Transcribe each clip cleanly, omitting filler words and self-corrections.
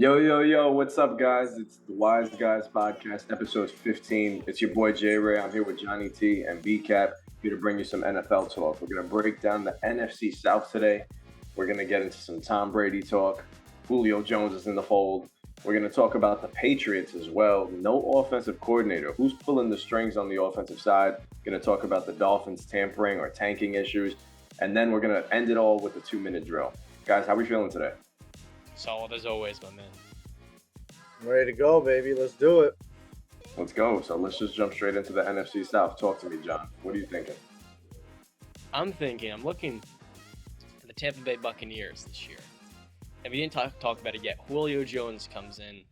Yo, yo, yo, what's up, guys? It's the Wise Guys Podcast, episode 15. It's your boy J Ray. I'm here with Johnny T and B Cap, here to bring you some NFL talk. We're going to break down the NFC South today. We're going to get into some Tom Brady talk. Julio Jones is in the fold. We're going to talk about the Patriots as well. No offensive coordinator. Who's pulling the strings on the offensive side? Going to talk about the Dolphins tampering or tanking issues. And then we're going to end it all with the 2-minute drill. Guys, how are we feeling today? Solid as always, my man. I'm ready to go, baby. Let's do it. Let's go. So let's just jump straight into the NFC South. Talk to me, John. What are you thinking? I'm looking at the Tampa Bay Buccaneers this year. And we didn't talk about it yet. Julio Jones comes in.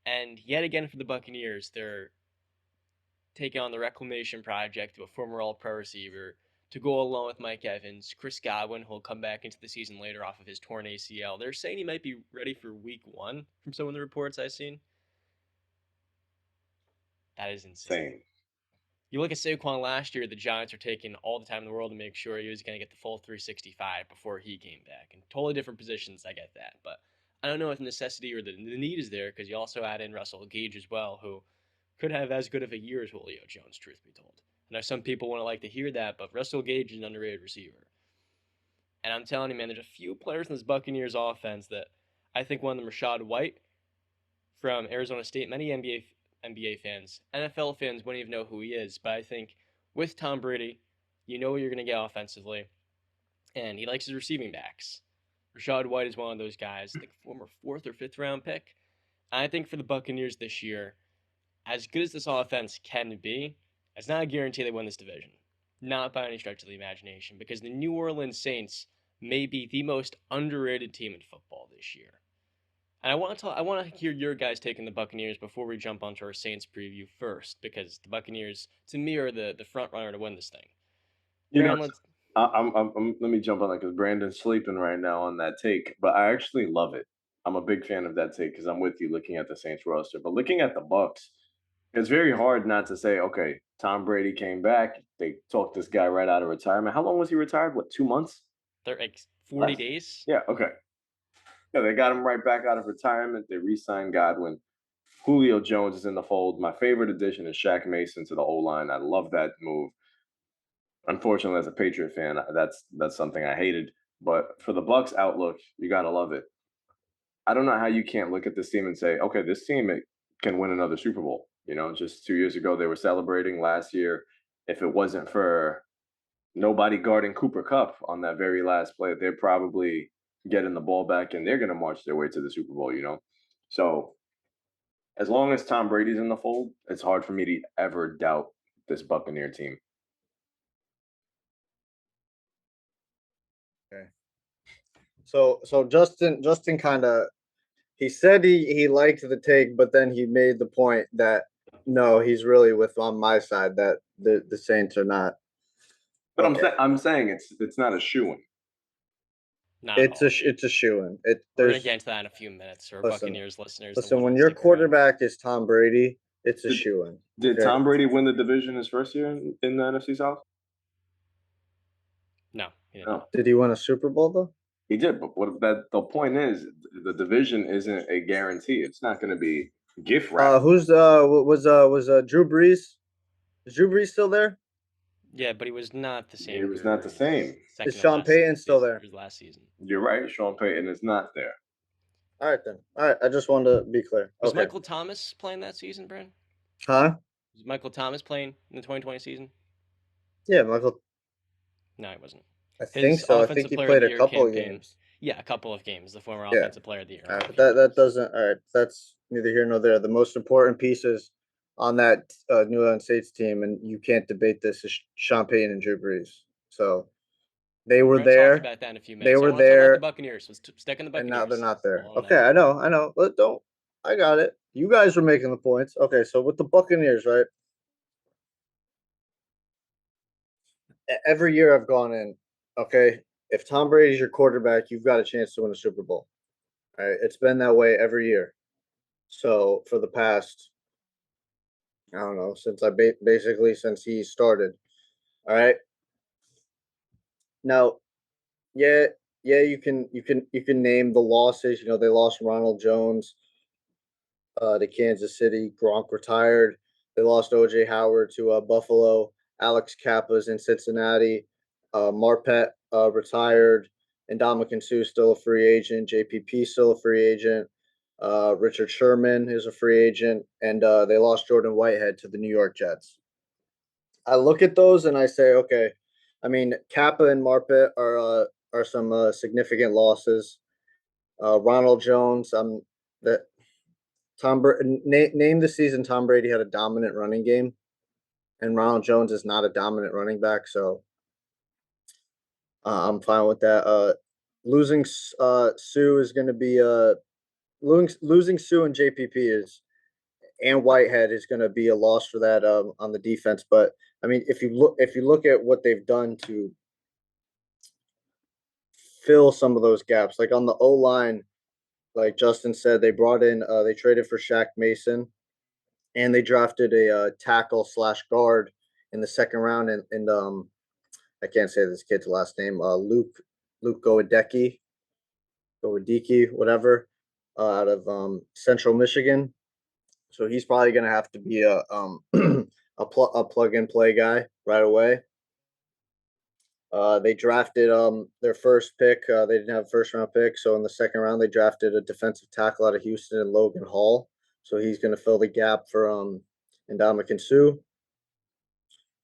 And yet again for the Buccaneers, they're taking on the reclamation project of a former All-Pro receiver to go along with Mike Evans. Chris Godwin, who'll come back into the season later off of his torn ACL. They're saying he might be ready for week 1 from some of the reports I've seen. That is insane. You look at Saquon last year, the Giants are taking all the time in the world to make sure he was going to get the full 365 before he came back. In totally different positions, I get that. But I don't know if the necessity or the need is there because you also add in Russell Gage as well, who could have as good of a year as Julio Jones, truth be told. I know some people want to like to hear that, but Russell Gage is an underrated receiver. And I'm telling you, man, there's a few players in this Buccaneers offense that I think one of them, Rashad White from Arizona State, many NBA fans, NFL fans wouldn't even know who he is, but I think with Tom Brady, you know what you're going to get offensively, and he likes his receiving backs. Rashad White is one of those guys, I think former 4th or 5th round pick. And I think for the Buccaneers this year, as good as this offense can be, it's not a guarantee they win this division. Not by any stretch of the imagination, because the New Orleans Saints may be the most underrated team in football this year. And I want to hear your guys taking the Buccaneers before we jump onto our Saints preview first, because the Buccaneers, to me, are the front runner to win this thing. Let me jump on that because Brandon's sleeping right now on that take, but I actually love it. I'm a big fan of that take because I'm with you looking at the Saints roster. But looking at the Bucs, it's very hard not to say, okay, Tom Brady came back. They talked this guy right out of retirement. How long was he retired? What, 2 months? They're like 40 days? Yeah, okay. Yeah, they got him right back out of retirement. They re-signed Godwin. Julio Jones is in the fold. My favorite addition is Shaq Mason to the O-line. I love that move. Unfortunately, as a Patriot fan, that's something I hated. But for the Bucs outlook, you gotta love it. I don't know how you can't look at this team and say, okay, this team can win another Super Bowl. You know, just 2 years ago they were celebrating. Last year, if it wasn't for nobody guarding Cooper Kupp on that very last play, they're probably getting the ball back and they're gonna march their way to the Super Bowl. You know, so as long as Tom Brady's in the fold, it's hard for me to ever doubt this Buccaneer team. Okay. So Justin kind of he said he liked the take, but then he made the point that no, he's really on my side that the Saints are not. But okay. I'm saying it's not a shoo-in. It's a shoo-in. We're gonna get into that in a few minutes. For Buccaneers listeners, listen, when your quarterback is Tom Brady, it's a shoo-in. Did Tom Brady win the division his first year in the NFC South? No, Did he win a Super Bowl though? He did, but the point is, the division isn't a guarantee. It's not going to be gift wrap. Was Drew Brees? Is Drew Brees still there? Yeah, but he was not the same. He was not the same. Is Sean Payton still there? Last season. You're right. Sean Payton is not there. All right, then. All right. I just wanted to be clear. Was Michael Thomas playing that season, Brent? Huh? Was Michael Thomas playing in the 2020 season? Yeah, Michael. No, he wasn't. I think so. I think he played a couple of games. Yeah, a couple of games. The former offensive player of the year. All right, but that doesn't. All right, that's neither here nor there. The most important pieces on that New Orleans Saints team, and you can't debate this, is Sean Payton and Drew Brees. So they were there. Talk about that in a few minutes. They were there. The Buccaneers was stuck in the Buccaneers. And now they're not there. Okay, I know. But don't. I got it. You guys were making the points. Okay, so with the Buccaneers, right? Every year I've gone in. Okay, if Tom Brady's your quarterback, you've got a chance to win a Super Bowl. All right, it's been that way every year. So for the past, I don't know, since since he started. All right. Now, yeah, yeah, you can name the losses. You know, they lost Ronald Jones to Kansas City. Gronk retired. They lost O.J. Howard to Buffalo. Alex Kappa's in Cincinnati. Marpet retired. Ndamukong Suh still a free agent. JPP still a free agent. Richard Sherman is a free agent, and they lost Jordan Whitehead to the New York Jets. I look at those and I say, okay. I mean, Kappa and Marpet are some significant losses. Ronald Jones, that name the season Tom Brady had a dominant running game, and Ronald Jones is not a dominant running back, so I'm fine with that. Losing Sue is going to be losing Sue and JPP is and Whitehead is going to be a loss for that on the defense. But I mean, if you look at what they've done to fill some of those gaps, like on the O line, like Justin said, they brought in they traded for Shaq Mason, and they drafted a tackle / guard in the second round, and I can't say this kid's last name, Luke Goedecki, whatever, out of Central Michigan. So he's probably going to have to be a a plug and play guy right away. They drafted their first pick. They didn't have a first round pick, so in the second round they drafted a defensive tackle out of Houston and Logan Hall. So he's going to fill the gap for Ndamukong Suh.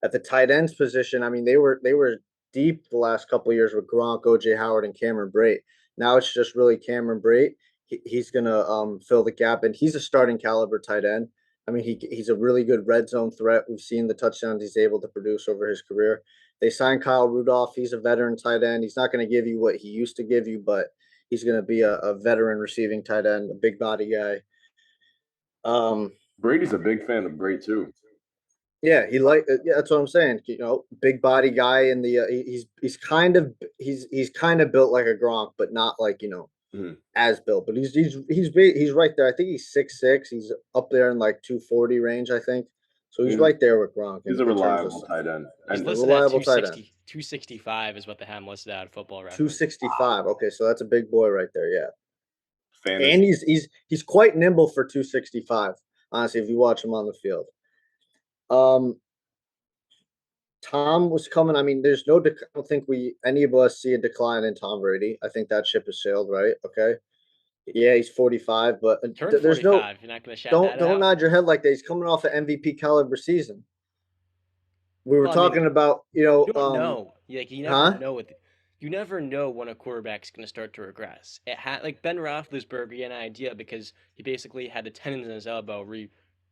At the tight ends position, I mean they were deep the last couple of years with Gronk, OJ Howard, and Cameron Brate. Now it's just really Cameron Brate. He's going to fill the gap, and he's a starting caliber tight end. I mean, he's a really good red zone threat. We've seen the touchdowns he's able to produce over his career. They signed Kyle Rudolph. He's a veteran tight end. He's not going to give you what he used to give you, but he's going to be a veteran receiving tight end, a big body guy. Brady's a big fan of Brady too. Yeah, that's what I'm saying. You know, big body guy in the he's kind of built like a Gronk, but not like, you know, as built. But he's right there. I think he's 6'6". He's up there in like 240 range, I think. So he's right there with Gronk. He's a reliable tight end. He's listed at 265 is what they have him listed at Football Reference. 265. Okay, so that's a big boy right there. Yeah. Fantasy. And he's quite nimble for 265. Honestly, if you watch him on the field. Tom was coming. I mean, there's I don't think any of us see a decline in Tom Brady. I think that ship has sailed, right? Okay. Yeah, he's 45, but there's 45. You're not going to shout don't nod your head like that. He's coming off an MVP caliber season. We were talking about, you know, you don't know. Like, you never know you never know when a quarterback's going to start to regress. It had like Ben Roethlisberger, he had an idea because he basically had the tendons in his elbow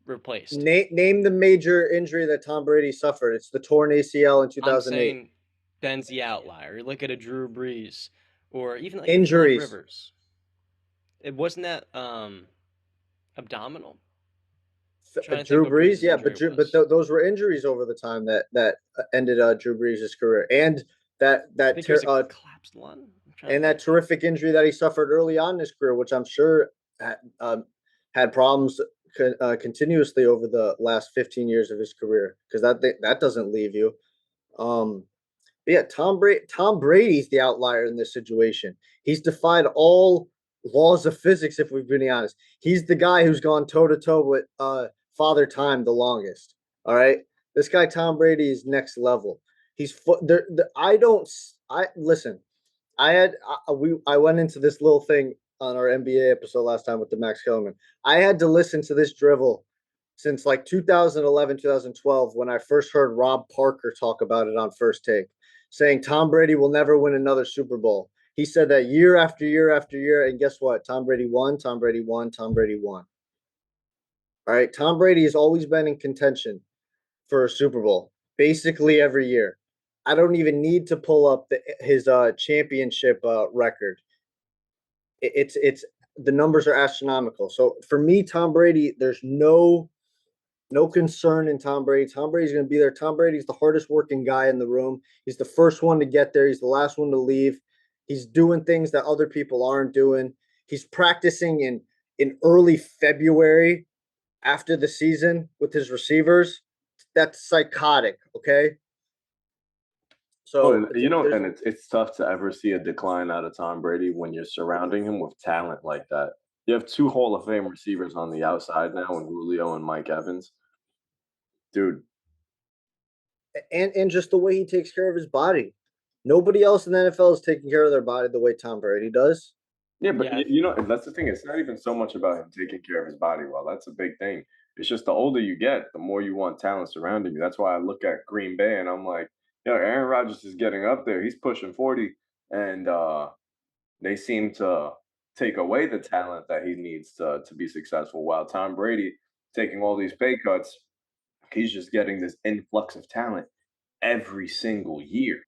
replaced. Name the major injury that Tom Brady suffered. It's the torn ACL in 2008. I'm saying Ben's the outlier. You look at a Drew Brees or even like injuries. Rivers. It wasn't that abdominal. Drew Brees, yeah, but those were injuries over the time that ended Drew Brees' career, and that collapsed lung, and that terrific injury that he suffered early on in his career, which I'm sure had problems continuously over the last 15 years of his career, because that doesn't leave you. Yeah, Tom Brady's the outlier in this situation. He's defied all laws of physics, if we're being honest. He's the guy who's gone toe-to-toe with Father Time the longest. All right? This guy, Tom Brady, is next level. Listen, I went into this little thing on our NBA episode last time with the Max Kellerman. I had to listen to this drivel since like 2011, 2012, when I first heard Rob Parker talk about it on First Take, saying Tom Brady will never win another Super Bowl. He said that year after year after year, and guess what? Tom Brady won, Tom Brady won, Tom Brady won. All right, Tom Brady has always been in contention for a Super Bowl, basically every year. I don't even need to pull up his championship record. It's the numbers are astronomical. So for me, Tom Brady, there's no concern in Tom Brady. Tom Brady's going to be there. Tom Brady's the hardest working guy in the room. He's the first one to get there. He's the last one to leave. He's doing things that other people aren't doing. He's practicing in early February after the season with his receivers. That's psychotic, okay? So and it's tough to ever see a decline out of Tom Brady when you're surrounding him with talent like that. You have 2 Hall of Fame receivers on the outside now, in Julio and Mike Evans. Dude. And just the way he takes care of his body. Nobody else in the NFL is taking care of their body the way Tom Brady does. Yeah, but that's the thing. It's not even so much about him taking care of his body well. That's a big thing. It's just the older you get, the more you want talent surrounding you. That's why I look at Green Bay and I'm like, Aaron Rodgers is getting up there. He's pushing 40, and they seem to take away the talent that he needs to be successful. While Tom Brady taking all these pay cuts, he's just getting this influx of talent every single year.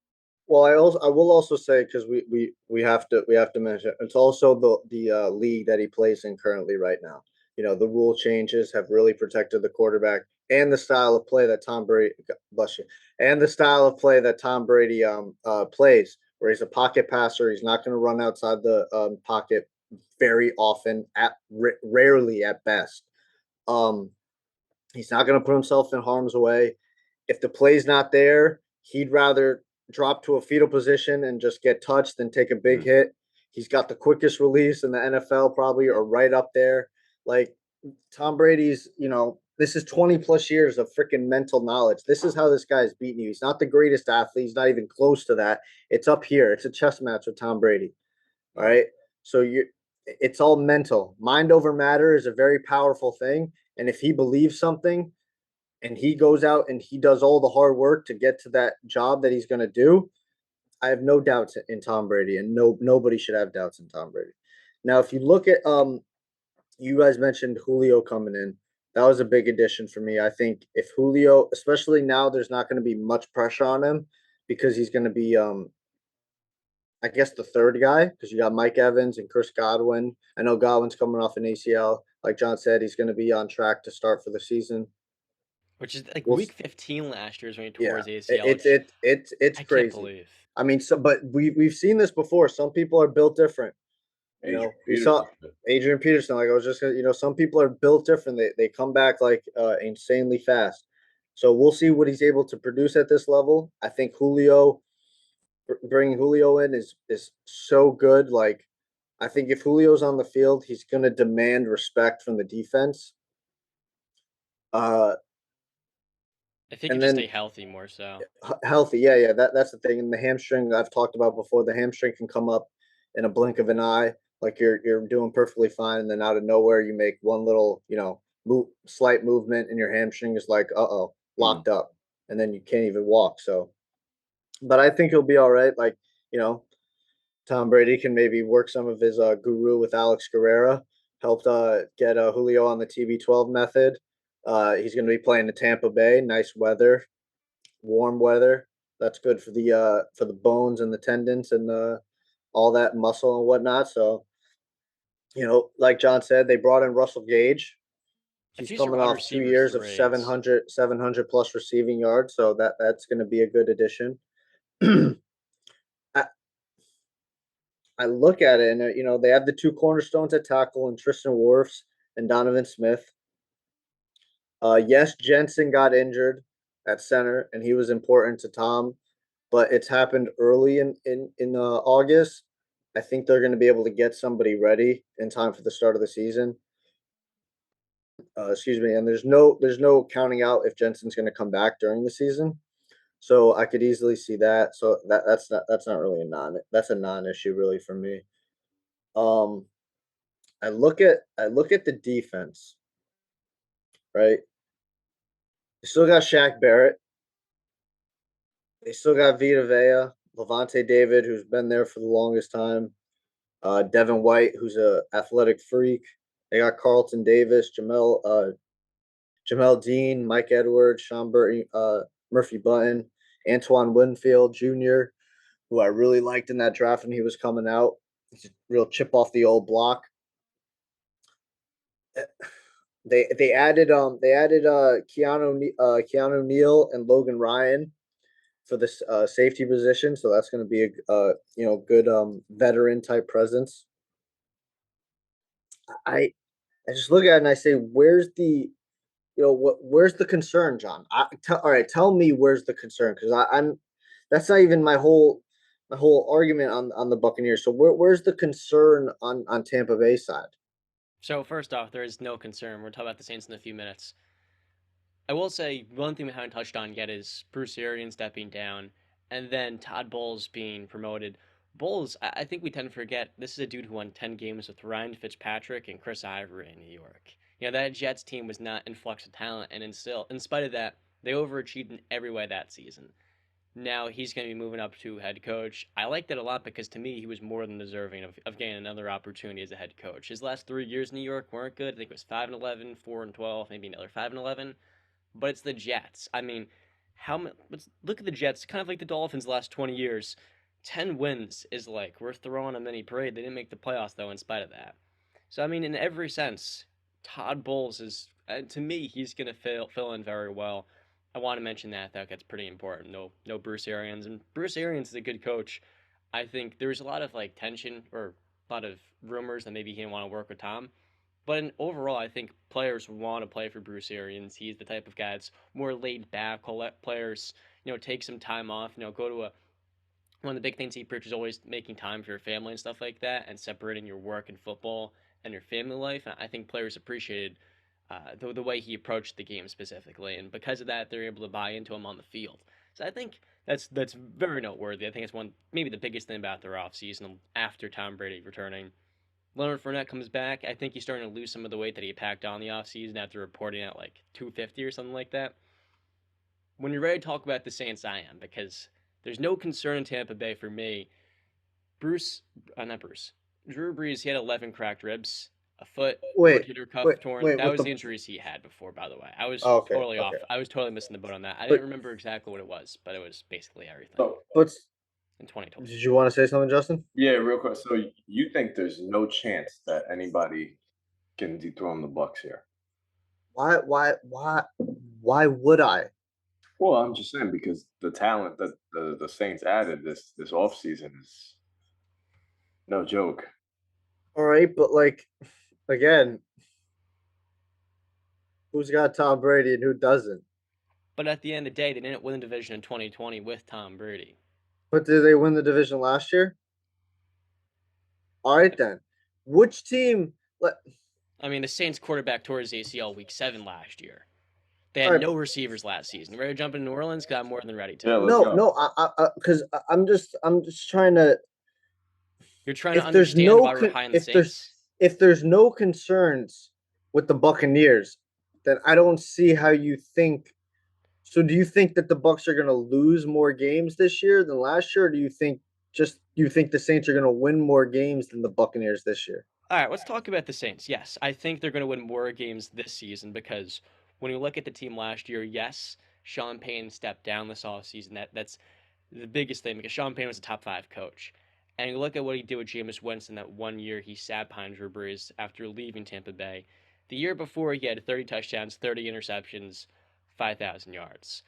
Well, I will also say, because we have to mention, it's also the league that he plays in currently right now. The rule changes have really protected the quarterback and the style of play that Tom Brady plays, where he's a pocket passer. He's not going to run outside the pocket very often, rarely at best. He's not going to put himself in harm's way. If the play's not there, he'd rather drop to a fetal position and just get touched than take a big hit. He's got the quickest release in the NFL, probably, or right up there. Like, Tom Brady's, this is 20 plus years of freaking mental knowledge. This is how this guy's beating you. He's not the greatest athlete. He's not even close to that. It's up here. It's a chess match with Tom Brady. All right. So it's all mental. Mind over matter is a very powerful thing. And if he believes something, and he goes out and he does all the hard work to get to that job that he's going to do, I have no doubts in Tom Brady, and nobody should have doubts in Tom Brady. Now, if you look at you guys mentioned Julio coming in. That was a big addition for me. I think if Julio, especially now, there's not going to be much pressure on him because he's going to be I guess the third guy, because you got Mike Evans and Chris Godwin. I know Godwin's coming off an ACL. Like John said, he's going to be on track to start for the season. Which is like week 15 last year is when he tore his ACL. It's crazy. Can't believe. I mean, but we've seen this before. Some people are built different. We saw Adrian Peterson. Like I was just, some people are built different. They come back like insanely fast. So we'll see what he's able to produce at this level. I think bringing Julio in is so good. Like, I think if Julio's on the field, he's going to demand respect from the defense. I think you just stay healthy more so. Healthy, yeah. That's the thing. And the hamstring I've talked about before. The hamstring can come up in a blink of an eye. Like you're doing perfectly fine, and then out of nowhere you make one little, slight movement, and your hamstring is like, locked up, and then you can't even walk. So, but I think he'll be all right. Like, Tom Brady can maybe work some of his guru with Alex Guerrero, helped get Julio on the TB12 method. He's going to be playing in Tampa Bay. Nice weather, warm weather. That's good for the bones and the tendons and all that muscle and whatnot. So, like John said, they brought in Russell Gage. He's coming off 2 years of 700 plus receiving yards. So that's going to be a good addition. I look at it and, they have the 2 cornerstones at tackle and Tristan Wirfs and Donovan Smith. Yes, Jensen got injured at center, and he was important to Tom, but it's happened early in August. I think they're going to be able to get somebody ready in time for the start of the season. And there's no counting out if Jensen's going to come back during the season, so I could easily see that. So that's not really that's a non-issue really for me. I look at the defense, right? They still got Shaq Barrett. They still got Vita Vea, Levante David, who's been there for the longest time. Devin White, who's a athletic freak. They got Carlton Davis, Jamel Dean, Mike Edwards, Sean Murphy Button, Antoine Winfield Jr., who I really liked in that draft when he was coming out. He's a real chip off the old block. They added Keanu Neal and Logan Ryan for this safety position, so that's going to be a good veteran type presence. I just look at it and I say, where's the where's the concern, John? All right, tell me where's the concern, because That's not even my whole argument on the Buccaneers. So where's the concern on Tampa Bay side? So first off, there is no concern. We'll talk about the Saints in a few minutes. I will say one thing we haven't touched on yet is Bruce Arians stepping down, and then Todd Bowles being promoted. Bowles, I think we tend to forget this is a dude who won 10 games with Ryan Fitzpatrick and Chris Ivory in New York. You know, that Jets team was not in flux of talent, and in spite of that, they overachieved in every way that season. Now he's going to be moving up to head coach. I like that a lot because to me, he was more than deserving of getting another opportunity as a head coach. His last 3 years in New York weren't good. I think it was 5-11, 4-12, maybe another 5-11. But it's the Jets. I mean, look at the Jets, kind of like the Dolphins the last 20 years. 10 wins is like, we're throwing a mini parade. They didn't make the playoffs, though, in spite of that. So, I mean, in every sense, Todd Bowles is, to me, he's going to fill in very well. I want to mention that. That's pretty important. No Bruce Arians. And Bruce Arians is a good coach. I think there was a lot of, like, tension or a lot of rumors that maybe he didn't want to work with Tom. But overall, I think players want to play for Bruce Arians. He's the type of guy that's more laid back. He'll let players, take some time off. Go to one of the big things he preaches is always making time for your family and stuff like that, and separating your work and football and your family life. And I think players appreciated the way he approached the game specifically, and because of that, they're able to buy into him on the field. So I think that's very noteworthy. I think it's maybe the biggest thing about their offseason after Tom Brady returning. Leonard Fournette comes back. I think he's starting to lose some of the weight that he packed on the offseason after reporting at like 250 or something like that. When you're ready to talk about the Saints, I am, because there's no concern in Tampa Bay for me. Drew Brees, he had 11 cracked ribs, a foot, rotator cuff torn. That was the injuries he had before, by the way. I was totally off. I was totally missing the boat on that. I didn't remember exactly what it was, but it was basically everything. In 2020. Did you want to say something, Justin? Yeah, real quick. So you think there's no chance that anybody can dethrone the Bucs here? Why would I? Well, I'm just saying because the talent that the Saints added this offseason is no joke. All right, but like again, who's got Tom Brady and who doesn't? But at the end of the day, they didn't win the division in 2020 with Tom Brady. But did they win the division last year? All right, then. Which team? I mean, the Saints quarterback tore his ACL week 7 last year. They had no receivers last season. You ready to jump into New Orleans? Because I'm more than ready to. Yeah, because I'm just trying to. You're trying to understand why we're high on the Saints. If there's no concerns with the Buccaneers, then I don't see how you think. So do you think that the Bucs are going to lose more games this year than last year, or do you think the Saints are going to win more games than the Buccaneers this year? All right, let's talk about the Saints. Yes, I think they're going to win more games this season because when you look at the team last year, yes, Sean Payton stepped down this offseason. That's the biggest thing because Sean Payton was a top 5 coach. And you look at what he did with Jameis Winston that 1 year he sat behind Drew Brees after leaving Tampa Bay. The year before, he had 30 touchdowns, 30 interceptions, 5,000 yards.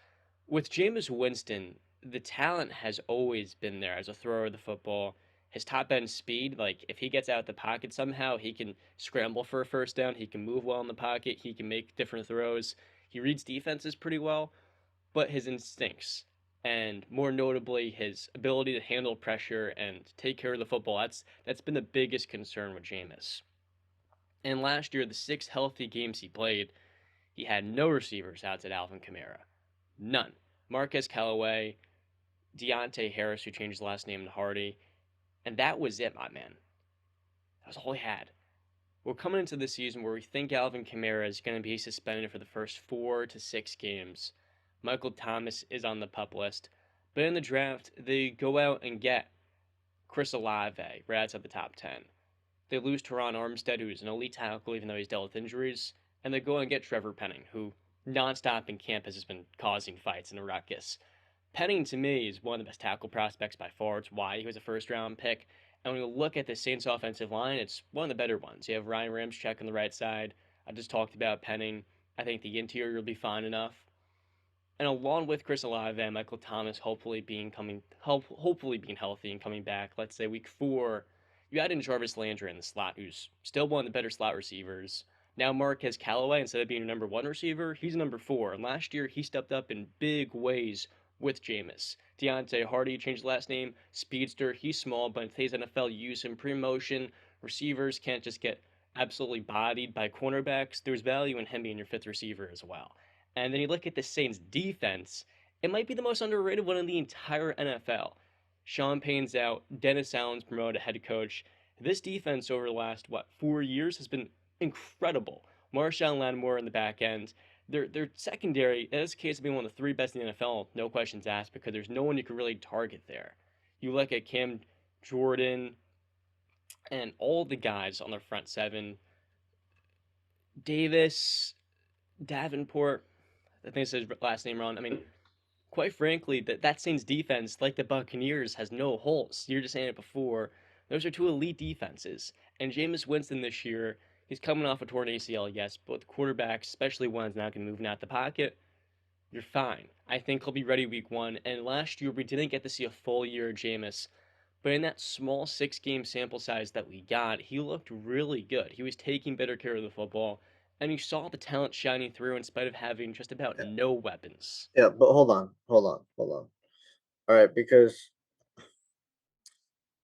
With Jameis Winston, the talent has always been there as a thrower of the football. His top end speed, like if he gets out of the pocket somehow, he can scramble for a first down. He can move well in the pocket. He can make different throws. He reads defenses pretty well, but his instincts and more notably his ability to handle pressure and take care of the football, that's been the biggest concern with Jameis. And last year, the 6 healthy games he played, he had no receivers outside Alvin Kamara. None. Marquez Callaway, Diontae Harris, who changed his last name to Hardy, and that was it, my man. That was all he had. We're coming into the season where we think Alvin Kamara is going to be suspended for the first 4 to 6 games. Michael Thomas is on the PUP list. But in the draft, they go out and get Chris Olave right outside the top 10. They lose Teron Armstead, who's an elite tackle even though he's dealt with injuries. And they go and get Trevor Penning, who nonstop in camp has just been causing fights in a ruckus. Penning, to me, is one of the best tackle prospects by far. It's why he was a first-round pick. And when you look at the Saints offensive line, it's one of the better ones. You have Ryan Ramczyk on the right side. I just talked about Penning. I think the interior will be fine enough. And along with Chris Olave and Michael Thomas hopefully being healthy and coming back, let's say week 4, you add in Jarvis Landry in the slot, who's still one of the better slot receivers. Now Marquez Callaway, instead of being a number 1 receiver, he's a number 4. And last year, he stepped up in big ways with Jameis. Deontay Hardy changed the last name. Speedster. He's small, but in today's NFL, you use him pre-motion. Receivers can't just get absolutely bodied by cornerbacks. There's value in him being your fifth receiver as well. And then you look at the Saints' defense. It might be the most underrated one in the entire NFL. Sean Payton's out. Dennis Allen's promoted head coach. This defense over the last, 4 years has been incredible. Marshawn Lattimore in the back end. Their secondary, in this case, has been one of the three best in the NFL, no questions asked, because there's no one you can really target there. You look at Cam Jordan and all the guys on their front seven. Davis, Davenport, I think it's his last name wrong. I mean, quite frankly, that Saints defense, like the Buccaneers, has no holes. You're just saying it before. Those are two elite defenses. And Jameis Winston this year, he's coming off a torn ACL, yes, but with quarterbacks, especially one's not going to move out the pocket, you're fine. I think he'll be ready week 1. And last year, we didn't get to see a full year of Jameis. But in that small 6-game sample size that we got, he looked really good. He was taking better care of the football. And you saw the talent shining through in spite of having just about no weapons. Yeah, but hold on. All right, because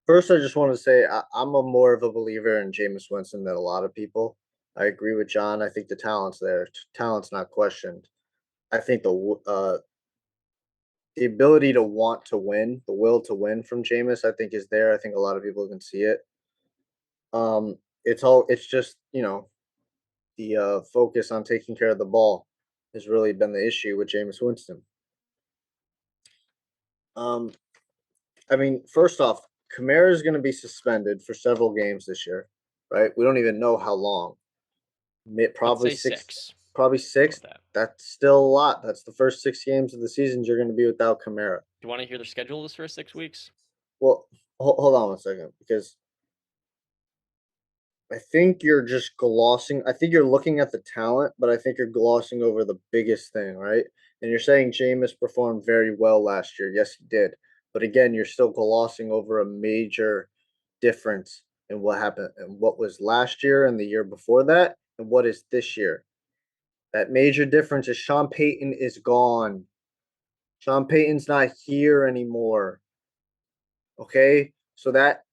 first I just want to say I'm a more of a believer in Jameis Winston than a lot of people. I agree with John. I think the talent's there. Talent's not questioned. I think the ability to want to win, the will to win from Jameis, I think is there. I think a lot of people can see it. It's just, the focus on taking care of the ball has really been the issue with Jameis Winston. I mean, first off, Kamara is going to be suspended for several games this year, right? We don't even know how long. Probably Let's say six. Probably six. That's still a lot. That's the first 6 games of the season you're going to be without Kamara. Do you want to hear their schedule this first 6 weeks? Well, hold on one second, because I think you're just glossing. I think you're looking at the talent, but I think you're glossing over the biggest thing, right? And you're saying Jameis performed very well last year. Yes, he did. But again, you're still glossing over a major difference in what happened and what was last year and the year before that and what is this year. That major difference is Sean Payton is gone. Sean Payton's not here anymore. Okay? So that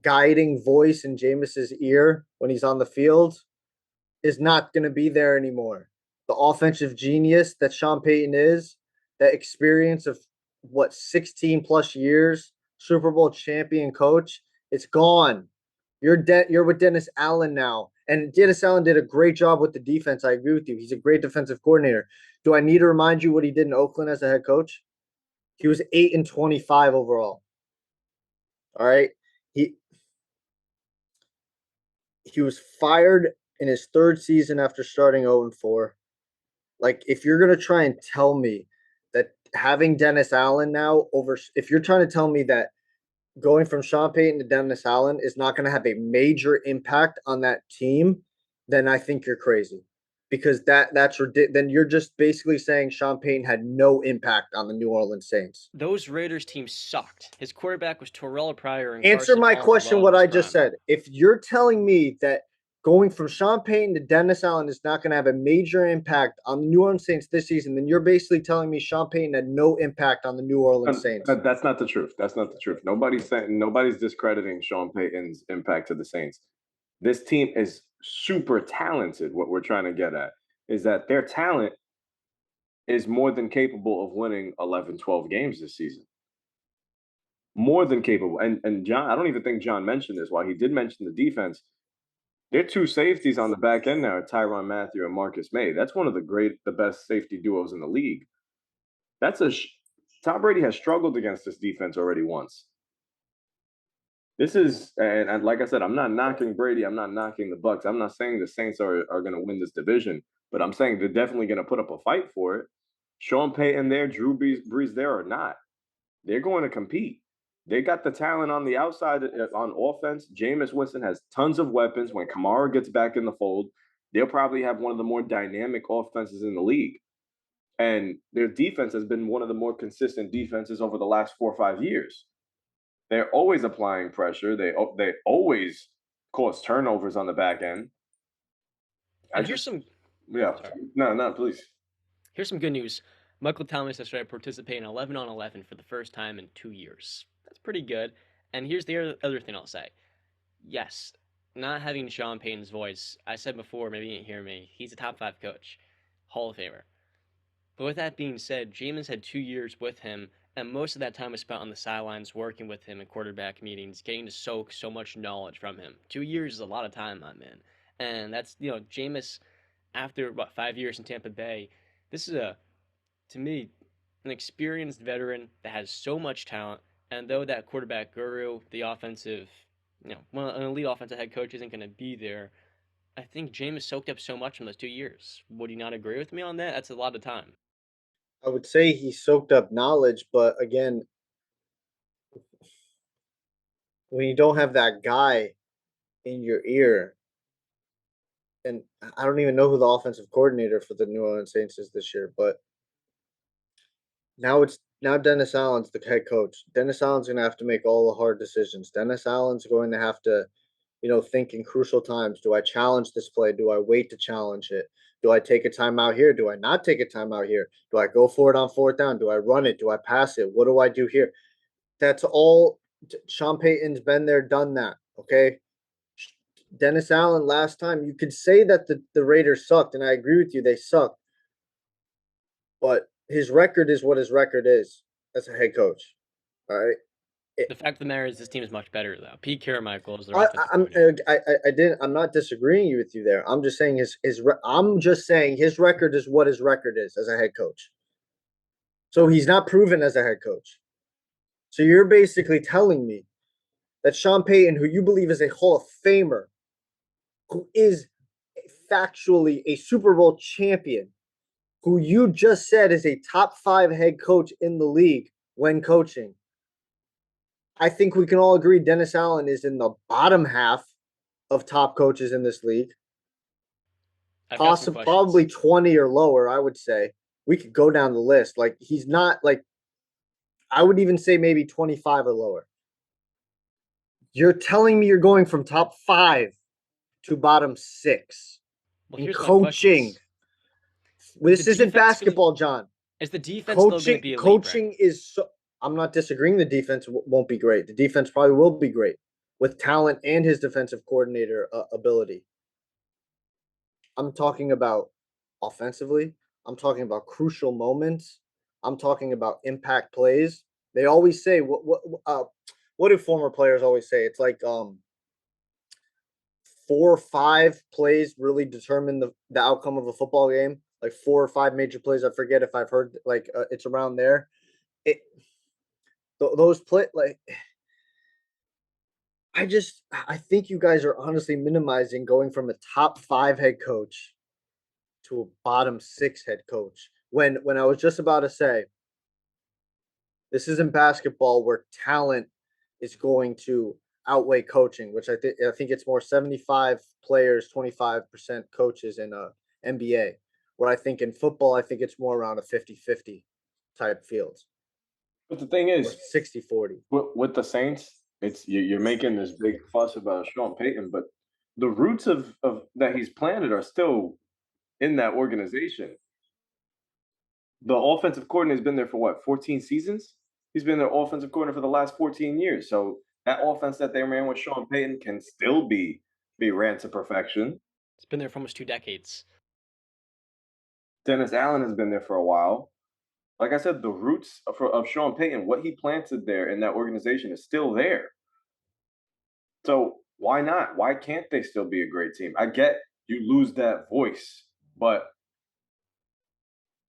guiding voice in Jameis's ear when he's on the field is not going to be there anymore. The offensive genius that Sean Payton is, that experience of 16 plus years, Super Bowl champion coach, it's gone. You're with Dennis Allen now. And Dennis Allen did a great job with the defense. I agree with you. He's a great defensive coordinator. Do I need to remind you what he did in Oakland as a head coach? He was 8-25 overall. All right. He was fired in his 3rd season after starting 0-4. Like, if you're going to try and tell me that having Dennis Allen now if you're trying to tell me that going from Sean Payton to Dennis Allen is not going to have a major impact on that team, then I think you're crazy. Because that's ridiculous. Then you're just basically saying Sean Payton had no impact on the New Orleans Saints. Those Raiders teams sucked. His quarterback was Terrell Pryor. And Answer my question, what I just said. If you're telling me that going from Sean Payton to Dennis Allen is not going to have a major impact on the New Orleans Saints this season, then you're basically telling me Sean Payton had no impact on the New Orleans Saints. That's not the truth. That's not the truth. Nobody's discrediting Sean Payton's impact to the Saints. This team is super talented. What we're trying to get at is that their talent is more than capable of winning 11, 12 games this season. More than capable. And John, I don't even think John mentioned this. While he did mention the defense, their 2 safeties on the back end now are Tyrann Mathieu and Marcus May. That's one of the best safety duos in the league. Tom Brady has struggled against this defense already once. This is, and like I said, I'm not knocking Brady. I'm not knocking the Bucs. I'm not saying the Saints are going to win this division, but I'm saying they're definitely going to put up a fight for it. Sean Payton there, Drew Brees there or not, they're going to compete. They got the talent on the outside on offense. Jameis Winston has tons of weapons. When Kamara gets back in the fold, they'll probably have one of the more dynamic offenses in the league. And their defense has been one of the more consistent defenses over the last 4 or 5 years. They're always applying pressure. They always cause turnovers on the back end. And here's some. Yeah. No, please. Here's some good news. Michael Thomas has started participating in 11 on 11 for the first time in 2 years. That's pretty good. And here's the other thing I'll say. Yes, not having Sean Payton's voice, I said before, maybe you didn't hear me, he's a top 5 coach, Hall of Famer. But with that being said, Jameis had 2 years with him, and most of that time was spent on the sidelines working with him in quarterback meetings, getting to soak so much knowledge from him. 2 years is a lot of time, my man. And that's, Jameis, after, 5 years in Tampa Bay, this is to me, an experienced veteran that has so much talent. And though that quarterback guru, the offensive, an elite offensive head coach isn't going to be there, I think Jameis soaked up so much in those 2 years. Would you not agree with me on that? That's a lot of time. I would say he soaked up knowledge, but again, when you don't have that guy in your ear, and I don't even know who the offensive coordinator for the New Orleans Saints is this year, but now Dennis Allen's the head coach. Dennis Allen's gonna have to make all the hard decisions. Dennis Allen's going to have to, think in crucial times. Do I challenge this play? Do I wait to challenge it? Do I take a timeout here? Do I not take a timeout here? Do I go for it on 4th down? Do I run it? Do I pass it? What do I do here? That's all. Sean Payton's been there, done that. Okay. Dennis Allen last time, you could say that the Raiders sucked, and I agree with you, they sucked. But his record is what his record is as a head coach. All right. The fact of the matter is, this team is much better though. Pete Carmichael is the I, offensive I'm coordinator. I didn't. I'm not disagreeing with you there. I'm just saying his record is what his record is as a head coach. So he's not proven as a head coach. So you're basically telling me that Sean Payton, who you believe is a Hall of Famer, who is factually a Super Bowl champion, who you just said is a top 5 head coach in the league when coaching, I think we can all agree Dennis Allen is in the bottom half of top coaches in this league. Probably 20 or lower, I would say. We could go down the list. Like, he's not like, I would even say maybe 25 or lower. You're telling me you're going from top 5 to bottom 6 in coaching. This isn't basketball, John. Is the defense still going to be elite? Coaching is so. I'm not disagreeing. The defense won't be great. The defense probably will be great with talent and his defensive coordinator ability. I'm talking about offensively. I'm talking about crucial moments. I'm talking about impact plays. They always say what do former players always say? It's like 4 or 5 plays really determine the outcome of a football game. Like 4 or 5 major plays. I forget if I've heard it's around there. Those play like. I think you guys are honestly minimizing going from a top 5 head coach to a bottom 6 head coach. When I was just about to say, this isn't basketball where talent is going to outweigh coaching, which I think it's more 75 players, 25% coaches in a NBA. Where I think in football, I think it's more around a 50-50 type field. But the thing is, 60-40. With the Saints, you're making this big fuss about Sean Payton, but the roots of that he's planted are still in that organization. The offensive coordinator has been there for what, 14 seasons? He's been their offensive coordinator for the last 14 years. So that offense that they ran with Sean Payton can still be ran to perfection. It's been there for almost 2 decades. Dennis Allen has been there for a while. Like I said, the roots of Sean Payton, what he planted there in that organization is still there. So why not? Why can't they still be a great team? I get you lose that voice, but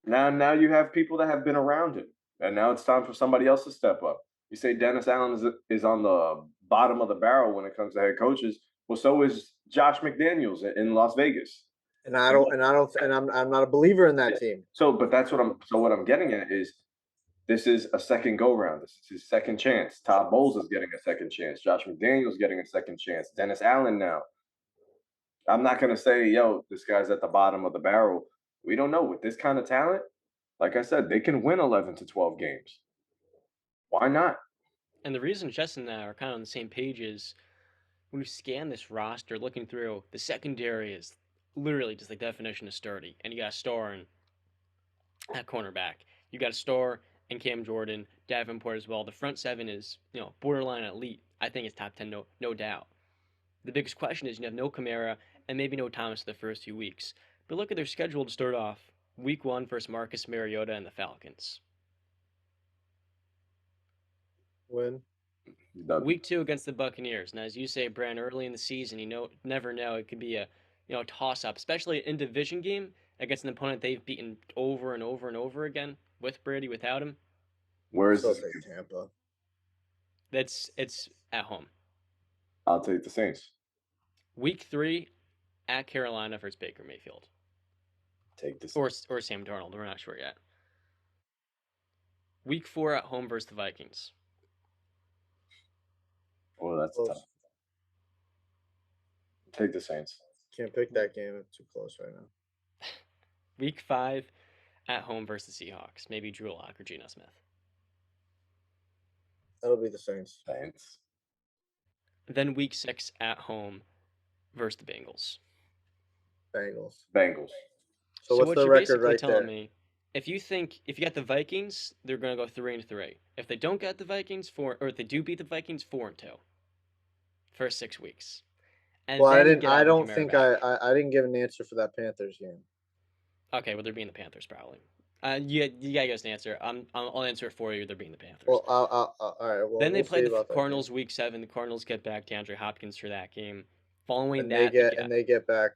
now you have people that have been around him, and now it's time for somebody else to step up. You say Dennis Allen is on the bottom of the barrel when it comes to head coaches. Well, so is Josh McDaniels in Las Vegas. And I'm not a believer in that team. So, but that's what I'm getting at is this is a second go round. This is his second chance. Todd Bowles is getting a second chance. Josh McDaniels getting a second chance. Dennis Allen now. I'm not gonna say, yo, this guy's at the bottom of the barrel. We don't know. With this kind of talent, like I said, they can win 11 to 12 games. Why not? And the reason Justin and I are kind of on the same page is when we scan this roster, looking through, the secondary is literally just the definition of sturdy. And you got Storn at cornerback. You got a star and Cam Jordan, Davenport as well. The front seven is, borderline elite. I think it's top 10, no doubt. The biggest question is you have no Kamara and maybe no Thomas the first few weeks. But look at their schedule to start off. Week 1 versus Marcus Mariota and the Falcons. Win. Week 2 against the Buccaneers. And as you say, Brand, early in the season, never know. It could be a toss-up, especially in division game against an opponent they've beaten over and over and over again with Brady, without him. Where is Still this? take Tampa. It's at home. I'll take the Saints. Week 3 at Carolina versus Baker Mayfield. Take this. Or Sam Darnold. We're not sure yet. Week 4 at home versus the Vikings. Oh, that's Close. tough. Take the Saints. Can't pick that game. It's too close right now. Week 5 at home versus the Seahawks. Maybe Drew Lock or Geno Smith. That'll be the Saints. Saints. Then week 6 at home versus the Bengals. Bengals. So what what's the you're record basically right telling there? me, if you got the Vikings, they're gonna go 3-3. If they don't get the Vikings, if they do beat the Vikings, 4-2. First 6 weeks. And Well, then I you didn't. get I Alvin don't Kamara think back. I didn't give an answer for that Panthers game. Okay, well they're being the Panthers probably. You gotta give us an answer. I'll answer it for you. They're being the Panthers. Well, all right. Well, then they we'll play see the about that Cardinals game. week 7. The Cardinals get back DeAndre Hopkins for that game. Following And that, they get back.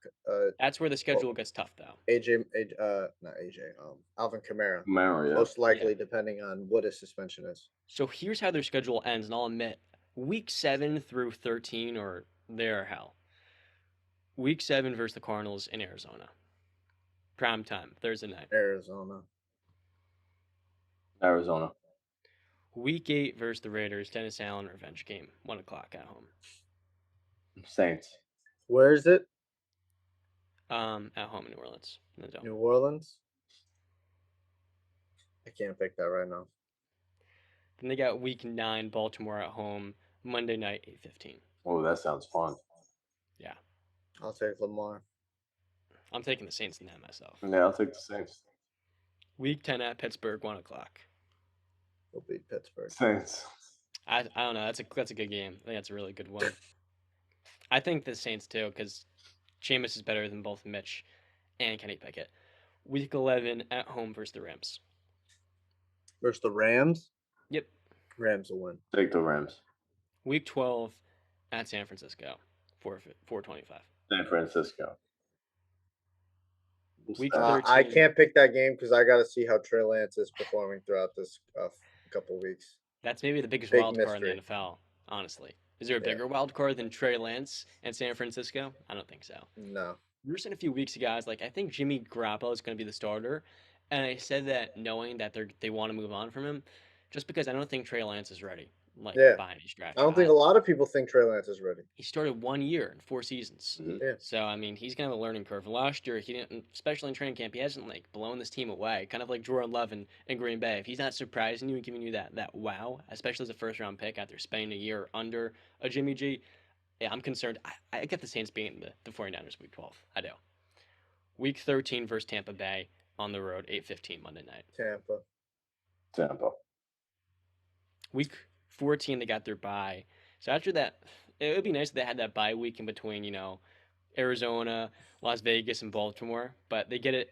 that's where the schedule gets tough though. Alvin Kamara. Kamara, yeah. Most likely, depending on what his suspension is. So here's how their schedule ends, and I'll admit, week 7 through 13 or they're hell. Week 7 versus the Cardinals in Arizona. Prime time, Thursday night. Arizona. Week 8 versus the Raiders, Dennis Allen revenge game, 1 o'clock at home. Saints. Where is it? At home in New Orleans. In the Dome. New Orleans. I can't pick that right now. Then they got week 9, Baltimore at home, Monday night, 8:15. Oh, that sounds fun. Yeah. I'll take Lamar. I'm taking the Saints in that myself. Yeah, I'll take the Saints. Week 10 at Pittsburgh, 1 o'clock. We'll beat Pittsburgh. Saints. I don't know. That's a good game. I think that's a really good one. I think the Saints too, because Jameis is better than both Mitch and Kenny Pickett. Week 11 at home versus the Rams. Versus the Rams? Yep. Rams will win. Take the Rams. Week 12 at San Francisco, 4:25. San Francisco. Week I 13. can't pick that game because I got to see how Trey Lance is performing throughout this couple weeks. That's maybe the biggest Big wild card in mystery. the NFL, honestly. Is there a bigger wild card than Trey Lance and San Francisco? I don't think so. No. We were saying a few weeks ago, I was like, I think Jimmy Garoppolo is going to be the starter. And I said that knowing that they want to move on from him, just because I don't think Trey Lance is ready. Behind his draft. I don't think a lot of people think Trey Lance is ready. He started 1 year in 4 seasons. Mhm. Yeah. So, I mean, he's going to have a learning curve. Last year, he didn't, especially in training camp, he hasn't, blown this team away. Kind of like Jordan Love in Green Bay. If he's not surprising you and giving you that wow, especially as a first-round pick after spending a year under a Jimmy G, yeah, I'm concerned. I get the Saints beating the 49ers week 12. I do. Week 13 versus Tampa Bay on the road, 8:15 Monday night. Tampa. Week 14, they got their bye. So after that, it would be nice if they had that bye week in between, Arizona, Las Vegas, and Baltimore. But they get it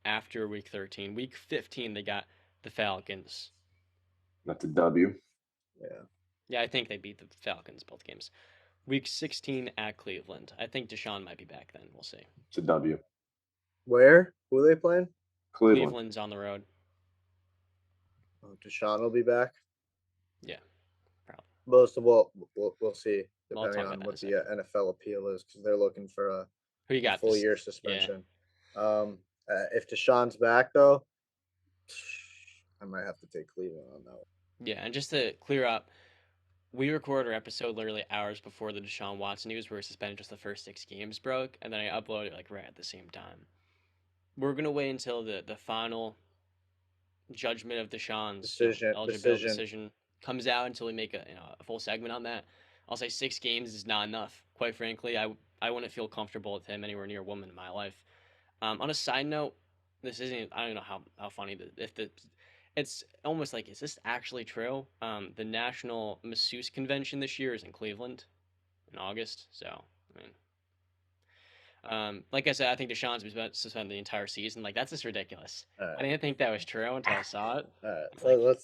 after week 13. Week 15, they got the Falcons. That's a W. Yeah. Yeah, I think they beat the Falcons both games. Week 16 at Cleveland. I think Deshaun might be back then. We'll see. It's a W. Where? Who are they playing? Cleveland. Cleveland's on the road. Oh, Deshaun will be back. Yeah, probably. Most of what we'll see, We'll talk depending about on that in what a the NFL appeal is, because they're looking for a Who you got? full year suspension. If Deshaun's back though, I might have to take Cleveland on that one. Yeah, and just to clear up, we recorded our episode literally hours before the Deshaun Watson news. We were suspended just the first 6 games broke, and then I uploaded it right at the same time. We're gonna wait until the final judgment of Deshaun's eligibility decision comes out until we make a full segment on that. I'll say 6 games is not enough. Quite frankly, I wouldn't feel comfortable with him anywhere near a woman in my life. On a side note, this isn't. I don't know how funny if it's almost like, is this actually true? The National Masseuse Convention this year is in Cleveland in August. So, I mean, like I said, I think Deshaun's been suspended the entire season. Like, that's just ridiculous. I didn't think that was true until I saw it. All right, so Like,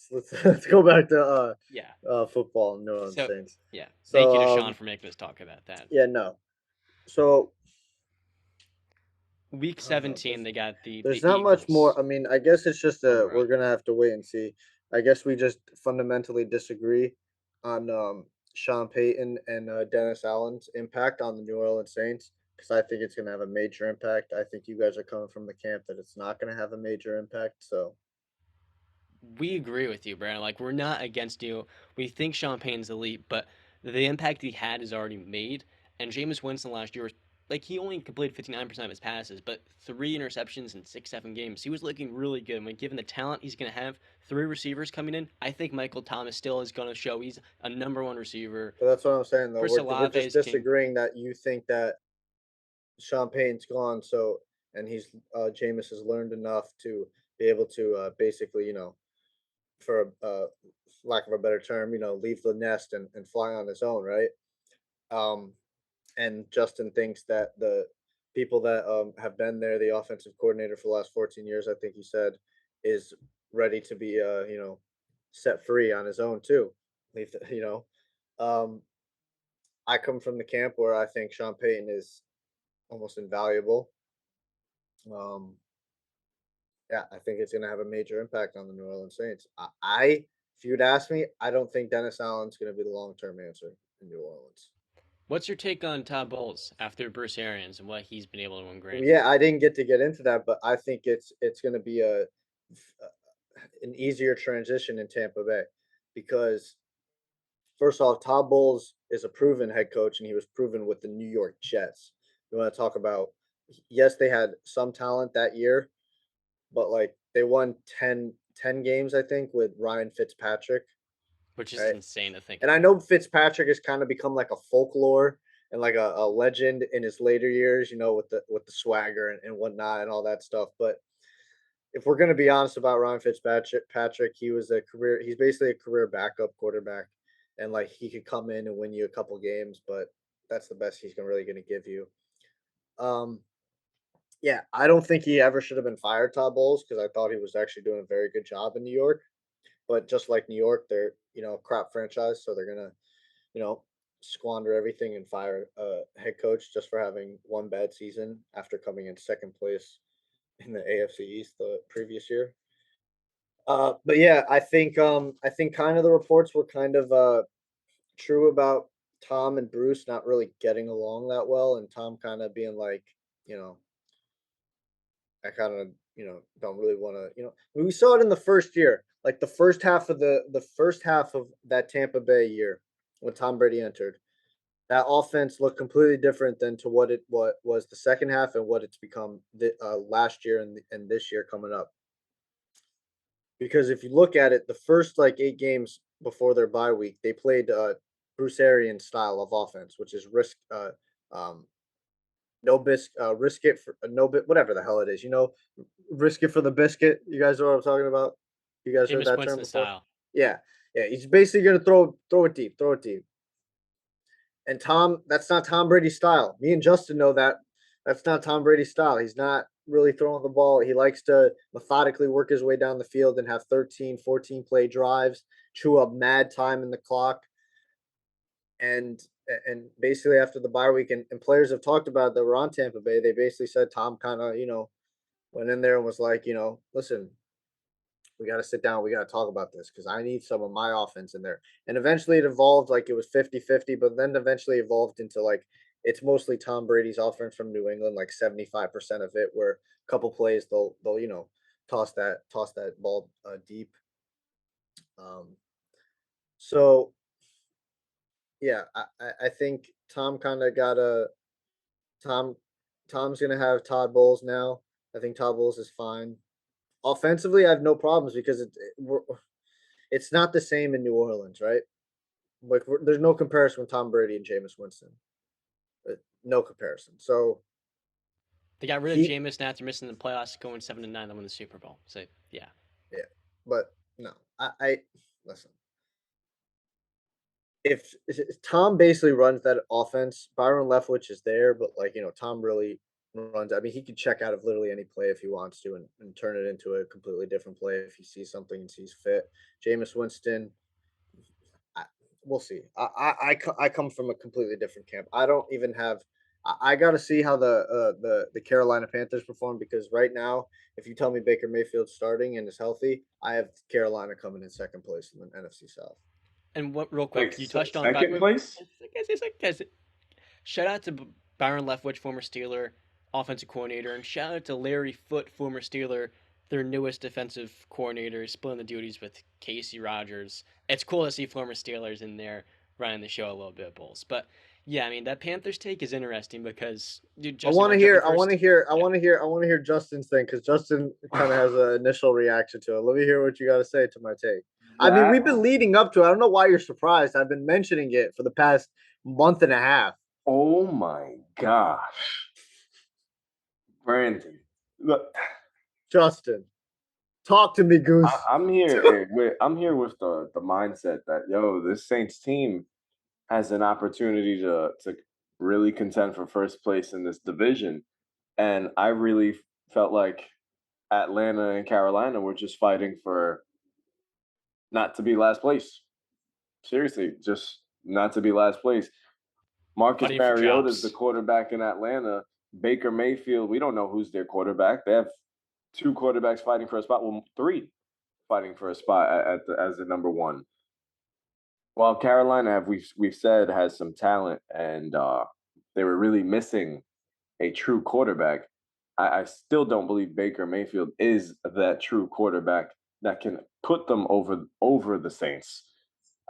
let's go back to yeah. football and New Orleans So, Saints. yeah. So Thank you, Deshaun, for making us talk about that. yeah, no. So Week I don't know, 17, they got the there's not much more. I mean, I guess it's just on the we're road. gonna have to wait and see. I guess we just fundamentally disagree on Sean Payton and Dennis Allen's impact on the New Orleans Saints because I think it's gonna have a major impact. I think you guys are coming from the camp that it's not gonna have a major impact. So We agree with you, Brandon. Like, we're not against you. We think Sean Payton's elite, but the impact he had is already made. And Jameis Winston last year was like, he only completed 59% of his passes, but 3 interceptions in 6, 7 games. He was looking really good. When given the talent he's going to have, 3 receivers coming in, I think Michael Thomas still is going to show he's a #1 receiver. but that's what I'm saying though. Chris We're Olave just is king. disagreeing that you think that Sean Payton's gone, so and he's Jameis has learned enough to be able to basically, for lack of a better term, leave the nest and fly on his own, right? Um, and Justin thinks that the people that have been there, the offensive coordinator for the last 14 years, I think he said, is ready to be set free on his own too. Leave um, I come from the camp where I think Sean Payton is almost invaluable. Um, yeah, I think it's going to have a major impact on the New Orleans Saints. If you'd ask me, I don't think Dennis Allen's going to be the long-term answer in New Orleans. What's your take on Todd Bowles after Bruce Arians and what he's been able to integrate? Yeah, I didn't get into that, but I think it's going to be an easier transition in Tampa Bay because first off, Todd Bowles is a proven head coach, and he was proven with the New York Jets. You want to talk about? Yes, they had some talent that year, but like they won 10 games, I think, with Ryan Fitzpatrick. Which is Right? insane to think And about. I know Fitzpatrick has kind of become like a folklore and like a legend in his later years, with the swagger and whatnot and all that stuff. But if we're gonna be honest about Ryan Fitzpatrick, he's basically a career backup quarterback. And like he could come in and win you a couple games, but that's the best he's really gonna give you. Um yeah, I don't think he ever should have been fired, Todd Bowles, because I thought he was actually doing a very good job in New York. But just like New York, they're a crap franchise, so they're gonna squander everything and fire a head coach just for having one bad season after coming in second place in the AFC East the previous year. But yeah, I think kind of the reports were kind of true about Tom and Bruce not really getting along that well, and Tom kind of being like, you know, I kind of don't really want to we saw it in the first year, like the first half of that Tampa Bay year when Tom Brady entered. That offense looked completely different than to what was the second half and what it's become last year and this year coming up. Because if you look at it, the first like 8 games before their bye week, they played Bruce Arians style of offense, which is um, risk it for no bit, whatever the hell it is, risk it for the biscuit. You guys know what I'm talking about? You guys heard Jameis that term Winston before? style. Yeah, yeah. He's basically gonna throw it deep, throw it deep. And Tom, that's not Tom Brady's style. Me and Justin know that that's not Tom Brady's style. He's not really throwing the ball. He likes to methodically work his way down the field and have 13, 14 play drives, chew up mad time in the clock. And basically after the bye week, and players have talked about that were on Tampa Bay, they basically said Tom kind of, went in there and was like, listen, we got to sit down. We got to talk about this because I need some of my offense in there. And eventually it evolved like it was 50-50, but then eventually evolved into like it's mostly Tom Brady's offense from New England, like 75% of it, where a couple plays they'll toss that ball deep. Um, so yeah, I think Tom kind of got a Tom Tom's gonna have Todd Bowles now. I think Todd Bowles is fine. Offensively, I have no problems because it's not the same in New Orleans, right? Like there's no comparison with Tom Brady and Jameis Winston. No comparison. So They got rid of Jameis after missing the playoffs, going 7-9, then win the Super Bowl. So yeah. yeah, but No, I listen. If Tom basically runs that offense, Byron Leftwich is there, but Tom really runs. I mean, he could check out of literally any play if he wants to and turn it into a completely different play if he sees something and sees fit. Jameis Winston, we'll see. I come from a completely different camp. I don't even have. I got to see how the Carolina Panthers perform because right now, if you tell me Baker Mayfield's starting and is healthy, I have Carolina coming in second place in the NFC South. And what, real quick, you touched on second place. Shout out to Byron Leftwich, former Steeler offensive coordinator, and shout out to Larry Foote, former Steeler, their newest defensive coordinator, splitting the duties with Casey Rogers. It's cool to see former Steelers in there running the show a little bit, Bulls. But yeah, I mean that Panthers take is interesting because dude, I want to hear Justin's thing because Justin kind of has an initial reaction to it. Let me hear what you got to say to my take. I mean, we've been leading up to it. I don't know why you're surprised. I've been mentioning it for the past month and a half. Oh my gosh, Brandon! Look, Justin, talk to me, Goose. I'm here. I'm here with the mindset that this Saints team has an opportunity to really contend for first place in this division, and I really felt like Atlanta and Carolina were just fighting for not to be last place. Seriously, just not to be last place. Marcus Mariota is the quarterback in Atlanta. Baker Mayfield, we don't know who's their quarterback. They have two quarterbacks fighting for a spot. Well, three fighting for a spot as the number one. While Carolina, we've said, has some talent, and they were really missing a true quarterback. I still don't believe Baker Mayfield is that true quarterback that can put them over the Saints.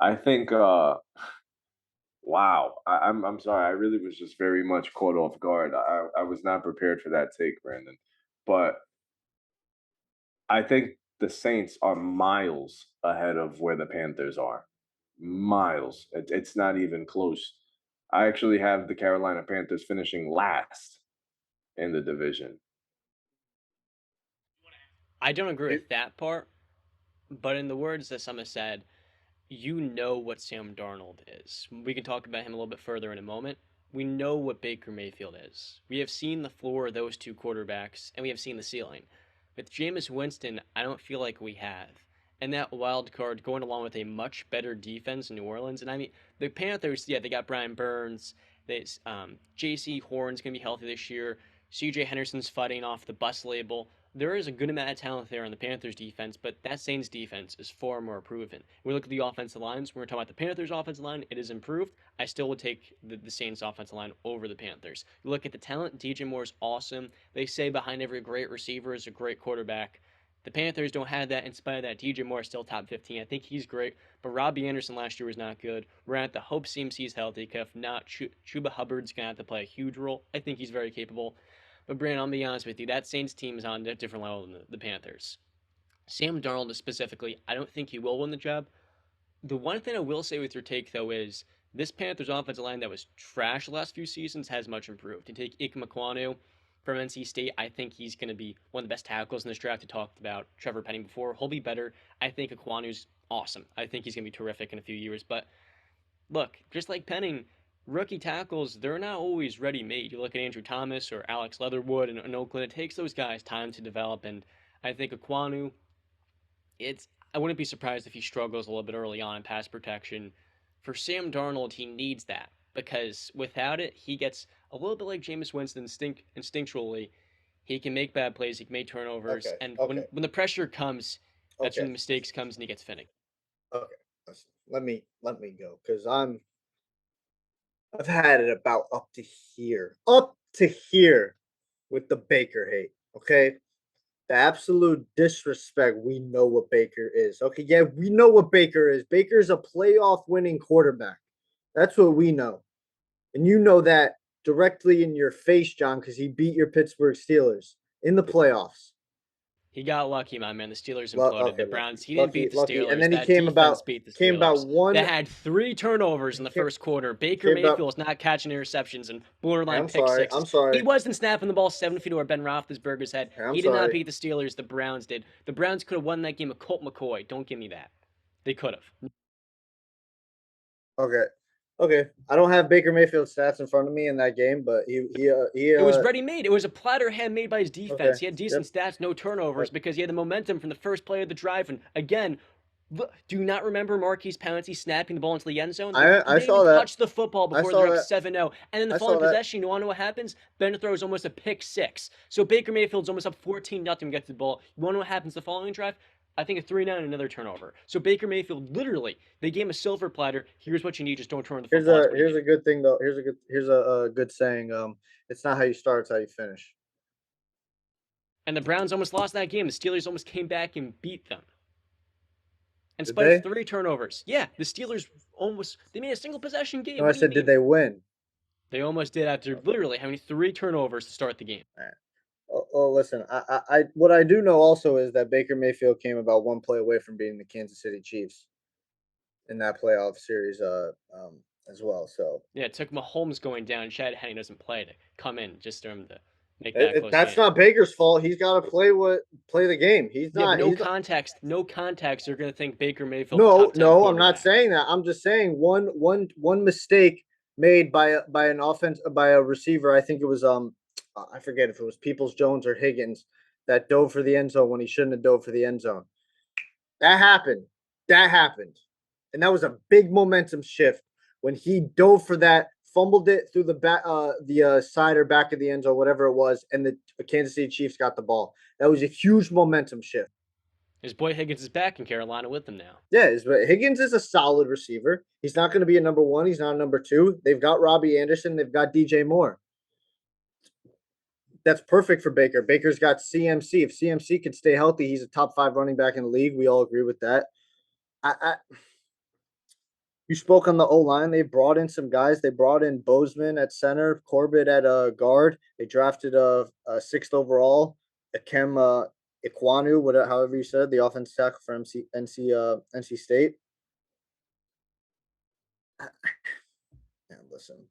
I think. Wow, I'm sorry. I really was just very much caught off guard. I was not prepared for that take, Brandon. But I think the Saints are miles ahead of where the Panthers are. Miles. It's not even close. I actually have the Carolina Panthers finishing last in the division. I don't agree with that part, but in the words that Summer said, you know what Sam Darnold is. We can talk about him a little bit further in a moment. We know what Baker Mayfield is. We have seen the floor of those two quarterbacks, and we have seen the ceiling. With Jameis Winston, I don't feel like we have. And that wild card going along with a much better defense in New Orleans. And I mean, the Panthers, yeah, they got Brian Burns. J.C. Horn's going to be healthy this year. C.J. Henderson's fighting off the bus label. There is a good amount of talent there on the Panthers defense, but that Saints defense is far more proven. When we look at the offensive lines, when we're talking about the Panthers offensive line, it is improved. I still would take the Saints offensive line over the Panthers. You look at the talent, DJ Moore's awesome. They say behind every great receiver is a great quarterback. The Panthers don't have that. In spite of that, DJ Moore is still top 15. I think he's great, but Robbie Anderson last year was not good. We're at the hope seems he's healthy, because if not, Chuba Hubbard's going to have to play a huge role. I think he's very capable. But Brandon, I'll be honest with you, that Saints team is on a different level than the Panthers. Sam Darnold specifically, I don't think he will win the job. The one thing I will say with your take, though, is this Panthers offensive line that was trash the last few seasons has much improved. You take Ike Ekwonu from NC State, I think he's going to be one of the best tackles in this draft. We talked about Trevor Penning before. He'll be better. I think Ekwonu's awesome. I think he's going to be terrific in a few years. But look, just like Penning, rookie tackles, they're not always ready-made. You look at Andrew Thomas or Alex Leatherwood in Oakland, it takes those guys time to develop, and I think Ekwonu, I wouldn't be surprised if he struggles a little bit early on in pass protection. For Sam Darnold, he needs that, because without it, he gets a little bit like Jameis Winston instinctually. He can make bad plays, he can make turnovers, and when the pressure comes, that's when the mistakes comes and he gets finicky. Okay, let me go, because I've had it about up to here with the Baker hate. Okay, the absolute disrespect. We know what Baker is. Okay, yeah, we know what Baker is. Baker's a playoff winning quarterback. That's what we know, and you know that directly in your face, John, because he beat your Pittsburgh Steelers in the playoffs. He got lucky, my man. The Steelers imploded. Okay, the Browns. lucky. He didn't beat the Lucky. Steelers. And then he that came defense about beat the Steelers. came about one. They had 3 turnovers in the first quarter. Baker Mayfield's not catching interceptions and borderline pick sixes. I'm sorry. He wasn't snapping the ball 7 feet over Ben Roethlisberger's head. He did not beat the Steelers. The Browns did. The Browns could have won that game with Colt McCoy. Don't give me that. They could have. Okay. I don't have Baker Mayfield's stats in front of me in that game, but he it was ready-made. It was a platter handmade by his defense. Okay. He had decent stats, no turnovers, because he had the momentum from the first play of the drive. And again, do you not remember Marquise Pouncey snapping the ball into the end zone? I saw that. Touched the football before they're up 7-0. And in the following possession, you want to know what happens? Ben throws almost a pick 6. So Baker Mayfield's almost up 14-0 to get to the ball. You want to know what happens the following drive? I think a 3-9 and another turnover. So Baker Mayfield, literally, they gave him a silver platter. Here's what you need. Just don't turn the football. Here's a good thing though. Here's a good saying. It's not how you start, it's how you finish. And the Browns almost lost that game. The Steelers almost came back and beat them. In spite of 3 turnovers. Yeah, the Steelers they made a single possession game. No, I said, did they win? They almost did after literally having 3 turnovers to start the game. All right. Oh, listen, what I do know also is that Baker Mayfield came about 1 play away from beating the Kansas City Chiefs in that playoff series as well. So yeah, it took Mahomes going down. Chad Henne doesn't play to come in just for him to make that close That's game. not Baker's fault. He's got to play the game. He's not. No context. They're going to think Baker Mayfield. No, I'm not saying that. I'm just saying one mistake made by a receiver. I think it was I forget if it was Peoples-Jones or Higgins that dove for the end zone when he shouldn't have dove for the end zone. That happened. And that was a big momentum shift when he dove for that, fumbled it through the back, side or back of the end zone, whatever it was, and the Kansas City Chiefs got the ball. That was a huge momentum shift. His boy Higgins is back in Carolina with them now. Yeah, Higgins is a solid receiver. He's not going to be a number 1. He's not a number 2. They've got Robbie Anderson. They've got DJ Moore. That's perfect for Baker. Baker's got CMC. If CMC can stay healthy, he's a top 5 running back in the league. We all agree with that. You spoke on the O-line. They brought in some guys. They brought in Bozeman at center, Corbett at guard. They drafted a 6th overall, Ikem Ekwonu, however you said, the offensive tackle for NC State. Listen,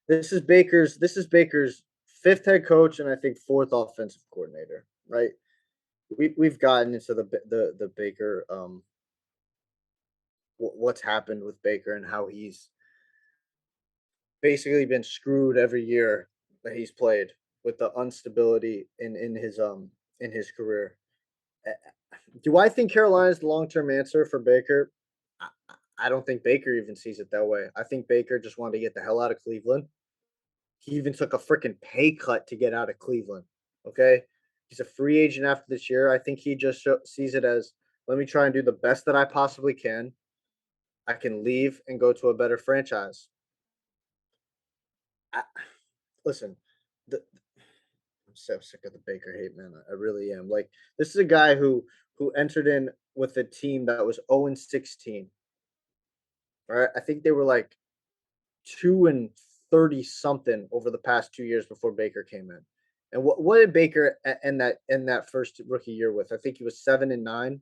this is Baker's 5th head coach and I think 4th offensive coordinator, right? We've gotten into the Baker what's happened with Baker and how he's basically been screwed every year that he's played with the instability in his career. Do I think Carolina's the long-term answer for Baker? I don't think Baker even sees it that way. I think Baker just wanted to get the hell out of Cleveland. He even took a freaking pay cut to get out of Cleveland. Okay? He's a free agent after this year. I think he just sees it as, let me try and do the best that I possibly can. I can leave and go to a better franchise. Listen, I'm so sick of the Baker hate, man. I really am. Like, this is a guy who entered in with a team that was 0-16. All right? I think they were like 2-30 something over the past 2 years before Baker came in. And what did Baker end that first rookie year with? I think he was 7-9.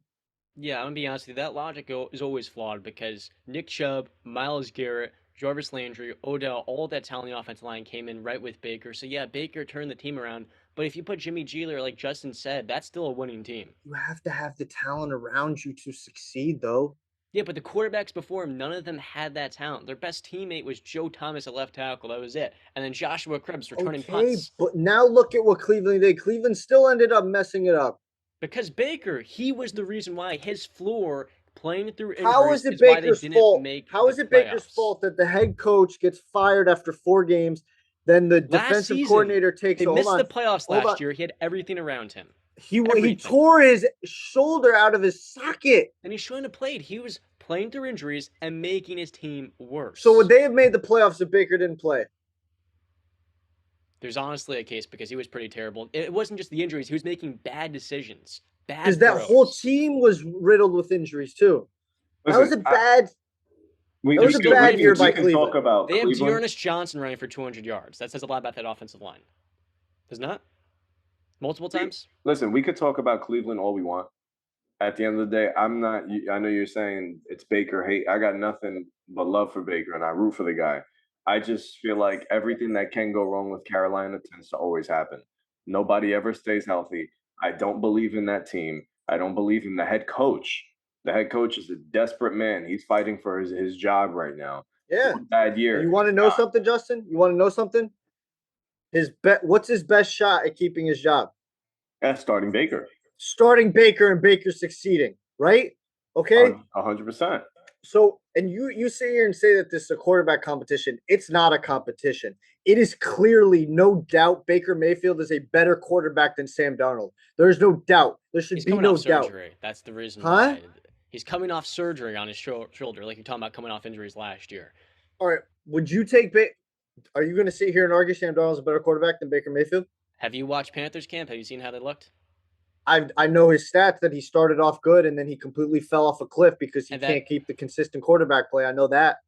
Yeah, I'm gonna be honest with you. That logic is always flawed because Nick Chubb, Myles Garrett, Jarvis Landry, Odell, all that talent in the offensive line came in right with Baker. So yeah, Baker turned the team around. But if you put Jimmy G there, like Justin said, that's still a winning team. You have to have the talent around you to succeed, though. Yeah, but the quarterbacks before him, none of them had that talent. Their best teammate was Joe Thomas at left tackle. That was it. And then Joshua Cribbs returning punts. But now look at what Cleveland did. Cleveland still ended up messing it up. Because Baker, he was the reason why his floor playing through injuries. How is it Baker's fault? How is it Baker's fault that the head coach gets fired after 4 games? Then the defensive coordinator takes. They missed the playoffs last year. He had everything around him. He tore his shoulder out of his socket. And he shouldn't have played. He was playing through injuries and making his team worse. So would they have made the playoffs if Baker didn't play? There's honestly a case because he was pretty terrible. It wasn't just the injuries. He was making bad decisions. Because that whole team was riddled with injuries too. That was a bad year by Cleveland. They have Dearness Johnson running for 200 yards. That says a lot about that offensive line. Does not? multiple times. Listen, we could talk about Cleveland all we want. At the end of the day, I'm not. I know you're saying it's Baker hate. I got nothing but love for Baker, and I root for the guy. I just feel like everything that can go wrong with Carolina tends to always happen. Nobody ever stays healthy. I don't believe in that team. I don't believe in the head coach. The head coach is a desperate man. He's fighting for his job right now. Yeah. One bad year. You want to know something, Justin? You want to know something? What's his best shot at keeping his job? Starting Baker. Starting Baker and Baker succeeding, right? Okay. 100%. So, and you sit here and say that this is a quarterback competition. It's not a competition. It is clearly, no doubt, Baker Mayfield is a better quarterback than Sam Darnold. There's no doubt. There should be no doubt. Surgery. That's the reason why. He's coming off surgery on his shoulder, like you're talking about coming off injuries last year. All right. Would you take Are you going to sit here and argue Sam Darnold's a better quarterback than Baker Mayfield? Have you watched Panthers camp? Have you seen how they looked? I know his stats, that he started off good and then he completely fell off a cliff because he can't keep the consistent quarterback play. I know that.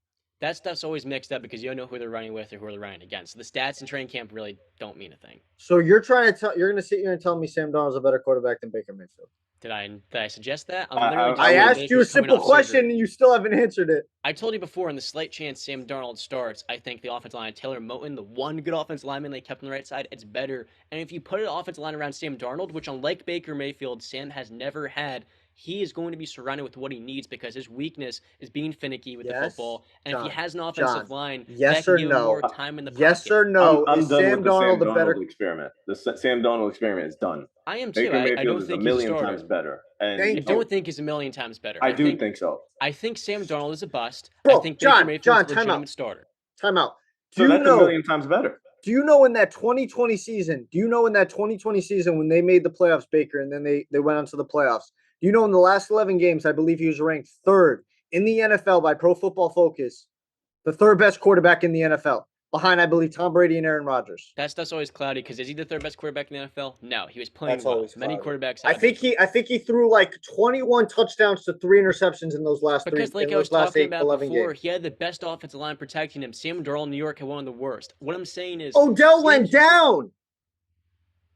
That stuff's always mixed up because you don't know who they're running with or who they're running against. So the stats in training camp really don't mean a thing. So you're going to sit here and tell me Sam Darnold's a better quarterback than Baker Mayfield? Did I suggest that? I asked you a simple question and you still haven't answered it. I told you before, in the slight chance Sam Darnold starts, I think the offensive line, Taylor Moton, the one good offensive lineman they kept on the right side, it's better. And if you put an offensive line around Sam Darnold, which unlike Baker Mayfield, Sam has never had, he is going to be surrounded with what he needs because his weakness is being finicky with the football. And if he has an offensive line, that can give him more time in the pocket. Yes or no? I'm is done Sam with the Darnold Sam a better experiment? The Sam Darnold experiment is done. I am too. Baker Mayfield I don't is think a million he's a times better. And I don't think he's a million times better. I do think so. I think Sam Darnold is a bust. Bro, I think Baker Mayfield's a legitimate starter. Time out. So that's a million times better. Do you know in that 2020 season, when they made the playoffs, Baker, and then they went on to the playoffs, do you know in the last 11 games, I believe he was ranked third in the NFL by Pro Football Focus, the third best quarterback in the NFL, behind, I believe, Tom Brady and Aaron Rodgers. That's always cloudy because is he the third best quarterback in the NFL? No, he was playing That's well. Many quarterbacks. I think he threw like 21 touchdowns to 3 interceptions in those last because like I was talking about before, he had the best offensive line protecting him. Sam Darnold, New York, had one of the worst. What I'm saying is Odell went down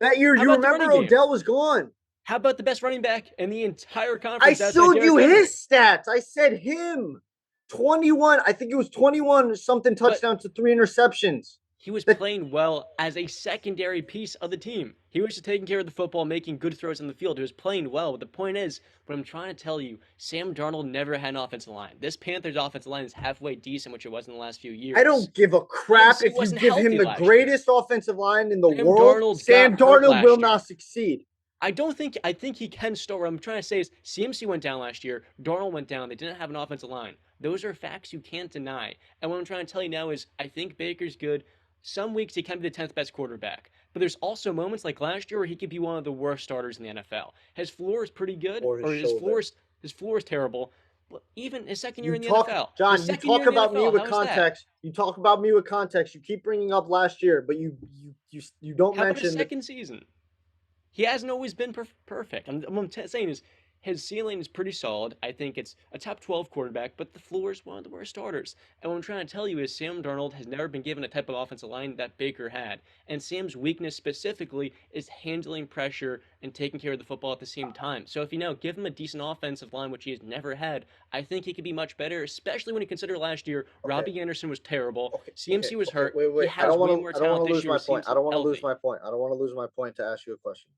that year. You remember Odell was gone. How about the best running back in the entire conference? I showed you his stats. I said him. 21. I think it was 21 something touchdowns to 3 interceptions. He was playing well as a secondary piece of the team. He was just taking care of the football, making good throws on the field. He was playing well. But the point is, what I'm trying to tell you, Sam Darnold never had an offensive line. This Panthers offensive line is halfway decent, which it was in the last few years. I don't give a crap if you give him the greatest offensive line in the world. Sam Darnold will not succeed. I think he can still. What I'm trying to say is CMC went down last year. Darnold went down. They didn't have an offensive line. Those are facts you can't deny. And what I'm trying to tell you now is I think Baker's good. Some weeks he can be the 10th best quarterback. But there's also moments like last year where he could be one of the worst starters in the NFL. His floor is pretty good, or his floor is terrible. But even his second year in the NFL. John, you talk about me with context. You talk about me with context. You keep bringing up last year, but you don't mention about his second season. He hasn't always been perfect. What I'm saying is his ceiling is pretty solid. I think it's a top 12 quarterback, but the floor is one of the worst starters. And what I'm trying to tell you is Sam Darnold has never been given a type of offensive line that Baker had. And Sam's weakness specifically is handling pressure and taking care of the football at the same time. So if you now give him a decent offensive line, which he has never had, I think he could be much better, especially when you consider last year, Robbie Anderson was terrible. CMC was hurt. Wait. I don't want to lose my point. I don't want to lose my point to ask you a question.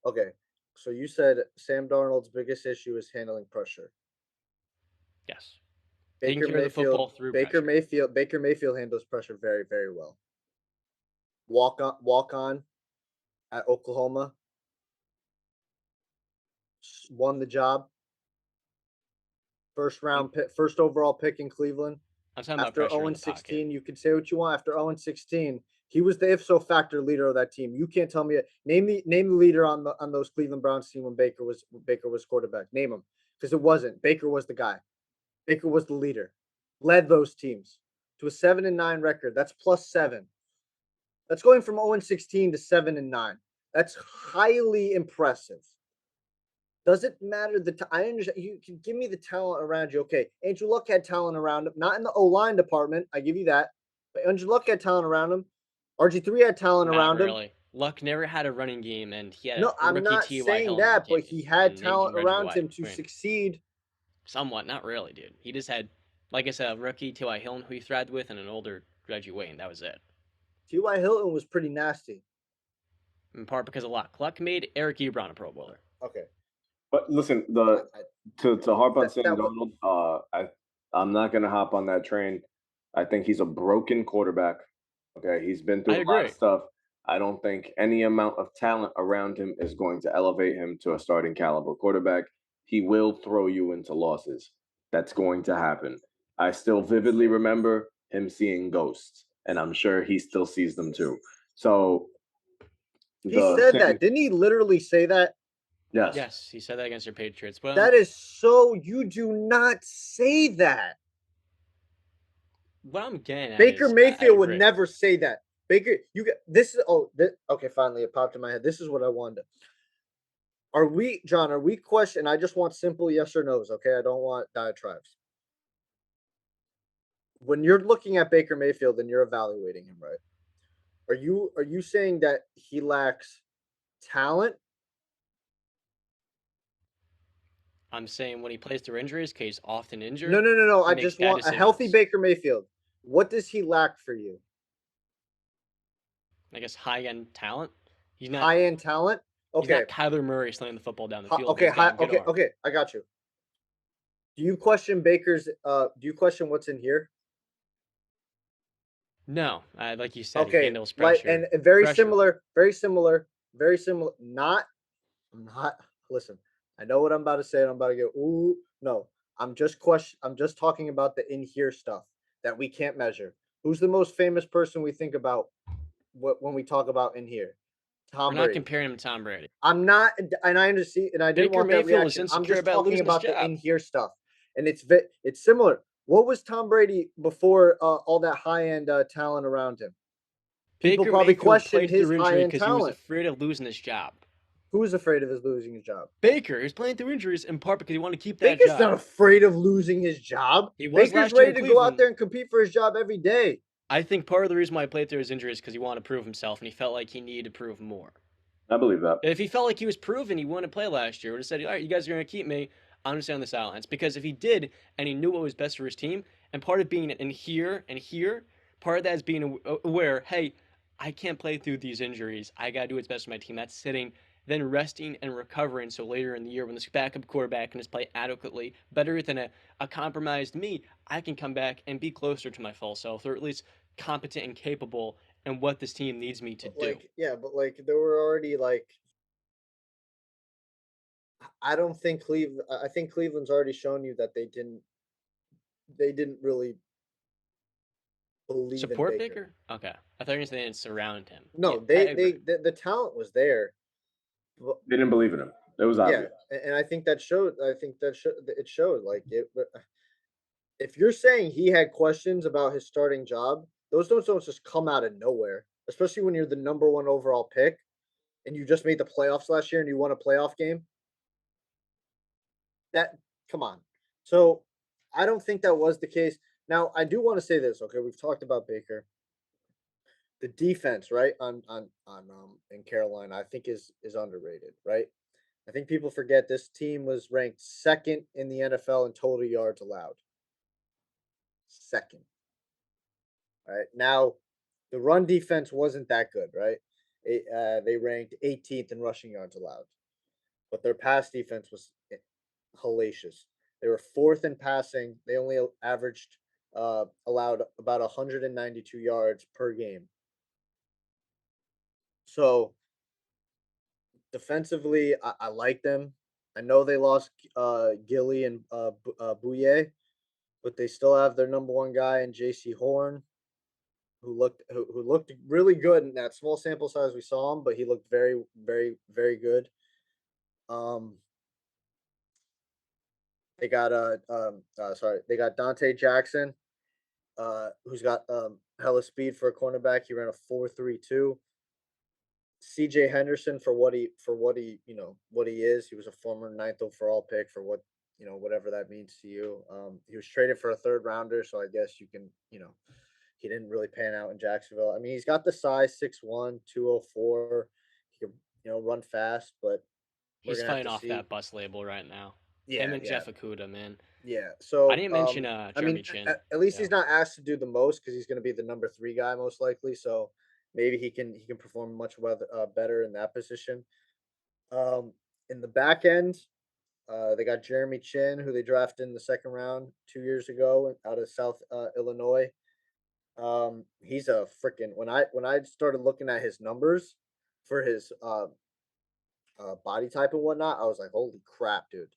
Okay. So you said Sam Darnold's biggest issue is handling pressure. Yes. Baker Mayfield handles pressure very, very well. Walk on at Oklahoma. Won the job. First overall pick in Cleveland. After 0-16, you can say what you want. After 0-16, he was the if-so factor leader of that team. You can't tell me name the leader on those Cleveland Browns team when Baker was quarterback. Name him, because it wasn't. Baker was the guy. Baker was the leader. Led those teams to a 7-9 record. That's +7. That's going from 0-16 to 7-9. That's highly impressive. Doesn't matter I understand. You can give me the talent around you. Okay, Andrew Luck had talent around him, not in the O-line department. I give you that. But Andrew Luck had talent around him. RG3 had talent around him. Luck never had a running game, and he had No, a I'm rookie not T.Y. saying Hilton that, came but he in had and named talent Reggie around White. him to I mean, succeed. somewhat, not really, dude. He just had, like I said, a rookie T.Y. Hilton who he thrived with, and an older Reggie White, and that was it. T.Y. Hilton was pretty nasty. In part because of luck. Luck made Eric Ebron a Pro Bowler. Okay. But listen, to harp on Sam Darnold, I'm not gonna hop on that train. I think he's a broken quarterback. Okay, he's been through a lot of stuff. I don't think any amount of talent around him is going to elevate him to a starting caliber quarterback. He will throw you into losses. That's going to happen. I still vividly remember him seeing ghosts, and I'm sure he still sees them too. So he said that. Didn't he literally say that? Yes. Yes, he said that against your Patriots. But that is so. You do not say that. What I'm getting at Baker is, Mayfield would never say that. Baker, okay, finally it popped in my head. This is what I wanted. Are we questioning? I just want simple yes or no's, okay? I don't want diatribes. When you're looking at Baker Mayfield and you're evaluating him, right? Are you saying that he lacks talent? I'm saying when he plays through injuries, because he's often injured. No. I just want a healthy Baker Mayfield. What does he lack for you? I guess high-end talent. He's not high-end talent. Okay. He's not Kyler Murray slamming the football down the field. Okay, okay. I got you. Do you question Baker's? Do you question what's in here? No, like you said, he handles pressure. And very similar. Not. Listen, I know what I'm about to say. And I'm about to go. Ooh, no. I'm just talking about the in here stuff that we can't measure. Who's the most famous person we think about when we talk about in here? Tom Brady. We're not comparing him to Tom Brady. I'm not, and I understand, and I didn't want that reaction. I'm just talking about the in here stuff, and it's similar. What was Tom Brady before all that high end talent around him? People probably questioned his high end talent because he was afraid of losing his job. Who was afraid of losing his job? Baker. He was playing through injuries in part because he wanted to keep that job. Baker's not afraid of losing his job. He was Baker's ready to go out there and compete for his job every day. I think part of the reason why he played through his injuries is because he wanted to prove himself, and he felt like he needed to prove more. I believe that. If he felt like he was proven, he wouldn't play last year. He would have said, all right, you guys are going to keep me. I'm going to stay on the sidelines. Because if he did, and he knew what was best for his team, and part of being in here and here, part of that is being aware, hey, I can't play through these injuries. I got to do what's best for my team. That's sitting, then resting and recovering. So later in the year, when this backup quarterback can just play adequately, better than a compromised me, I can come back and be closer to my full self, or at least competent and capable in what this team needs me to do. But there were already I don't think I think Cleveland's already shown you that they didn't really believe support in Baker. Okay, I thought you were saying surround him. No, the talent was there. They didn't believe in him. It was obvious. Yeah, and I think that showed. It showed. If you're saying he had questions about his starting job, those don't just come out of nowhere. Especially when you're the number 1 overall pick, and you just made the playoffs last year and you won a playoff game. Come on. So I don't think that was the case. Now I do want to say this. Okay, we've talked about Baker. The defense, right, on in Carolina, I think is underrated, right? I think people forget this team was ranked 2nd in the NFL in total yards allowed. 2nd. All right. Now, the run defense wasn't that good, right? They ranked 18th in rushing yards allowed, but their pass defense was hellacious. They were 4th in passing. They only averaged allowed about 192 yards per game. So defensively, I like them. I know they lost Gilly and Bouye, but they still have their number 1 guy in J.C. Horn, who looked really good in that small sample size we saw him, but he looked very, very, very good. They got they got Diontae Jackson, who's got hella speed for a cornerback. He ran a 4.32. CJ Henderson for what he is. He was a former 9th overall pick for whatever that means to you. He was traded for a 3rd rounder, so I guess you can, he didn't really pan out in Jacksonville. I mean, he's got the size 6'1", 204. He can, run fast, but He's gonna have fighting to off see. that bus label right now. Yeah, Him and yeah, Jeff Okuda, man. yeah. I So didn't mention I Jeremy mean, Chin. at least he's Yeah. not asked to do the most because he's going to be the number 3 guy most likely. So maybe he can perform much better in that position. In the back end, they got Jeremy Chin, who they drafted in the second round 2 years ago out of South Illinois. He's a freaking when I started looking at his numbers for his body type and whatnot, I was like, holy crap, dude.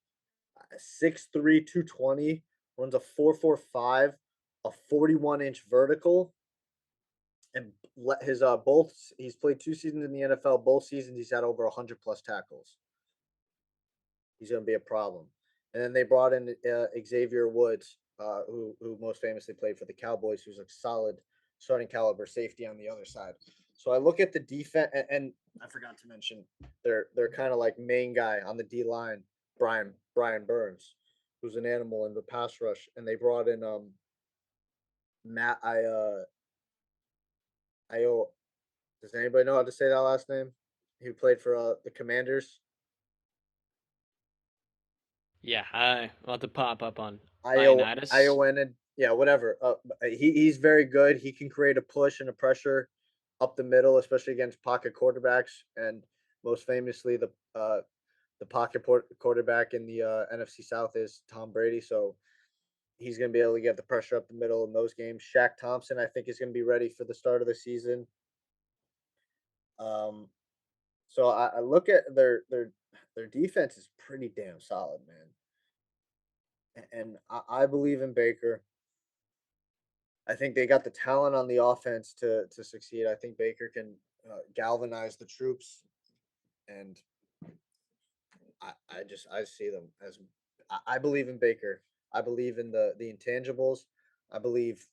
6'3", 220, runs a 4.45, a 41-inch vertical, and his both he's played 2 seasons in the NFL. Both seasons he's had over 100 plus tackles. He's going to be a problem. And then they brought in Xavier Woods, who most famously played for the Cowboys, who's a solid starting caliber safety on the other side. So I look at the defense, and I forgot to mention they're kind of like main guy on the D line, Brian Burns, who's an animal in the pass rush, and they brought in Matt does anybody know how to say that last name? He played for the Commanders. Yeah, I'll have to pop up on Ioannidis. Yeah, whatever. He's very good. He can create a push and a pressure up the middle, especially against pocket quarterbacks, and most famously the pocket quarterback in the NFC South is Tom Brady. So he's going to be able to get the pressure up the middle in those games. Shaq Thompson, I think, is going to be ready for the start of the season. So I look at their defense is pretty damn solid, man. And I believe in Baker. I think they got the talent on the offense to succeed. I think Baker can galvanize the troops, and I see them as I believe in Baker. I believe in the intangibles. I believe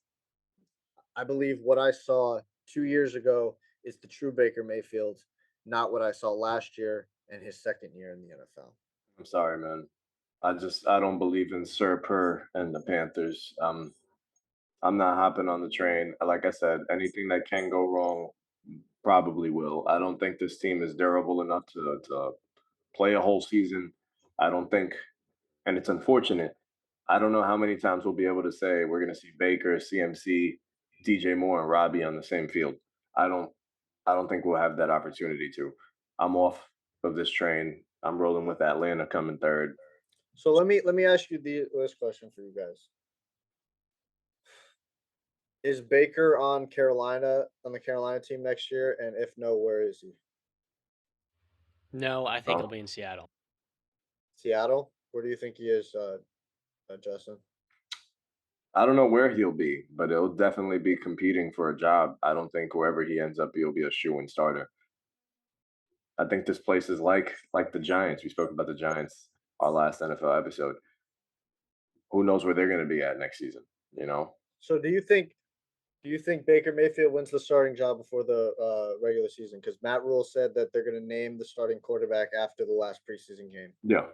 what I saw 2 years ago is the true Baker Mayfield, not what I saw last year and his second year in the NFL. I'm sorry, man. I don't believe in Sir Purr and the Panthers. I'm not hopping on the train. Like I said, anything that can go wrong probably will. I don't think this team is durable enough to play a whole season. I don't think, and it's unfortunate. I don't know how many times we'll be able to say we're going to see Baker, CMC, DJ Moore, and Robbie on the same field. I don't think we'll have that opportunity to. I'm off of this train. I'm rolling with Atlanta coming third. So let me ask you this question for you guys. Is Baker on the Carolina team next year? And if no, where is he? No, I think he'll be in Seattle. Seattle? Where do you think he is, Justin? I don't know where he'll be, but he'll definitely be competing for a job. I don't think wherever he ends up, he'll be a shoo-in starter. I think this place is like the Giants. We spoke about the Giants our last NFL episode. Who knows where they're going to be at next season, So do you think Baker Mayfield wins the starting job before the regular season? Because Matt Rule said that they're going to name the starting quarterback after the last preseason game. Yeah,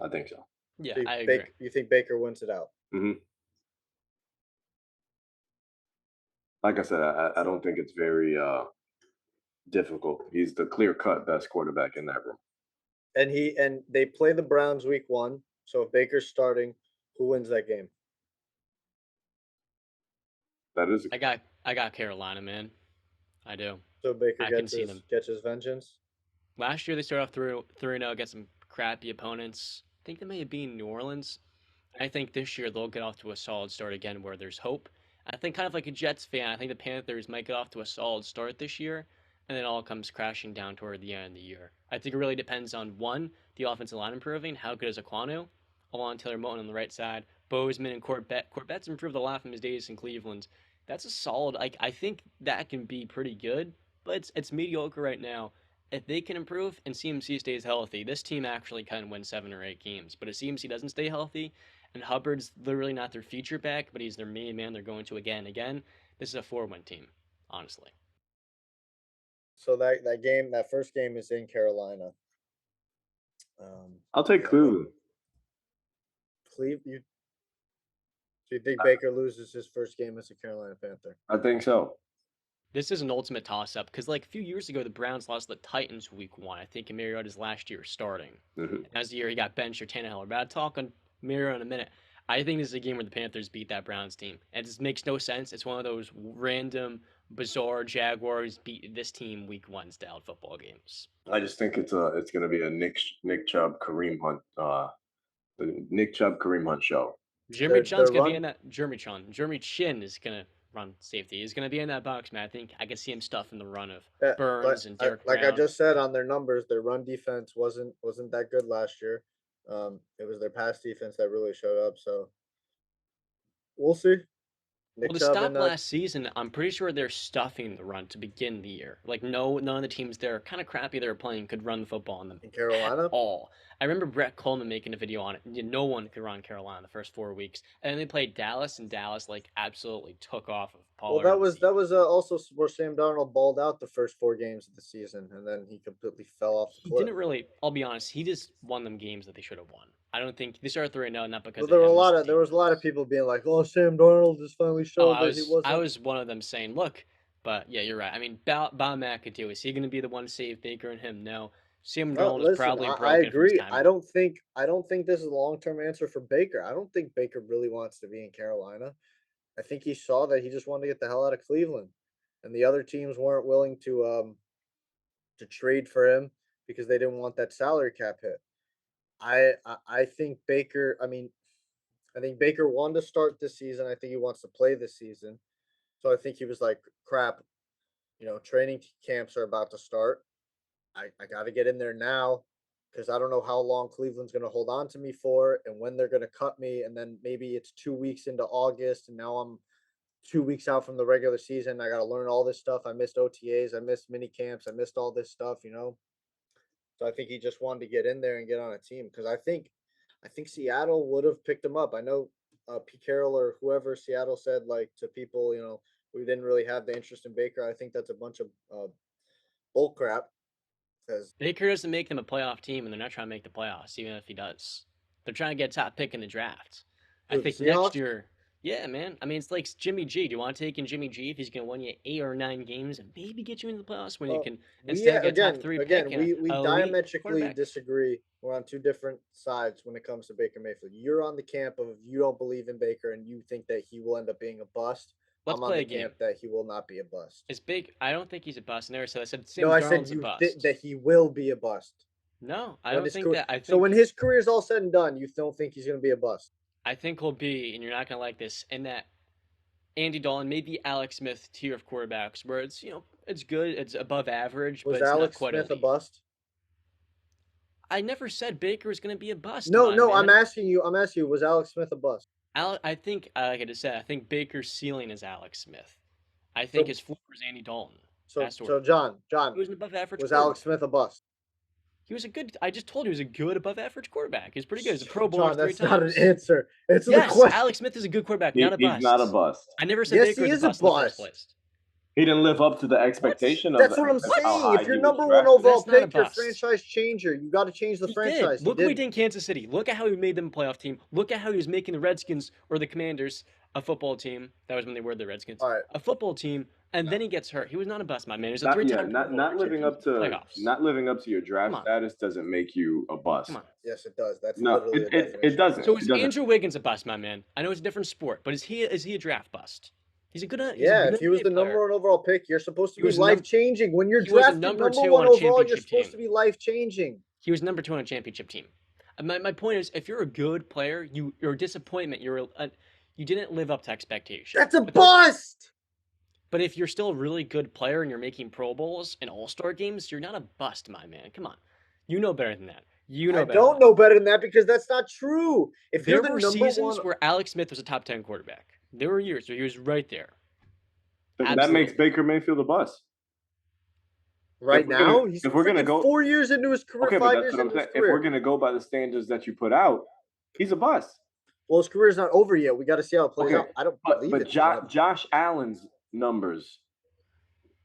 I think so. Yeah, So I agree. You think Baker wins it out? Mm-hmm. Like I said, I don't think it's very difficult. He's the clear-cut best quarterback in that room. And they play the Browns week 1. So if Baker's starting, who wins that game? That is. I got Carolina, man. I do. So Baker gets his vengeance. Last year they started off 3-0 against some crappy opponents. I think they may have been New Orleans. I think this year they'll get off to a solid start again where there's hope. I think kind of like a Jets fan, I think the Panthers might get off to a solid start this year, and then it all comes crashing down toward the end of the year. I think it really depends on, one, the offensive line improving. How good is Aquanu? Along Taylor Moton on the right side. Bozeman and Corbett. Corbett's improved a lot from his days in Cleveland. That's a solid, I think that can be pretty good, but it's mediocre right now. If they can improve and CMC stays healthy, this team actually can win 7 or 8 games. But if CMC doesn't stay healthy, and Hubbard's literally not their feature back, but he's their main man they're going to again and again, this is a 4-win team, honestly. So that first game is in Carolina. I'll take Cleveland. Do you think Baker loses his first game as a Carolina Panther? I think so. This is an ultimate toss-up because, like, a few years ago, the Browns lost the Titans week 1. I think Mariota's last year starting. Mhm. As the year he got benched or Tannehill. But I'll talk on Mariota in a minute. I think this is a game where the Panthers beat that Browns team. And it just makes no sense. It's one of those random, bizarre Jaguars beat this team week 1 style football games. I just think it's going to be a Nick Chubb Kareem Hunt the Nick Chubb Kareem Hunt show. Jeremy Chin's going to be in that. Jeremy Chin is going to run safety. He's going to be in that box, man. I think I can see him stuffing the run of Burns and Derek Brown. Like I just said, on their numbers, their run defense wasn't that good last year. It was their pass defense that really showed up. So we'll see. Well, to stop last season, I'm pretty sure they're stuffing the run to begin the year. Like, none of the teams they're kind of crappy they were playing could run the football on them in Carolina at all. I remember Brett Coleman making a video on it. No one could run Carolina the first 4 weeks, and then they played Dallas, and Dallas like absolutely took off of Pollard. Well, that was also where Sam Darnold balled out the first 4 games of the season, and then he completely fell off the cliff. He didn't really. I'll be honest. He just won them games that they should have won. I don't think they started 3-0, not because there was a lot of people being like, "Oh, Sam Darnold just finally showed that he wasn't." I was one of them saying, "Look," but yeah, you're right. I mean, Bob McAdoo, is he going to be the one to save Baker and him? No. Sam Darnold is probably broken. I agree. I don't think this is a long-term answer for Baker. I don't think Baker really wants to be in Carolina. I think he saw that he just wanted to get the hell out of Cleveland, and the other teams weren't willing to trade for him because they didn't want that salary cap hit. I think Baker. I think Baker wanted to start this season. I think he wants to play this season. So I think he was like, "Crap, training camps are about to start. I got to get in there now because I don't know how long Cleveland's going to hold on to me for and when they're going to cut me. And then maybe it's 2 weeks into August and now I'm 2 weeks out from the regular season. I got to learn all this stuff. I missed OTAs. I missed mini camps. I missed all this stuff, So I think he just wanted to get in there and get on a team because I think Seattle would have picked him up. I know Pete Carroll or whoever Seattle said to people, we didn't really have the interest in Baker. I think that's a bunch of bull crap. Baker doesn't make them a playoff team, and they're not trying to make the playoffs, even if he does. They're trying to get top pick in the draft. I think next year, yeah, man. I mean, it's like Jimmy G. Do you want to take in Jimmy G if he's going to win you 8 or 9 games and maybe get you into the playoffs when you can instead get top 3 pick? Again, we diametrically disagree. We're on 2 different sides when it comes to Baker Mayfield. You're on the camp of you don't believe in Baker and you think that he will end up being a bust. Let's I'm on play the a game. Camp that he will not be a bust. It's big. I don't think he's a bust. I never said. I said Sam Darnold's a bust. That he will be a bust. No, I don't think that. So when his career is all said and done, you don't think he's going to be a bust? I think he'll be, and you're not going to like this, in that Andy Dalton, maybe Alex Smith tier of quarterbacks, where it's it's good, it's above average, but it's Alex not quite Smith a bust? I never said Baker was going to be a bust. No, I'm asking you. Was Alex Smith a bust? I think, like I just said, I think Baker's ceiling is Alex Smith. I think his floor is Andy Dalton. So John, he was an above average. Was Alex Smith a bust? He was a good. I just told you he was a good above average quarterback. He's pretty good. He's a Pro Bowler 3 times. That's not an answer. It's yes, the question. Alex Smith is a good quarterback, not a bust. He's not a bust. I never said Baker was a bust in the first place. He didn't live up to the expectation. That's what I'm saying. If you're number 1 overall pick, you're a franchise changer. You got to change the franchise. Look what he did in Kansas City. Look at how he made them a playoff team. Look at how he was making the Redskins or the Commanders a football team. That was when they were the Redskins. All right. A football team, and then he gets hurt. He was not a bust, my man. He was a 3-time not living up to your draft status doesn't make you a bust. Come on. Yes, it does. That's literally it doesn't. So is Andrew Wiggins a bust, my man? I know it's a different sport, but is he a draft bust? He's a good. If he was the number 1 overall pick, you're supposed to be life changing. When you're drafted number 1 overall, you're supposed to be life changing. He was number 2 on a championship team. My point is, if you're a good player, you're a disappointment. You didn't live up to expectation. That's a bust. But if you're still a really good player and you're making Pro Bowls and All-Star games, you're not a bust, my man. Come on, you know better than that. I don't know better than that because that's not true. If there were seasons where Alex Smith was a top 10 quarterback. There were years where he was right there. That makes Baker Mayfield a bust. Right now, he's 4 years into his career. Okay, 5 but years that's into his if career. we're gonna go by the standards that you put out, he's a bust. Well, his career's not over yet. We got to see how it plays out. I don't believe it. But Josh Allen's numbers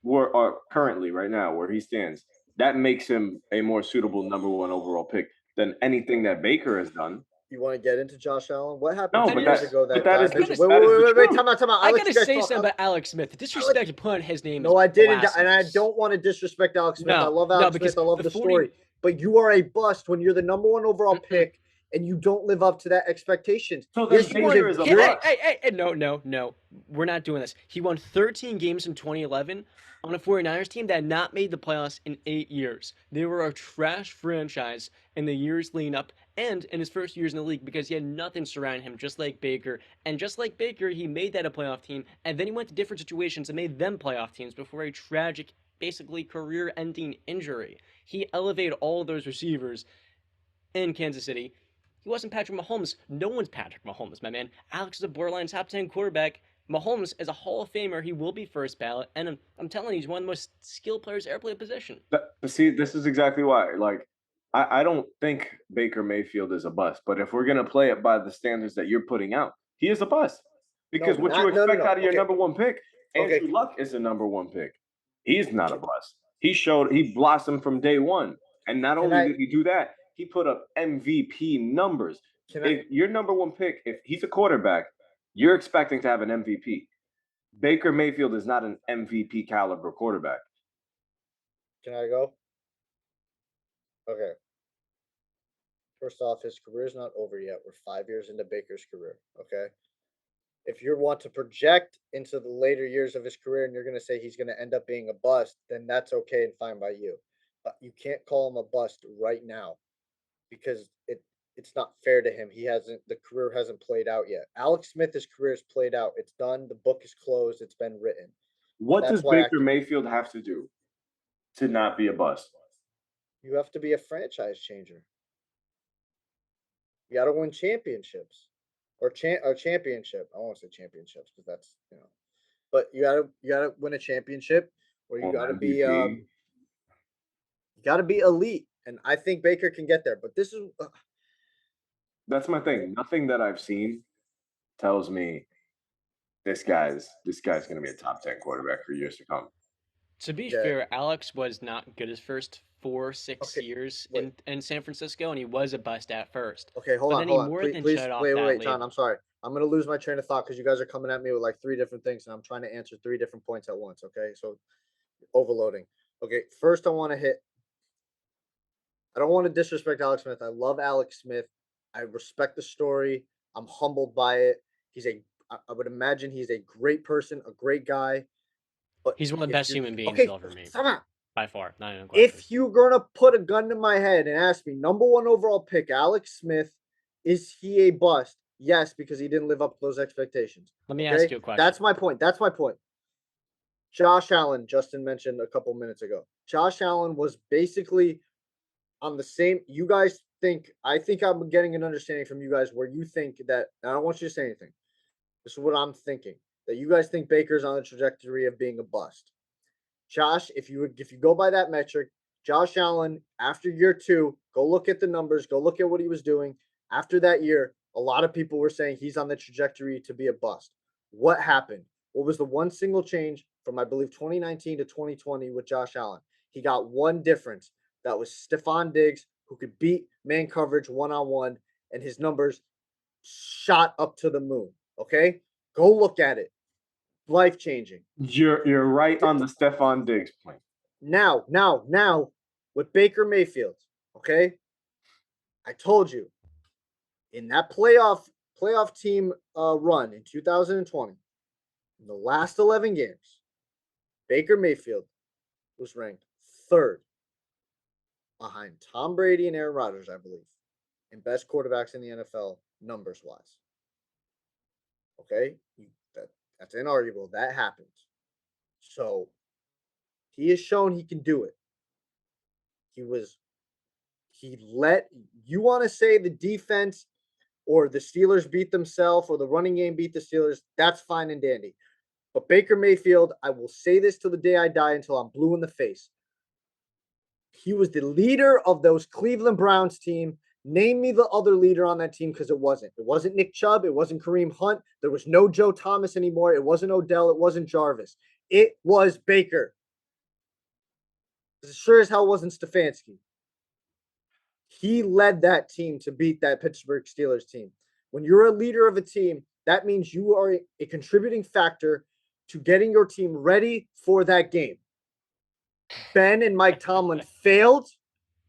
are currently right now where he stands. That makes him a more suitable number 1 overall pick than anything that Baker has done. You want to get into Josh Allen? What happened No, 2 but years that- ago but that that guy is the- mentioned? that is the Wait, truth. time out. I I'll let gotta you guys say talk. something about Alex Smith. The disrespect to put his name. No, is I didn't, and I blasphemous. don't want to disrespect Alex Smith. I No, love no, Alex because Smith. I love the the 40 story. But you are a bust when you're the number one overall pick and you don't live up to that expectations. So then Yes, you Baker won- is a you're- bust. Hey, no. We're not doing this. He won 13 games in 2011 on a 49ers team that had not made the playoffs in 8 years. They were a trash franchise in the years leading up and in his first years in the league because he had nothing surrounding him, just like Baker. And just like Baker, he made that a playoff team, and then he went to different situations and made them playoff teams before a tragic, basically career-ending injury. He elevated all of those receivers in Kansas City. He wasn't Patrick Mahomes. No one's Patrick Mahomes, my man. Alex is a borderline top 10 quarterback. Mahomes is a Hall of Famer. He will be first ballot. And I'm telling you, he's one of the most skilled players to ever play a position. But see, this is exactly why. Like, I don't think Baker Mayfield is a bust, but if we're gonna play it by the standards that you're putting out, he is a bust. Because what you expect out of your number one pick, Andrew Luck is a number one pick. He's not a bust. He blossomed from day one. And not only did he do that, he put up MVP numbers. If your number one pick, if he's a quarterback, you're expecting to have an MVP. Baker Mayfield is not an MVP caliber quarterback. Can I go? Okay. First off, his career is not over yet. We're 5 years into Baker's career. Okay. If you want to project into the later years of his career and you're going to say he's going to end up being a bust, then that's okay and fine by you. But you can't call him a bust right now because it's not fair to him. The career hasn't played out yet. Alex Smith, his career is played out. It's done. The book is closed. It's been written. What does Baker Mayfield have to do to not be a bust? You have to be a franchise changer. You got to win championships or championship. I won't say championships because that's, but you gotta win a championship or you gotta be, elite. And I think Baker can get there, but this is, that's my thing. Nothing that I've seen tells me this guy's going to be a top 10 quarterback for years to come. To be fair, Alex was not good his first 4-6 years in San Francisco, and he was a bust at first. Okay, hold on. Please, wait, John, I'm sorry. I'm going to lose my train of thought because you guys are coming at me with like 3 different things, and I'm trying to answer 3 different points at once, okay? So, overloading. Okay, first I don't want to disrespect Alex Smith. I love Alex Smith. I respect the story. I'm humbled by it. I would imagine he's a great person, a great guy. But he's one of the best human beings you'll ever meet. By far. Not even a question. If you're going to put a gun to my head and ask me, number 1 overall pick, Alex Smith, is he a bust? Yes, because he didn't live up to those expectations. Let me ask you a question. That's my point. Josh Allen, Justin mentioned a couple minutes ago. Josh Allen was basically on the same. You guys think, I think I'm getting an understanding from you guys where you think that, I don't want you to say anything. This is what I'm thinking, that you guys think Baker's on the trajectory of being a bust. Josh, if you go by that metric, Josh Allen, after year 2, go look at the numbers, go look at what he was doing. After that year, a lot of people were saying he's on the trajectory to be a bust. What happened? What was the one single change from, I believe, 2019 to 2020 with Josh Allen? He got one difference. That was Stephon Diggs, who could beat man coverage one-on-one, and his numbers shot up to the moon. Okay? Go look at it. Life-changing. You're right on the Stephon Diggs point. Now, with Baker Mayfield, okay? I told you, in that playoff team run in 2020, in the last 11 games, Baker Mayfield was ranked 3rd behind Tom Brady and Aaron Rodgers, I believe, in best quarterbacks in the NFL numbers-wise. Okay? That's inarguable. That happens. So, he has shown he can do it. You want to say the defense or the Steelers beat themselves or the running game beat the Steelers, that's fine and dandy. But Baker Mayfield, I will say this till the day I die until I'm blue in the face. He was the leader of those Cleveland Browns team. Name me the other leader on that team because it wasn't. It wasn't Nick Chubb. It wasn't Kareem Hunt. There was no Joe Thomas anymore. It wasn't Odell. It wasn't Jarvis. It was Baker. As sure as hell wasn't Stefanski. He led that team to beat that Pittsburgh Steelers team. When you're a leader of a team, that means you are a contributing factor to getting your team ready for that game. Ben and Mike Tomlin failed.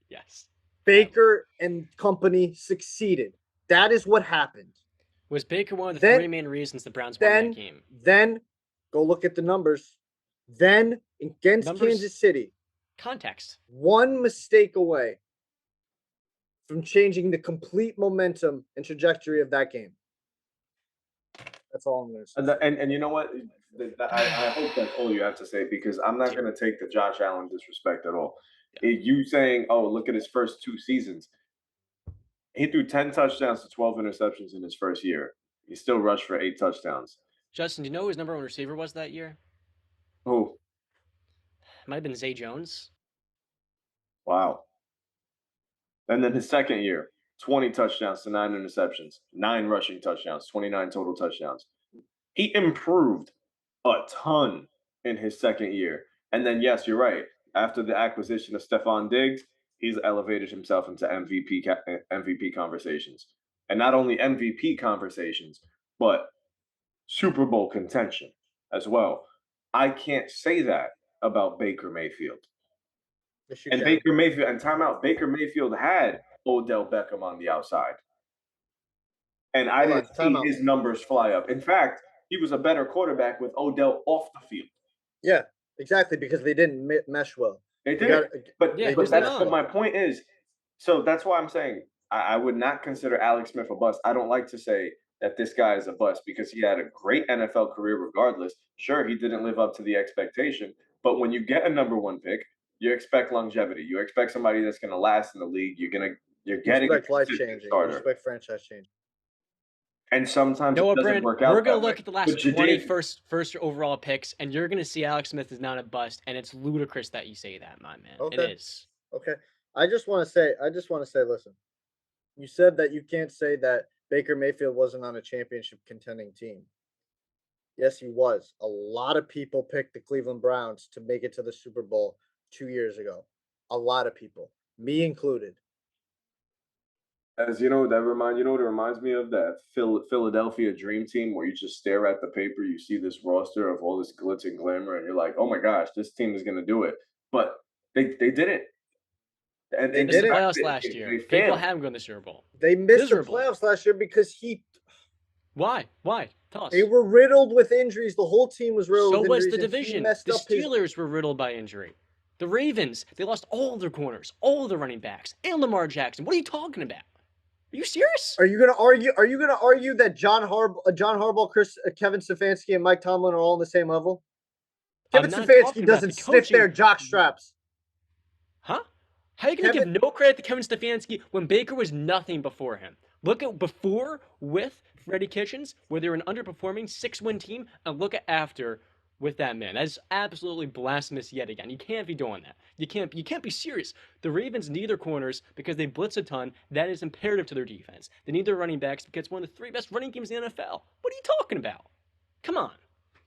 Yes. Baker and company succeeded. That is what happened. Was Baker one of the three main reasons the Browns won that game? Then go look at the numbers. Then against Kansas City. Context. One mistake away from changing the complete momentum and trajectory of that game. That's all I'm going to say. And you know what? I hope that's all you have to say, because I'm not going to take the Josh Allen disrespect at all. Yeah. You saying, oh, look at his first 2 seasons. He threw 10 touchdowns to 12 interceptions in his first year. He still rushed for 8 touchdowns. Justin, do you know who his number 1 receiver was that year? Who? Might have been Zay Jones. Wow. And then his second year, 20 touchdowns to 9 interceptions, 9 rushing touchdowns, 29 total touchdowns. He improved a ton in his second year. And then, yes, you're right. After the acquisition of Stephon Diggs, he's elevated himself into MVP conversations. And not only MVP conversations, but Super Bowl contention as well. I can't say that about Baker Mayfield. Yes, and Baker Mayfield, and timeout, Baker Mayfield had Odell Beckham on the outside. And I didn't see his numbers fly up. In fact, he was a better quarterback with Odell off the field. Yeah, exactly, because they didn't mesh well. They did. But my point is, so that's why I'm saying I would not consider Alex Smith a bust. I don't like to say that this guy is a bust, because he had a great NFL career regardless. Sure, he didn't live up to the expectation, but when you get a number 1 pick, you expect longevity. You expect somebody that's going to last in the league. You're getting life changing. You expect franchise change. And sometimes it doesn't work out. We're going to look at the last 20 first overall picks, and you're going to see Alex Smith is not a bust, and it's ludicrous that you say that, my man. Okay. It is. Okay. I just want to say, listen, you said that you can't say that Baker Mayfield wasn't on a championship contending team. Yes, he was. A lot of people picked the Cleveland Browns to make it to the Super Bowl 2 years ago. A lot of people, me included. As you know, what it reminds me of? That Philadelphia dream team, where you just stare at the paper, you see this roster of all this glitz and glamour, and you're like, oh my gosh, this team is going to do it. But they didn't. And they missed the playoffs last year. People haven't gone to the Super Bowl. They missed the playoffs last year because Why? Tell us. They were riddled with injuries. The whole team was riddled with injuries. So was the division. The Steelers were riddled by injury. The Ravens, they lost all their corners, all their running backs, and Lamar Jackson. What are you talking about? Are you serious? Are you going to argue that John Harbaugh, Kevin Stefanski, and Mike Tomlin are all on the same level? Kevin Stefanski doesn't sniff their jock straps. Huh? How are you going to give no credit to Kevin Stefanski when Baker was nothing before him? Look at before with Freddie Kitchens, where they were an underperforming 6-win team, and look at after with that man. That's absolutely blasphemous yet again. You can't be doing that. You can't be serious. The Ravens need their corners because they blitz a ton. That is imperative to their defense. They need their running backs because it's one of the 3 best running games in the NFL. What are you talking about? Come on.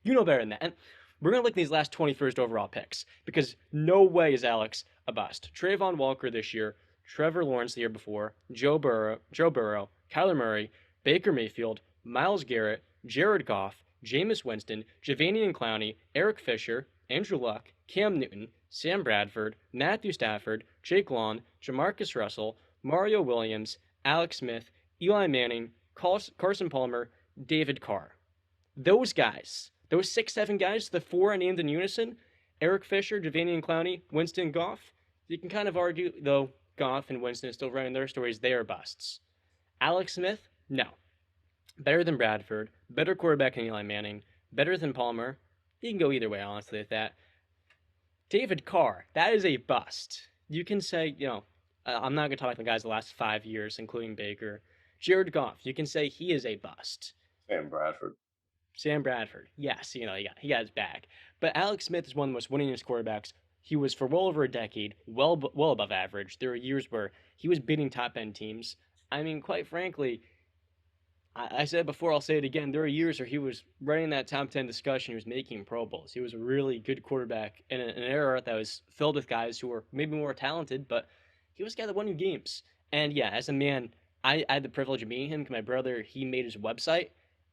You know better than that. And we're going to look at these last 21st overall picks, because no way is Alex a bust. Trayvon Walker this year, Trevor Lawrence the year before, Joe Burrow, Kyler Murray, Baker Mayfield, Myles Garrett, Jared Goff, Jameis Winston, Javanian Clowney, Eric Fisher, Andrew Luck, Cam Newton, Sam Bradford, Matthew Stafford, Jake Long, Jamarcus Russell, Mario Williams, Alex Smith, Eli Manning, Carson Palmer, David Carr. Those guys, those 6-7 guys, the 4 I named in unison, Eric Fisher, Javanian Clowney, Winston, Goff, you can kind of argue, though, Goff and Winston are still running their stories, they are busts. Alex Smith, no. Better than Bradford, better quarterback than Eli Manning, better than Palmer. You can go either way, honestly, with that. David Carr, that is a bust. You can say, I'm not going to talk about the guys the last 5 years, including Baker. Jared Goff, you can say he is a bust. Sam Bradford, yes, he got his back. But Alex Smith is one of the most winningest quarterbacks. He was for well over a decade, well above average. There were years where he was beating top-end teams. I mean, quite frankly, I said before, I'll say it again, there were years where he was running that top 10 discussion. He was making Pro Bowls. He was a really good quarterback in an era that was filled with guys who were maybe more talented, but he was a guy that won you games. And yeah, as a man, I had the privilege of meeting him because my brother, he made his website.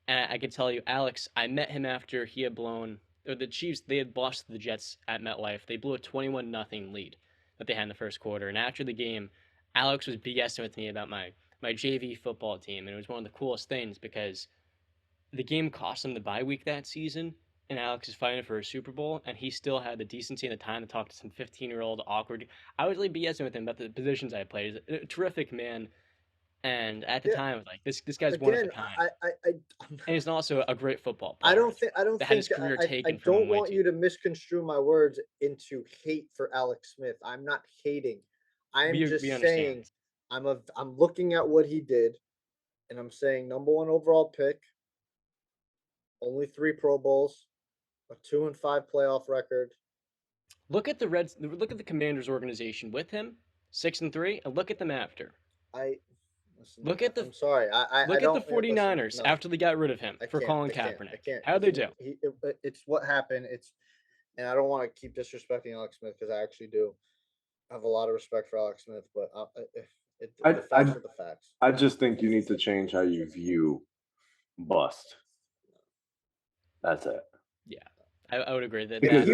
And I can tell you, Alex, I met him after he had blown, or the Chiefs, they had lost to the Jets at MetLife. They blew a 21-0 lead that they had in the first quarter. And after the game, Alex was BSing with me about my JV football team. And it was one of the coolest things because the game cost him the bye week that season. And Alex is fighting for a Super Bowl, and he still had the decency and the time to talk to some 15-year-old awkward. I was like BSing with him about the positions I played. He's a terrific man. And at the time, I was like, this guy's one of a Again, kind. I And he's also a great football I player. don't that had think his career I taken from don't him way want too. you to misconstrue my words into hate for Alex Smith. I'm not hating. I'm just We saying understand. I'm looking at what he did, and I'm saying number 1 overall pick, only 3 Pro Bowls, a 2-5 playoff record. Look at the Commanders organization with him, 6-3, and look at them after. Listen, Look at the I'm sorry. look I at don't the 49ers listen, no, after they got rid of him for Colin I Kaepernick. can't. How'd they do? It's what happened. And I don't want to keep disrespecting Alex Smith because I actually do have a lot of respect for Alex Smith, but the facts are the facts. I just think you need to change how you view bust. That's it. Yeah, I would agree that. Because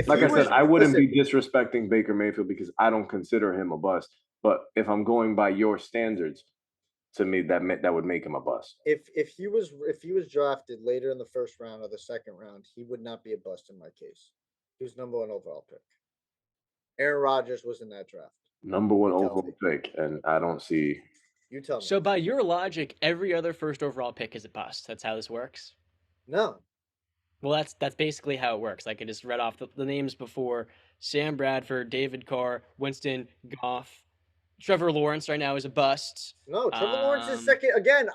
like I said, I wouldn't be disrespecting Baker Mayfield because I don't consider him a bust. But if I'm going by your standards, to me that would make him a bust. If he was drafted later in the first round or the second round, he would not be a bust in my case. He was number 1 overall pick. Aaron Rodgers was in that draft. Number 1 overall pick, and I don't see. You tell me. So by your logic, every other first overall pick is a bust. That's how this works? No. Well, that's basically how it works. Like I just read off the names before: Sam Bradford, David Carr, Winston, Goff, Trevor Lawrence. Right now is a bust. No, Trevor Lawrence is second again.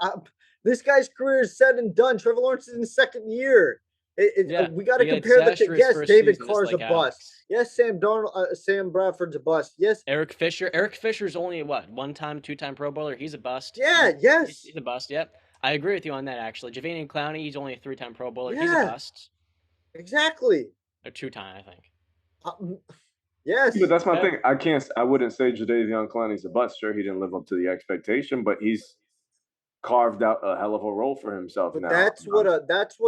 This guy's career is said and done. Trevor Lawrence is in his second year. We got to compare the two. Yes, David Carr's a bust. Yes, Sam Bradford's a bust. Yes, Eric Fisher. Eric Fisher's only what, 1-time, 2-time Pro Bowler. He's a bust. Yeah, yes, he's a bust. Yep, I agree with you on that. Actually, Javanian Clowney, he's only a 3-time Pro Bowler. Yeah, he's a bust. Exactly. Or 2-time, I think. Yes, but that's my thing. I wouldn't say Jadeveon Clowney's a bust. Sure, he didn't live up to the expectation, but he's carved out a hell of a role for himself. But now. that's what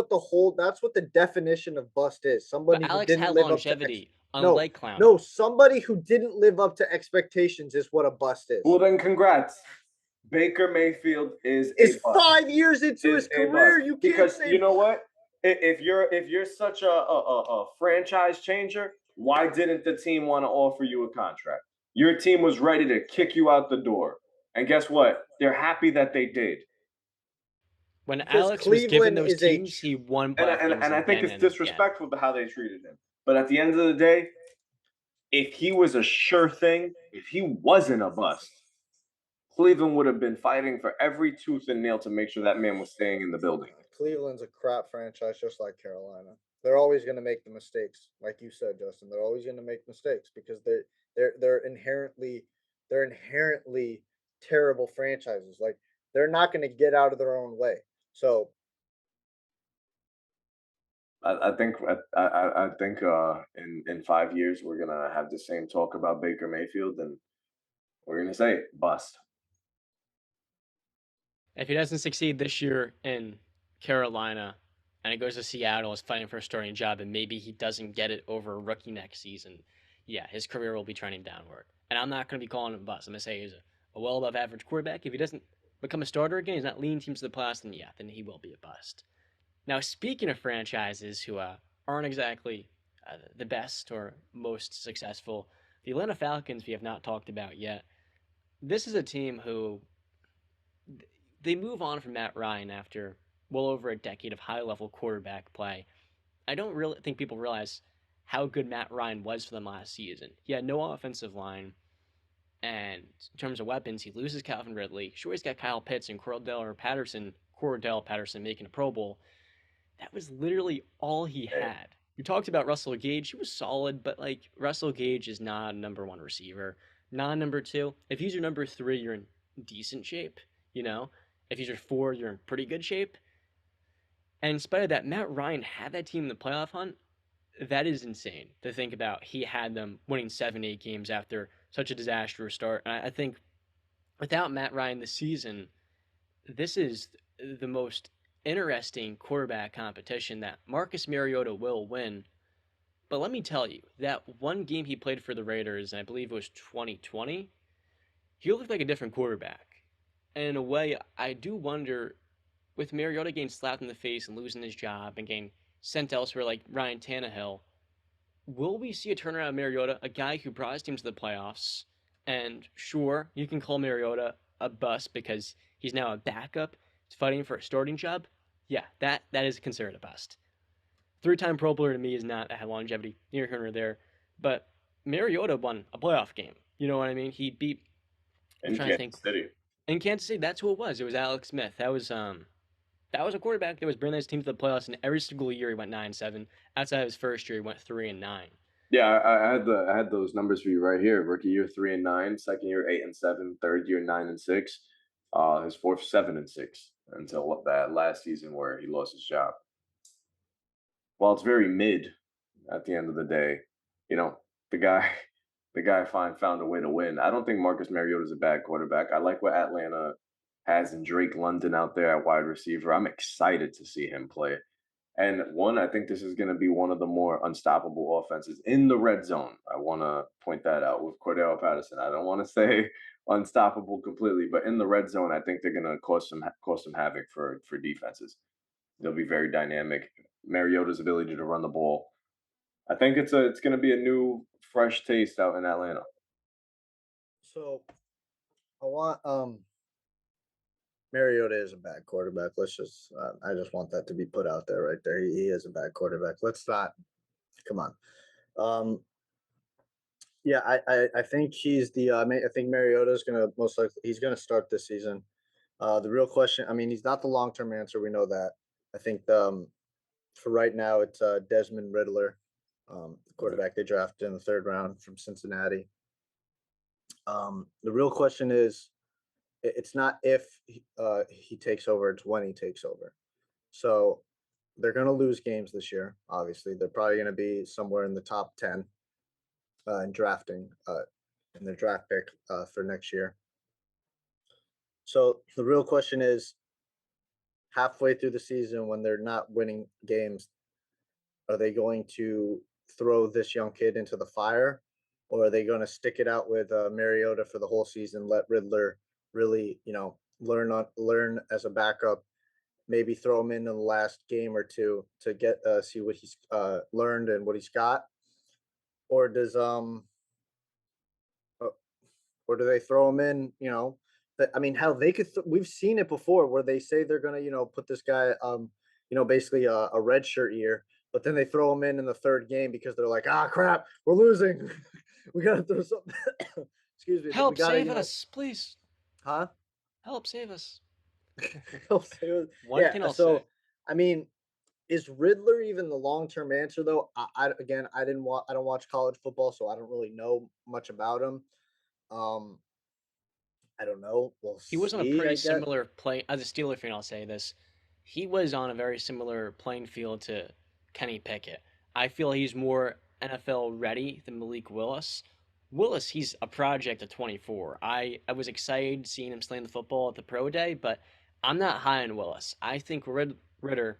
the definition of bust is. Somebody who didn't live longevity, up to unlike Clowney. No, somebody who didn't live up to expectations is what a bust is. Well, then congrats. Baker Mayfield is 5 years into his career. You can't say, you know what? If you're such a franchise changer, why didn't the team want to offer you a contract? Your team was ready to kick you out the door. And guess what? They're happy that they did. When Alex was given those teams, he won. And I think it's disrespectful to how they treated him. But at the end of the day, if he was a sure thing, if he wasn't a bust, Cleveland would have been fighting for every tooth and nail to make sure that man was staying in the building. Cleveland's a crap franchise, just like Carolina. They're always going to make the mistakes, like you said, Justin. They're always going to make mistakes because they're inherently terrible franchises. Like they're not going to get out of their own way. So I think in 5 years we're gonna have the same talk about Baker Mayfield, and we're gonna say bust. If he doesn't succeed this year in Carolina and he goes to Seattle, is fighting for a starting job, and maybe he doesn't get it over a rookie next season, yeah, his career will be trending downward. And I'm not going to be calling him a bust. I'm going to say he's a well above average quarterback. If he doesn't become a starter again, he's not leading teams to the playoffs, then he will be a bust. Now, speaking of franchises who aren't exactly the best or most successful, the Atlanta Falcons we have not talked about yet. This is a team who they move on from Matt Ryan after well over a decade of high-level quarterback play. I don't really think people realize how good Matt Ryan was for them last season. He had no offensive line, and in terms of weapons, he loses Calvin Ridley. Sure, he's got Kyle Pitts and Cordell Patterson making a Pro Bowl. That was literally all he had. You talked about Russell Gage. He was solid, but like Russell Gage is not a number 1 receiver. Not number 2. If he's your number 3, you're in decent shape. If he's your 4, you're in pretty good shape. And in spite of that, Matt Ryan had that team in the playoff hunt. That is insane to think about. He had them winning 7-8 games after such a disastrous start. And I think without Matt Ryan this season, this is the most interesting quarterback competition that Marcus Mariota will win. But let me tell you, that one game he played for the Raiders, and I believe it was 2020, he looked like a different quarterback. And in a way, I do wonder, with Mariota getting slapped in the face and losing his job and getting sent elsewhere like Ryan Tannehill, will we see a turnaround of Mariota, a guy who brought his team to the playoffs? And sure, you can call Mariota a bust because he's now a backup fighting for a starting job. Yeah, that is considered a bust. Three-time Pro Bowler to me is not a longevity near here nor there, but Mariota won a playoff game. You know what I mean? He beat. I'm In trying to think. Kansas City. In Kansas City, that's who it was. It was Alex Smith. That was a quarterback that was bringing his team to the playoffs, and every single year he went 9-7. Outside of his first year, he went 3-9. Yeah, I had those numbers for you right here. Rookie year 3-9, second year 8-7, third year 9-6, his fourth 7-6 until that last season where he lost his job. While it's very mid at the end of the day, you know, the guy found a way to win. I don't think Marcus Mariota is a bad quarterback. I like what Atlanta has in Drake London out there at wide receiver. I'm excited to see him play. And one, I think this is going to be one of the more unstoppable offenses in the red zone. I want to point that out with Cordell Patterson. I don't want to say unstoppable completely, but in the red zone, I think they're going to cause some havoc for defenses. They'll be very dynamic. Mariota's ability to run the ball. I think it's going to be a new, fresh taste out in Atlanta. So I want Mariota is a bad quarterback. Let's just I just want that to be put out there right there. He is a bad quarterback. Let's not come on. Yeah, I think he's the I think Mariota is gonna most likely he's gonna start this season. The real question, I mean, he's not the long term answer. We know that. I think for right now it's Desmond Riddler, the quarterback they drafted in the third round from Cincinnati. The real question is, it's not if he takes over; it's when he takes over. So they're going to lose games this year. Obviously, they're probably going to be somewhere in the top 10 in drafting in their draft pick for next year. So the real question is, halfway through the season, when they're not winning games, are they going to throw this young kid into the fire, or are they going to stick it out with Mariota for the whole season? Let Riddler really, learn as a backup. Maybe throw him in the last game or two to get see what he's learned and what he's got, or does or do they throw him in? I mean, how they could. We've seen it before where they say they're gonna put this guy basically a red shirt year, but then they throw him in the third game because they're like, ah, crap, we're losing. We gotta throw something. Excuse me. Help save us, please. Huh? Help save us. Help save us. One thing I'll say. I mean, is Riddler even the long-term answer though? I don't watch college football, so I don't really know much about him. I don't know. He was on a pretty similar play as a Steeler fan. I'll say this: he was on a very similar playing field to Kenny Pickett. I feel he's more NFL ready than Malik Willis. Willis, he's a project at 24. I was excited seeing him slaying the football at the pro day, but I'm not high on Willis. I think Ritter.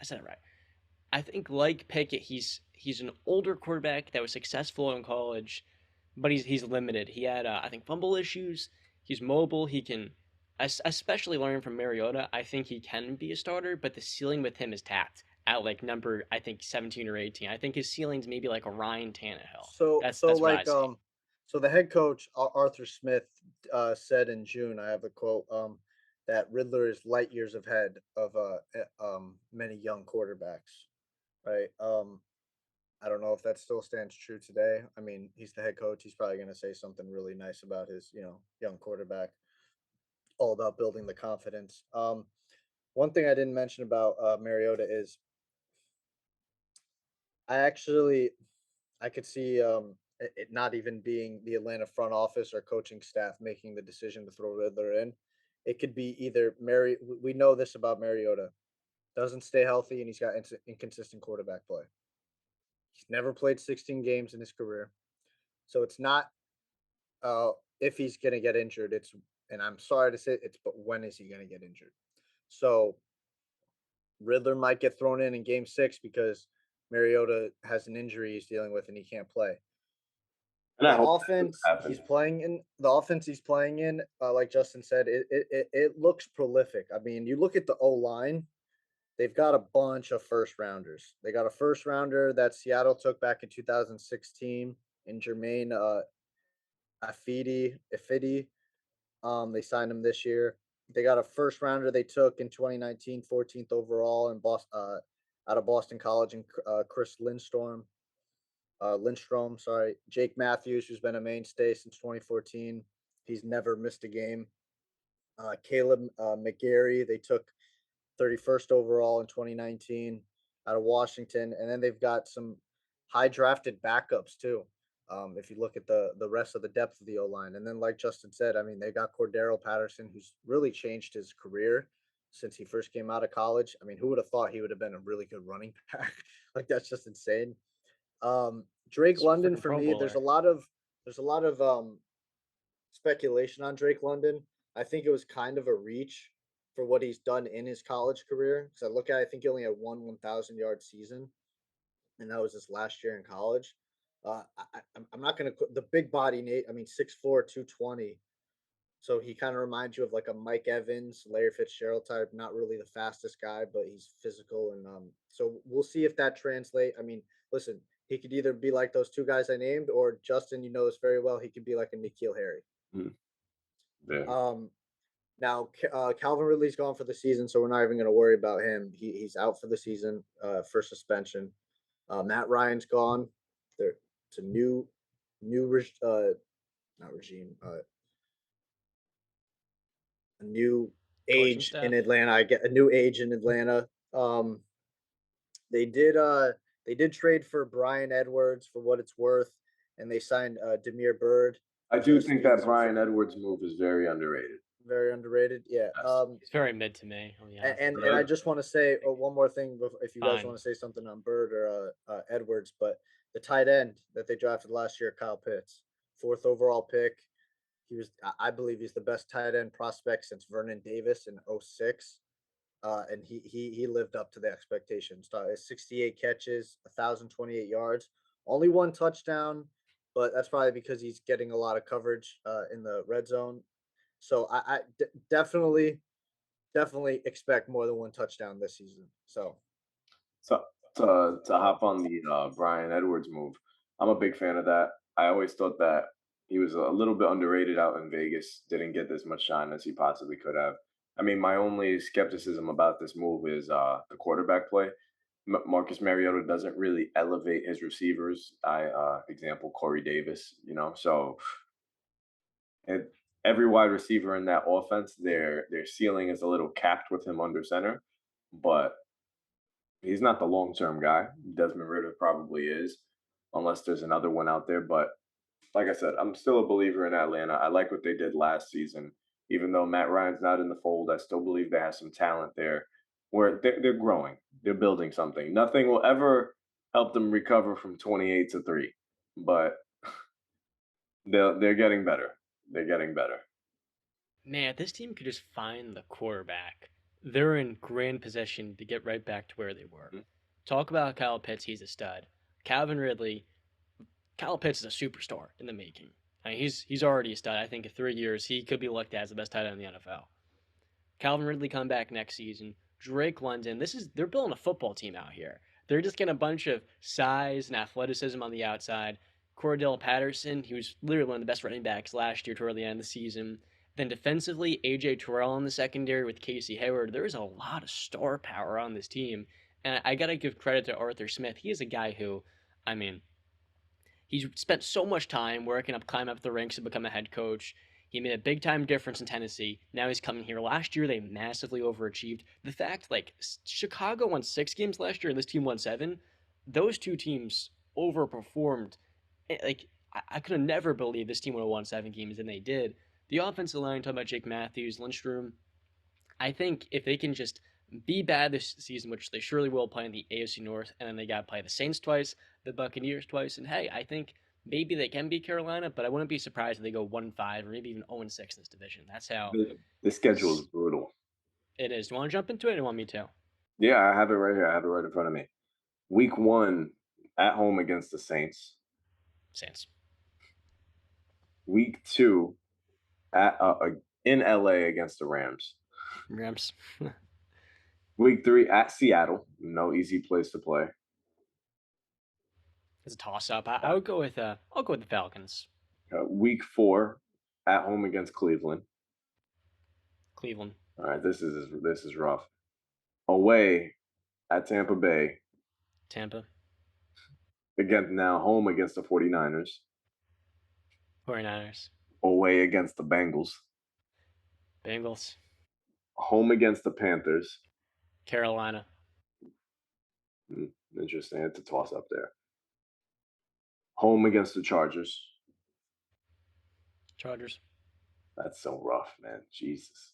I said it right. I think like Pickett, he's an older quarterback that was successful in college, but he's limited. He had I think fumble issues. He's mobile. He can, especially learning from Mariota. I think he can be a starter, but the ceiling with him is tapped at like number I think 17 or 18. I think his ceiling's maybe like a Ryan Tannehill. So so the head coach Arthur Smith said in June, I have a quote, that Riddler is light years ahead of many young quarterbacks, right? I don't know if that still stands true today. I mean, he's the head coach. He's probably going to say something really nice about his, young quarterback. All about building the confidence. One thing I didn't mention about Mariota is I could see it not even being the Atlanta front office or coaching staff making the decision to throw Riddler in. It could be either we know this about Mariota, doesn't stay healthy, and he's got inconsistent quarterback play. He's never played 16 games in his career. So it's not if he's going to get injured, and I'm sorry to say but when is he going to get injured? So Riddler might get thrown in Game 6 because Mariota has an injury he's dealing with and he can't play. And I The hope offense that he's happens. playing in, like Justin said, it looks prolific. I mean, you look at the O-line, they've got a bunch of first rounders. They got a first rounder that Seattle took back in 2016 in Jermaine Ifedi. They signed him this year. They got a first rounder they took in 2019, 14th overall in Boston, out of Boston College, and Chris Lindstrom. Jake Matthews, who's been a mainstay since 2014. He's never missed a game. Caleb McGarry, they took 31st overall in 2019 out of Washington. And then they've got some high drafted backups too. If you look at the rest of the depth of the O-line. And then like Justin said, I mean, they got Cordero Patterson, who's really changed his career since he first came out of college. I mean, who would have thought he would have been a really good running back? Like, that's just insane. Drake He's London, freaking for Pro me, there's a Bowler. lot of speculation on Drake London. I think it was kind of a reach for what he's done in his college career. Because I think he only had one 1,000-yard season, and that was his last year in college. I'm not going to the big body Nate. I mean, 6'4", 220. So he kind of reminds you of like a Mike Evans, Larry Fitzgerald type. Not really the fastest guy, but he's physical, and so we'll see if that translates. I mean, listen, he could either be like those two guys I named, or Justin, you know this very well. He could be like a N'Keal Harry. Yeah. Now Calvin Ridley's gone for the season, so we're not even going to worry about him. He's out for the season for suspension. Matt Ryan's gone. It's a new not regime, a new Coaching age in staff. Atlanta. I get a new age in Atlanta. They did trade for Brian Edwards for what it's worth, and they signed Demir Bird. I do think that Brian Edwards move is very underrated. Very underrated. Yeah. Yes. He's very mid to me. Yeah. And I just want to say one more thing if you guys Fine. want to say something on Bird or Edwards, but the tight end that they drafted last year, Kyle Pitts, 4th overall pick. I believe he's the best tight end prospect since Vernon Davis in 06. And he lived up to the expectations. 68 catches, 1,028 yards, only 1 touchdown, but that's probably because he's getting a lot of coverage in the red zone. So I definitely expect more than 1 touchdown this season. So to hop on the Brian Edwards move, I'm a big fan of that. I always thought that he was a little bit underrated out in Vegas. Didn't get as much shine as he possibly could have. I mean, my only skepticism about this move is the quarterback play. Marcus Mariota doesn't really elevate his receivers. Example, Corey Davis, so every wide receiver in that offense, their ceiling is a little capped with him under center, but he's not the long-term guy. Desmond Ridder probably is, unless there's another one out there. But like I said, I'm still a believer in Atlanta. I like what they did last season. Even though Matt Ryan's not in the fold, I still believe they have some talent there where they're growing. They're building something. Nothing will ever help them recover from 28-3, but they're getting better. They're getting better. Man, if this team could just find the quarterback, they're in grand position to get right back to where they were. Mhm. Talk about Kyle Pitts, he's a stud. Calvin Ridley, Kyle Pitts is a superstar in the making. I mean, he's already a stud. I think in 3 years, he could be looked at as the best tight end in the NFL. Calvin Ridley come back next season. Drake London, they're building a football team out here. They're just getting a bunch of size and athleticism on the outside. Cordell Patterson, he was literally one of the best running backs last year toward the end of the season. Then defensively, A.J. Terrell in the secondary with Casey Hayward. There's a lot of star power on this team. And I got to give credit to Arthur Smith. He is a guy who, I mean, he's spent so much time climbing up the ranks to become a head coach. He made a big time difference in Tennessee. Now he's coming here. Last year, they massively overachieved. The fact, like, Chicago won 6 games last year and this team won 7, those two teams overperformed. Like, I could have never believed this team would have won 7 games, and they did. The offensive line, talking about Jake Matthews, Lindstrom, I think if they can just be bad this season, which they surely will, play in the AFC North, and then they got to play the Saints twice, the Buccaneers twice, and hey, I think maybe they can beat Carolina, but I wouldn't be surprised if they go 1-5 or maybe even 0-6 in this division. That's how The schedule is brutal. it is. Do you want to jump into it or do you want me to? Yeah, I have it right here. I have it right in front of me. Week 1 at home against the Saints. Saints. Week 2 at in LA against the Rams. Rams. Week 3 at Seattle. No easy place to play. It's a toss-up. I would go with I'll go with the Falcons. Week 4 at home against Cleveland. Cleveland. All right, this is rough. Away at Tampa Bay. Tampa. Again, now home against the 49ers. 49ers. Away against the Bengals. Bengals. Home against the Panthers. Carolina. Interesting. It's a toss-up there. Home against the Chargers. Chargers. That's so rough, man. Jesus.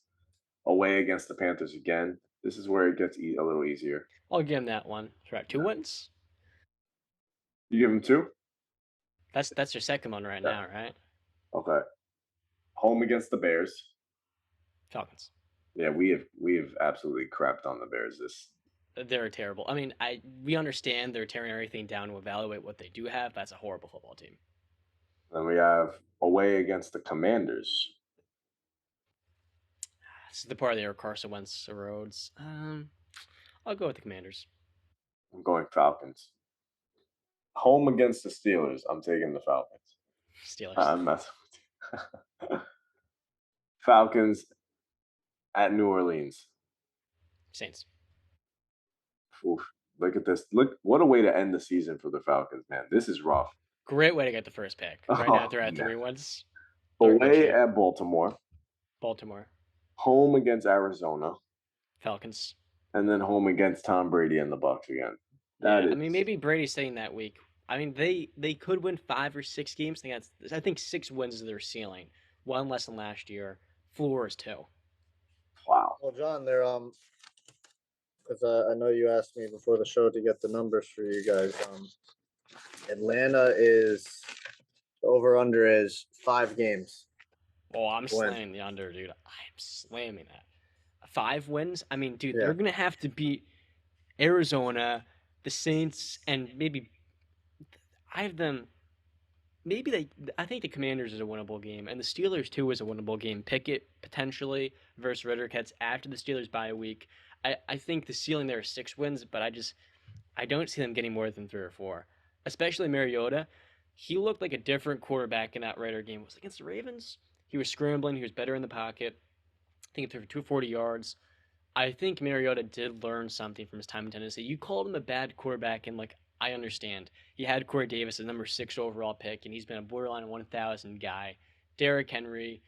Away against the Panthers again. This is where it gets a little easier. I'll give him that one. Right, 2 wins. You give him 2? That's your second one right now, right? Okay. Home against the Bears. Falcons. Yeah, we have absolutely crapped on the Bears. They're terrible. I mean, we understand they're tearing everything down to evaluate what they do have. That's a horrible football team. Then we have away against the Commanders. This is the part of the year Carson Wentz erodes. I'll go with the Commanders. I'm going Falcons. Home against the Steelers. I'm taking the Falcons. Steelers. I'm messing with you. Falcons at New Orleans. Saints. Oof, look at this. Look, what a way to end the season for the Falcons, man. This is rough. Great way to get the first pick. Right now they're at 3 wins. Away at Baltimore. Baltimore. Home against Arizona. Falcons. And then home against Tom Brady and the Bucs again. I mean, maybe Brady's saying that week. I mean, they could win 5 or 6 games. I think 6 wins is their ceiling. 1 less than last year. Floor is 2. Wow. Well, John, they're because I know you asked me before the show to get the numbers for you guys. Atlanta is over under is 5 games. Oh, I'm slamming the under, dude. I'm slamming that. 5 wins. I mean, dude, they're gonna have to beat Arizona, the Saints, and maybe I have them. Maybe I think the Commanders is a winnable game, and the Steelers too is a winnable game. Pickett potentially versus Rittercats after the Steelers bye week. I think the ceiling there is 6 wins, but I don't see them getting more than 3 or 4. Especially Mariota. He looked like a different quarterback in that Raider game. Was it against the Ravens? He was scrambling. He was better in the pocket. I think he threw for 240 yards. I think Mariota did learn something from his time in Tennessee. You called him a bad quarterback, and I understand. He had Corey Davis as number 6 overall pick, and he's been a borderline 1,000 guy. Derrick Henry,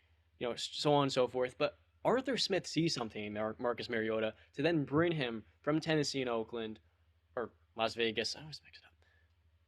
so on and so forth. But Arthur Smith sees something in Marcus Mariota to then bring him from Tennessee and Oakland, or Las Vegas, I always mix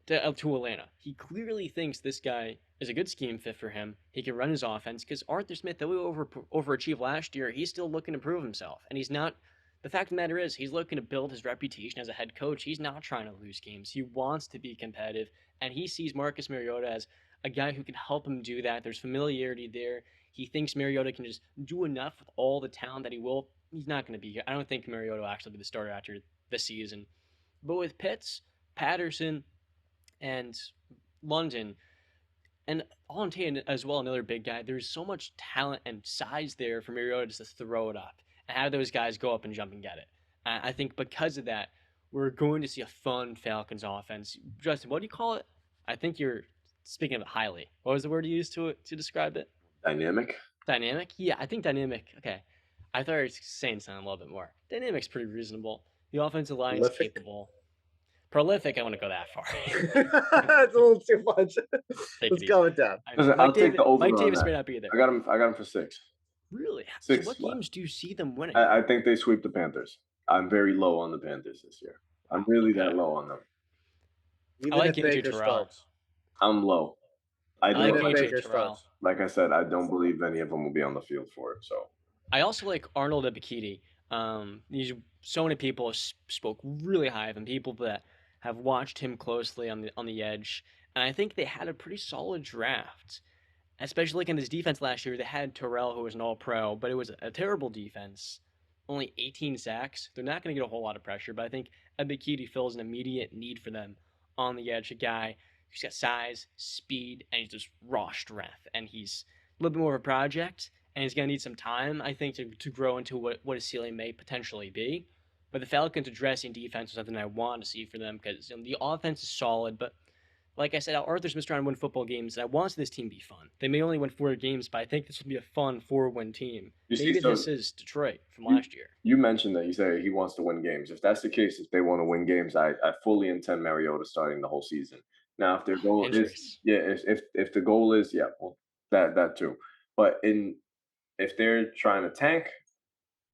it up, to Atlanta. He clearly thinks this guy is a good scheme fit for him. He can run his offense because Arthur Smith, though he overachieved last year, he's still looking to prove himself. And he's not. The fact of the matter is, he's looking to build his reputation as a head coach. He's not trying to lose games. He wants to be competitive, and he sees Marcus Mariota as a guy who can help him do that. There's familiarity there. He thinks Mariota can just do enough with all the talent that he will. He's not going to be here. I don't think Mariota will actually be the starter after this season. But with Pitts, Patterson, and London, and Allentown as well, another big guy, there's so much talent and size there for Mariota just to throw it up and have those guys go up and jump and get it. I think because of that, we're going to see a fun Falcons offense. Justin, what do you call it? I think you're speaking of it highly. What was the word you used to describe it? Dynamic? Dynamic? Yeah, I think dynamic. Okay. I thought I was saying something a little bit more. Dynamic's pretty reasonable. The offensive line is capable. Prolific, I want to go that far. That's a little too much. Let's go with that. I'll take the over. Mike Davis may not be there. I got him for 6. Really? 6. So what games do you see them winning? I think they sweep the Panthers. I'm very low on the Panthers this year. I'm really that low on them. Even I like if Baker starts. I'm low. I like don't. Baker starts. Like I said, I don't believe any of them will be on the field for it. So I also like Arnold Ebiketie. So many people spoke really high of him. People that have watched him closely on the edge. And I think they had a pretty solid draft, especially like in this defense last year. They had Terrell, who was an all-pro, but it was a terrible defense. Only 18 sacks. They're not going to get a whole lot of pressure, but I think Ebiketie fills an immediate need for them on the edge. A guy who's got size, speed, and he's just raw strength. And he's a little bit more of a project, and he's going to need some time, I think, to grow into what his ceiling may potentially be. But the Falcons addressing defense is something I want to see for them because the offense is solid, but like I said, Arthur's been trying to win football games, and I want this team to be fun. They may only win 4 games, but I think this will be a fun 4-win team. Maybe this is Detroit from last year. You mentioned that you say he wants to win games. If that's the case, if they want to win games, I fully intend Mariota starting the whole season. Now, if their goal is if the goal is well, that too. But if they're trying to tank,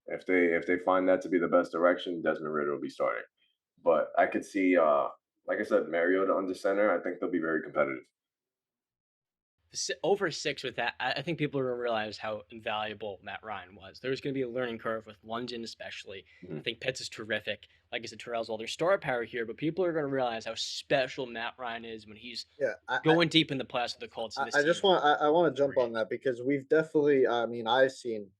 if they find that to be the best direction, Desmond Ridder will be starting. But I could see, like I said, Mariota under center. I think they'll be very competitive. Over 6 with that, I think people are going to realize how invaluable Matt Ryan was. There's going to be a learning curve with London, especially. I think Pitts is terrific. Like I said, Terrell's all their star power here, but people are going to realize how special Matt Ryan is when he's going deep in the playoffs with the Colts. I want to jump on that because we've definitely. I mean, I've seen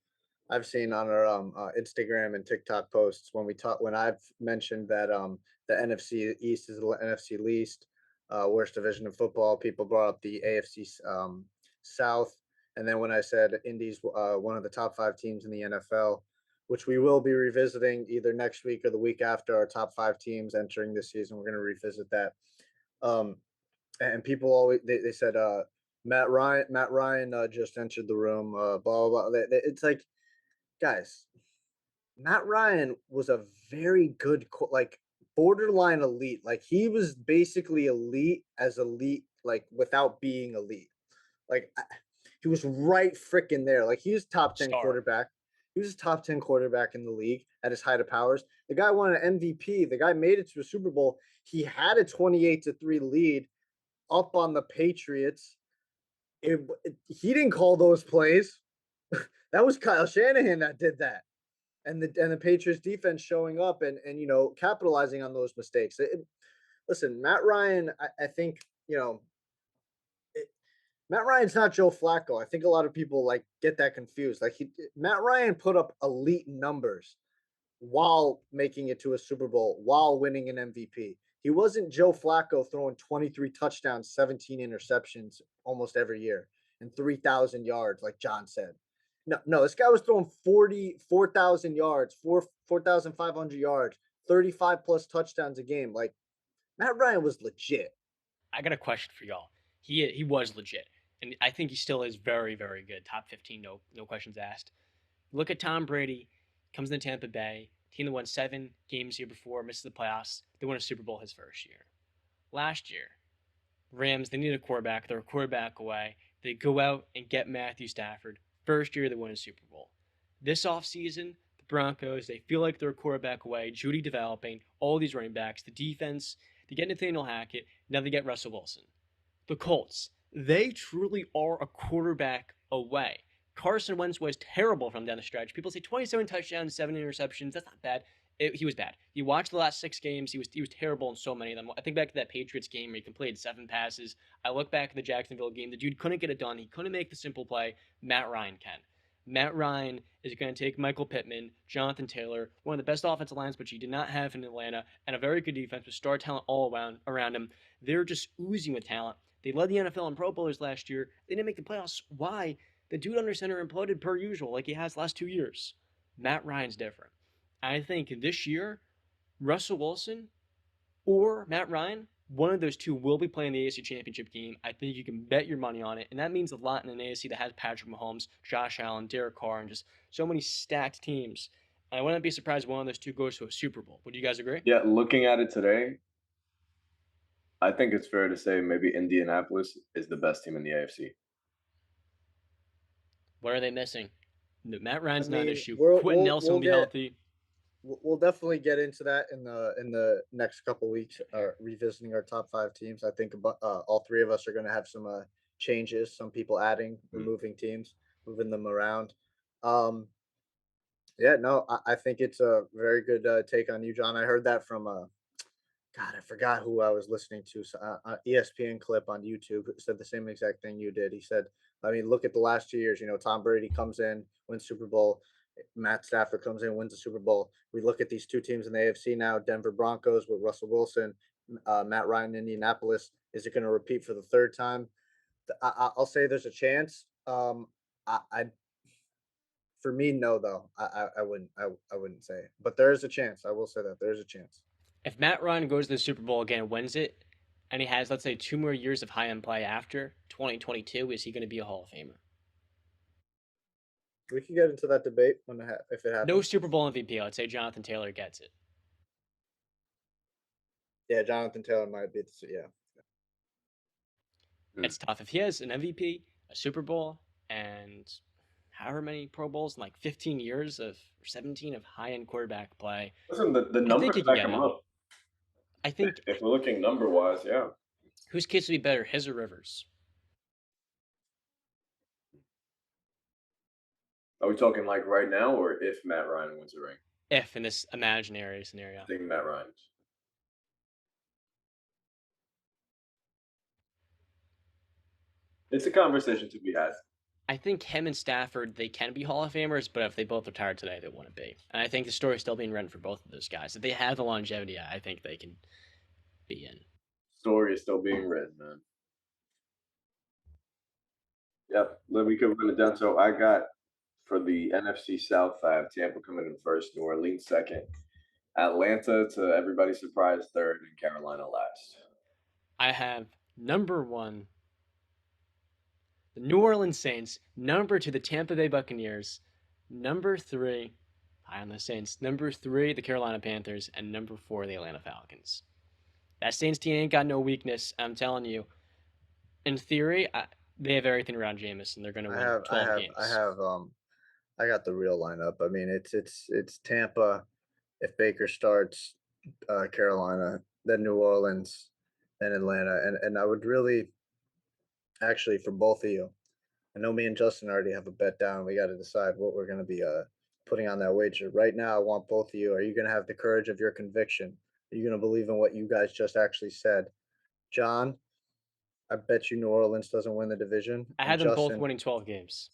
on our Instagram and TikTok posts when I've mentioned that the NFC East is the NFC least. Worst division in football. People brought up the AFC South, and then when I said Indy's one of the top 5 teams in the NFL, which we will be revisiting either next week or the week after our top 5 teams entering this season. We're going to revisit that. And people always they said Matt Ryan just entered the room. Blah blah blah. It's like, guys, Matt Ryan was a very good borderline elite. Like he was basically elite, like without being elite. Like he was right freaking there. Like he was top 10 quarterback. He was a top 10 quarterback in the league at his height of powers. The guy won an MVP. The guy made it to a Super Bowl. He had a 28-3 lead up on the Patriots. He didn't call those plays. That was Kyle Shanahan that did that. And the Patriots defense showing up and capitalizing on those mistakes. Listen, Matt Ryan, I think, Matt Ryan's not Joe Flacco. I think a lot of people get that confused. Matt Ryan put up elite numbers while making it to a Super Bowl, while winning an MVP. He wasn't Joe Flacco throwing 23 touchdowns, 17 interceptions almost every year and 3,000 yards, like John said. No, this guy was throwing 4,000 yards, 4,500 yards, 35 plus touchdowns a game. Like Matt Ryan was legit. I got a question for y'all. He was legit, and I think he still is very, very good. Top 15, no questions asked. Look at Tom Brady, comes into Tampa Bay, team that won 7 games year before, misses the playoffs. They won a Super Bowl his first year. Last year, Rams, they need a quarterback. They're a quarterback away. They go out and get Matthew Stafford. First year they win a Super Bowl. This offseason, the Broncos, they feel like they're a quarterback away. Judy developing, all these running backs, the defense, they get Nathaniel Hackett, now they get Russell Wilson. The Colts, they truly are a quarterback away. Carson Wentz was terrible from down the stretch. People say 27 touchdowns, 7 interceptions. That's not bad. He was bad. You watch the last 6 games, he was terrible in so many of them. I think back to that Patriots game where he completed 7 passes. I look back at the Jacksonville game. The dude couldn't get it done. He couldn't make the simple play. Matt Ryan can. Matt Ryan is going to take Michael Pittman, Jonathan Taylor, one of the best offensive lines, which he did not have in Atlanta, and a very good defense with star talent all around him. They're just oozing with talent. They led the NFL in Pro Bowlers last year. They didn't make the playoffs. Why? The dude under center imploded per usual, like he has the last 2 years. Matt Ryan's different. I think this year, Russell Wilson or Matt Ryan, one of those two will be playing the AFC Championship game. I think you can bet your money on it, and that means a lot in an AFC that has Patrick Mahomes, Josh Allen, Derek Carr, and just so many stacked teams. I wouldn't be surprised if one of those two goes to a Super Bowl. Would you guys agree? Yeah, looking at it today, I think it's fair to say maybe Indianapolis is the best team in the AFC. What are they missing? Matt Ryan's not an issue. Quentin Nelson will be healthy. We'll definitely get into that in the next couple weeks, revisiting our top 5 teams. I think all 3 of us are going to have some changes. Some people adding, removing teams, moving them around. I think it's a very good take on you, John. I heard that from God, I forgot who I was listening to. ESPN clip on YouTube said the same exact thing you did. He said, I mean, look at the last 2 years. Tom Brady comes in, wins Super Bowl. Matt Stafford comes in, wins the Super Bowl. We look at these two teams in the AFC now, Denver Broncos with Russell Wilson, Matt Ryan, Indianapolis. Is it going to repeat for the third time? I'll say there's a chance. For me, no, though. I wouldn't say, but there is a chance. I will say that there's a chance. If Matt Ryan goes to the Super Bowl again and wins it, and he has, let's say, 2 more years of high-end play after 2022, is he going to be a Hall of Famer? We can get into that debate if it happens. No Super Bowl MVP. Let's say Jonathan Taylor gets it. Yeah, Jonathan Taylor might be. Yeah. It's tough. If he has an MVP, a Super Bowl, and however many Pro Bowls in like 15 years or 17 of high-end quarterback play. Listen, the numbers back him up. I think if we're looking number-wise, yeah. Whose case would be better, his or Rivers? Are we talking like right now, or if Matt Ryan wins a ring? If, in this imaginary scenario. I think Matt Ryan. It's a conversation to be had. I think him and Stafford, they can be Hall of Famers, but if they both retired today, they wouldn't be. And I think the story is still being written for both of those guys. If they have the longevity, I think they can be in. Story is still being written, man. Yep, we could run it down. So I got, for the NFC South, I have Tampa coming in first, New Orleans second, Atlanta, to everybody's surprise, third, and Carolina last. I have number 1, the New Orleans Saints, number 2, the Tampa Bay Buccaneers, number 3, high on the Saints, number 3, the Carolina Panthers, and number 4, the Atlanta Falcons. That Saints team ain't got no weakness. I'm telling you. In theory, they have everything around Jameis, and they're going to win 12 games. I got the real lineup. I mean, it's Tampa. If Baker starts, Carolina, then New Orleans, then Atlanta, and I would really, actually, for both of you, I know me and Justin already have a bet down. We got to decide what we're going to be putting on that wager. Right now, I want both of you. Are you going to have the courage of your conviction? Are you going to believe in what you guys just actually said? John, I bet you New Orleans doesn't win the division. I had them both winning 12 games.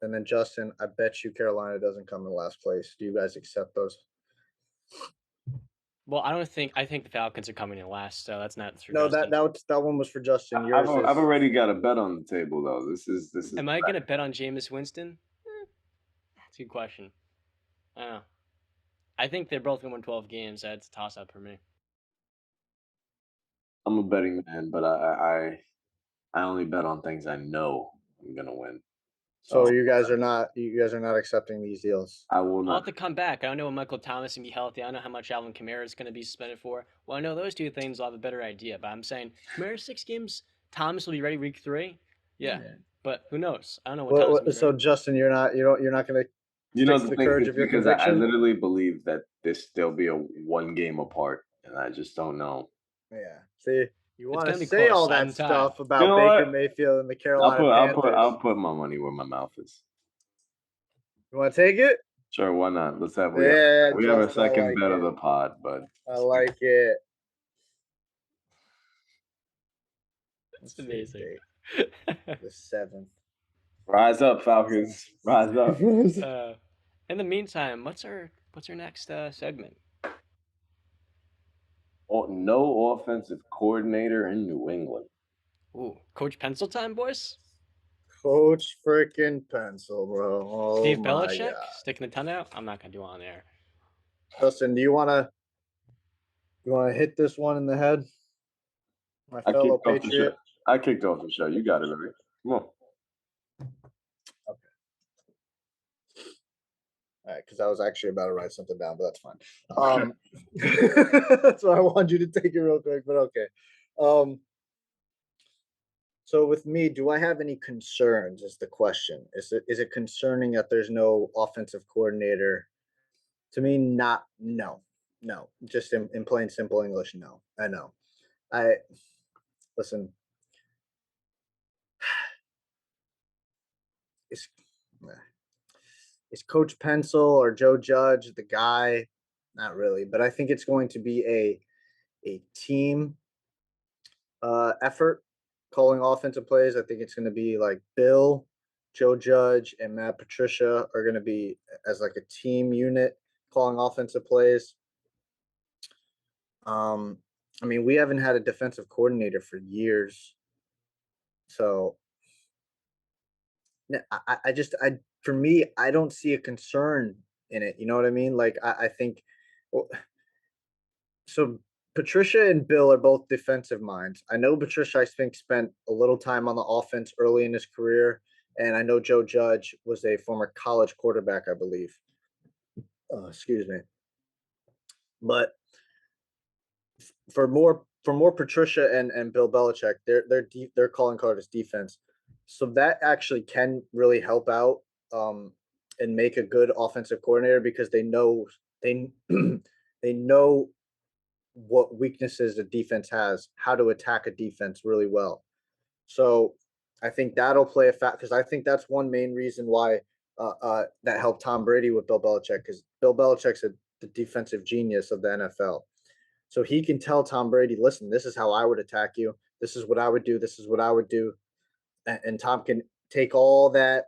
And then Justin, I bet you Carolina doesn't come in last place. Do you guys accept those? Well, I think the Falcons are coming in last, so that's not true. No, that one was for Justin. I've already got a bet on the table, though. This is. Am I going to bet on Jameis Winston? That's a good question. I don't know. I think they're both going to win 12 games. That's a toss-up for me. I'm a betting man, but I only bet on things I know I'm going to win. So you guys are not accepting these deals. I will not. I'll have to come back. I don't know when Michael Thomas can be healthy. I don't know how much Alvin Kamara is going to be suspended for. Well, I know those two things. I'll have a better idea. But I'm saying Kamara 6 games. Thomas will be ready week 3. Yeah. But who knows? I don't know what Thomas. So Justin, you're not going to. The courage of your conviction? I literally believe that they'll be a 1 game apart, and I just don't know. Yeah. See. You want to say all that stuff about Baker Mayfield and the Carolina Panthers. I'll put my money where my mouth is. You want to take it? Sure, why not? Let's have we have a second bet of the pod, but I like it. That's amazing. The 7th. Rise up, Falcons. Rise up. In the meantime, what's our next segment? No offensive coordinator in New England. Ooh, Coach Pencil time, boys. Coach freaking Pencil, bro. Oh, Steve Belichick sticking the tongue out. I'm not gonna do on there. Justin, do you wanna hit this one in the head? My fellow Patriot. I kicked off the show. You got it, right? Come on. Okay. All right, because I was actually about to write something down, but that's fine. That's why I wanted you to take it real quick, but okay. So with me, do I have any concerns is the question. Is it concerning that there's no offensive coordinator? To me, no. Just in plain simple English, no. I know. Listen. Is Coach Pencil or Joe Judge the guy? Not really, but I think it's going to be a team effort calling offensive plays. I think it's going to be like Bill, Joe Judge, and Matt Patricia are going to be as like a team unit calling offensive plays. I mean, we haven't had a defensive coordinator for years, so for me, I don't see a concern in it. You know what I mean? Like, I think, well, so Patricia and Bill are both defensive minds. I know Patricia, I think, spent a little time on the offense early in his career, and I know Joe Judge was a former college quarterback, I believe. Excuse me, but for more Patricia and Bill Belichick, their calling card is defense, so that actually can really help out and make a good offensive coordinator because they know they they know what weaknesses the defense has, how to attack a defense really well. So I think that'll play a fact because I think that's one main reason why that helped Tom Brady with Bill Belichick because Bill Belichick's the defensive genius of the NFL. So he can tell Tom Brady, listen, this is how I would attack you. This is what I would do. This is what I would do. And Tom can take all that,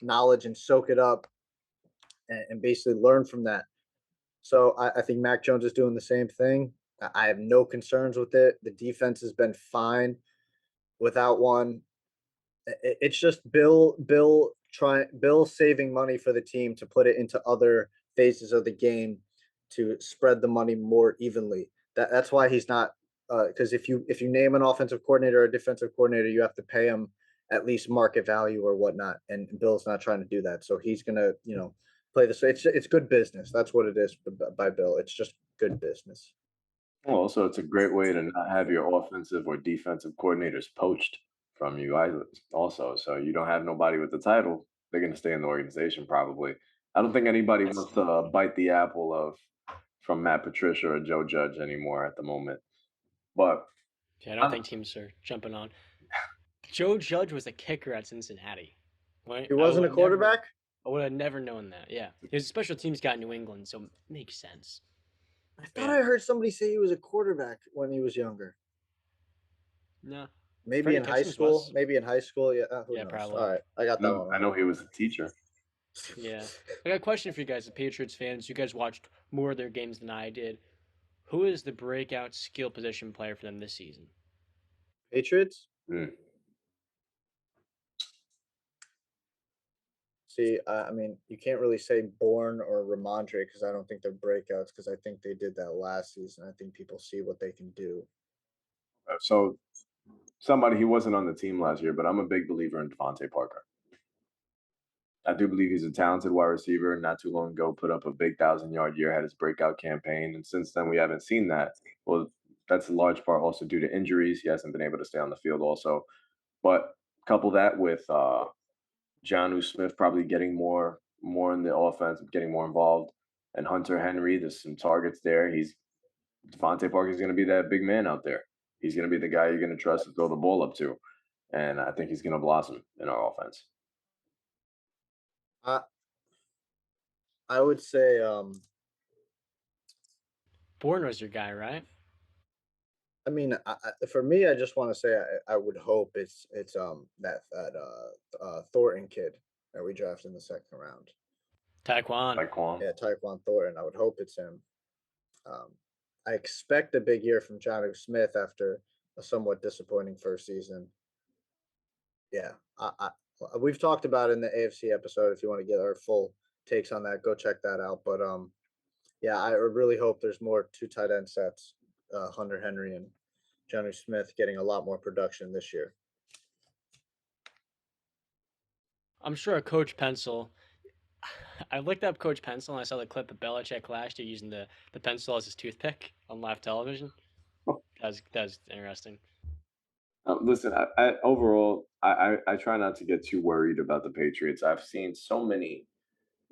knowledge and soak it up and basically learn from that. So I think Mac Jones is doing the same thing. I have no concerns with it. The defense has been fine without one. It's just Bill saving money for the team to put it into other phases of the game to spread the money more evenly. That's why he's not because if you name an offensive coordinator or a defensive coordinator, you have to pay him at least market value or whatnot. And Bill's not trying to do that. So he's gonna, play this. It's good business. That's what it is by Bill. It's just good business. Well, also, it's a great way to not have your offensive or defensive coordinators poached from you either. Also, so you don't have nobody with the title. They're going to stay in the organization probably. I don't think anybody wants to bite the apple from Matt Patricia or Joe Judge anymore at the moment. But yeah, I don't think teams are jumping on. Joe Judge was a kicker at Cincinnati. Right? He wasn't a quarterback? I would have never known that. Yeah. He was a special teams guy in New England, so it makes sense. I thought I heard somebody say he was a quarterback when he was younger. No. Maybe Freddie in high school. Was. Maybe in high school. Yeah. Yeah, knows? Probably. All right. I got that one. I know he was a teacher. Yeah. I got a question for you guys, the Patriots fans. You guys watched more of their games than I did. Who is the breakout skill position player for them this season? Patriots? See, I mean, you can't really say Bourne or Ramondre because I don't think they're breakouts because I think they did that last season. I think people see what they can do. So, somebody who wasn't on the team last year, but I'm a big believer in Devontae Parker. I do believe he's a talented wide receiver. Not too long ago, put up a big 1,000-yard year, had his breakout campaign, and since then we haven't seen that. Well, that's a large part also due to injuries. He hasn't been able to stay on the field also. But couple that with Jonnu Smith probably getting more in the offense, getting more involved, and Hunter Henry, there's some targets there. Devontae Parker is going to be that big man out there. He's going to be the guy you're going to trust to throw the ball up to, and I think he's going to blossom in our offense. I would say Bourne was your guy, right? I mean, for me, I just want to say I would hope it's that Thornton kid that we drafted in the second round. Taekwon. Yeah, Taekwon Thornton. I would hope it's him. I expect a big year from Jonnu Smith after a somewhat disappointing first season. Yeah, we've talked about it in the AFC episode. If you want to get our full takes on that, go check that out. But yeah, I really hope there's more 2 tight end sets. Hunter Henry and Jonnu Smith getting a lot more production this year. I'm sure Coach Pencil. I looked up Coach Pencil and I saw the clip of Belichick last year using the pencil as his toothpick on live television. That was interesting. Listen, I overall, I try not to get too worried about the Patriots. I've seen so many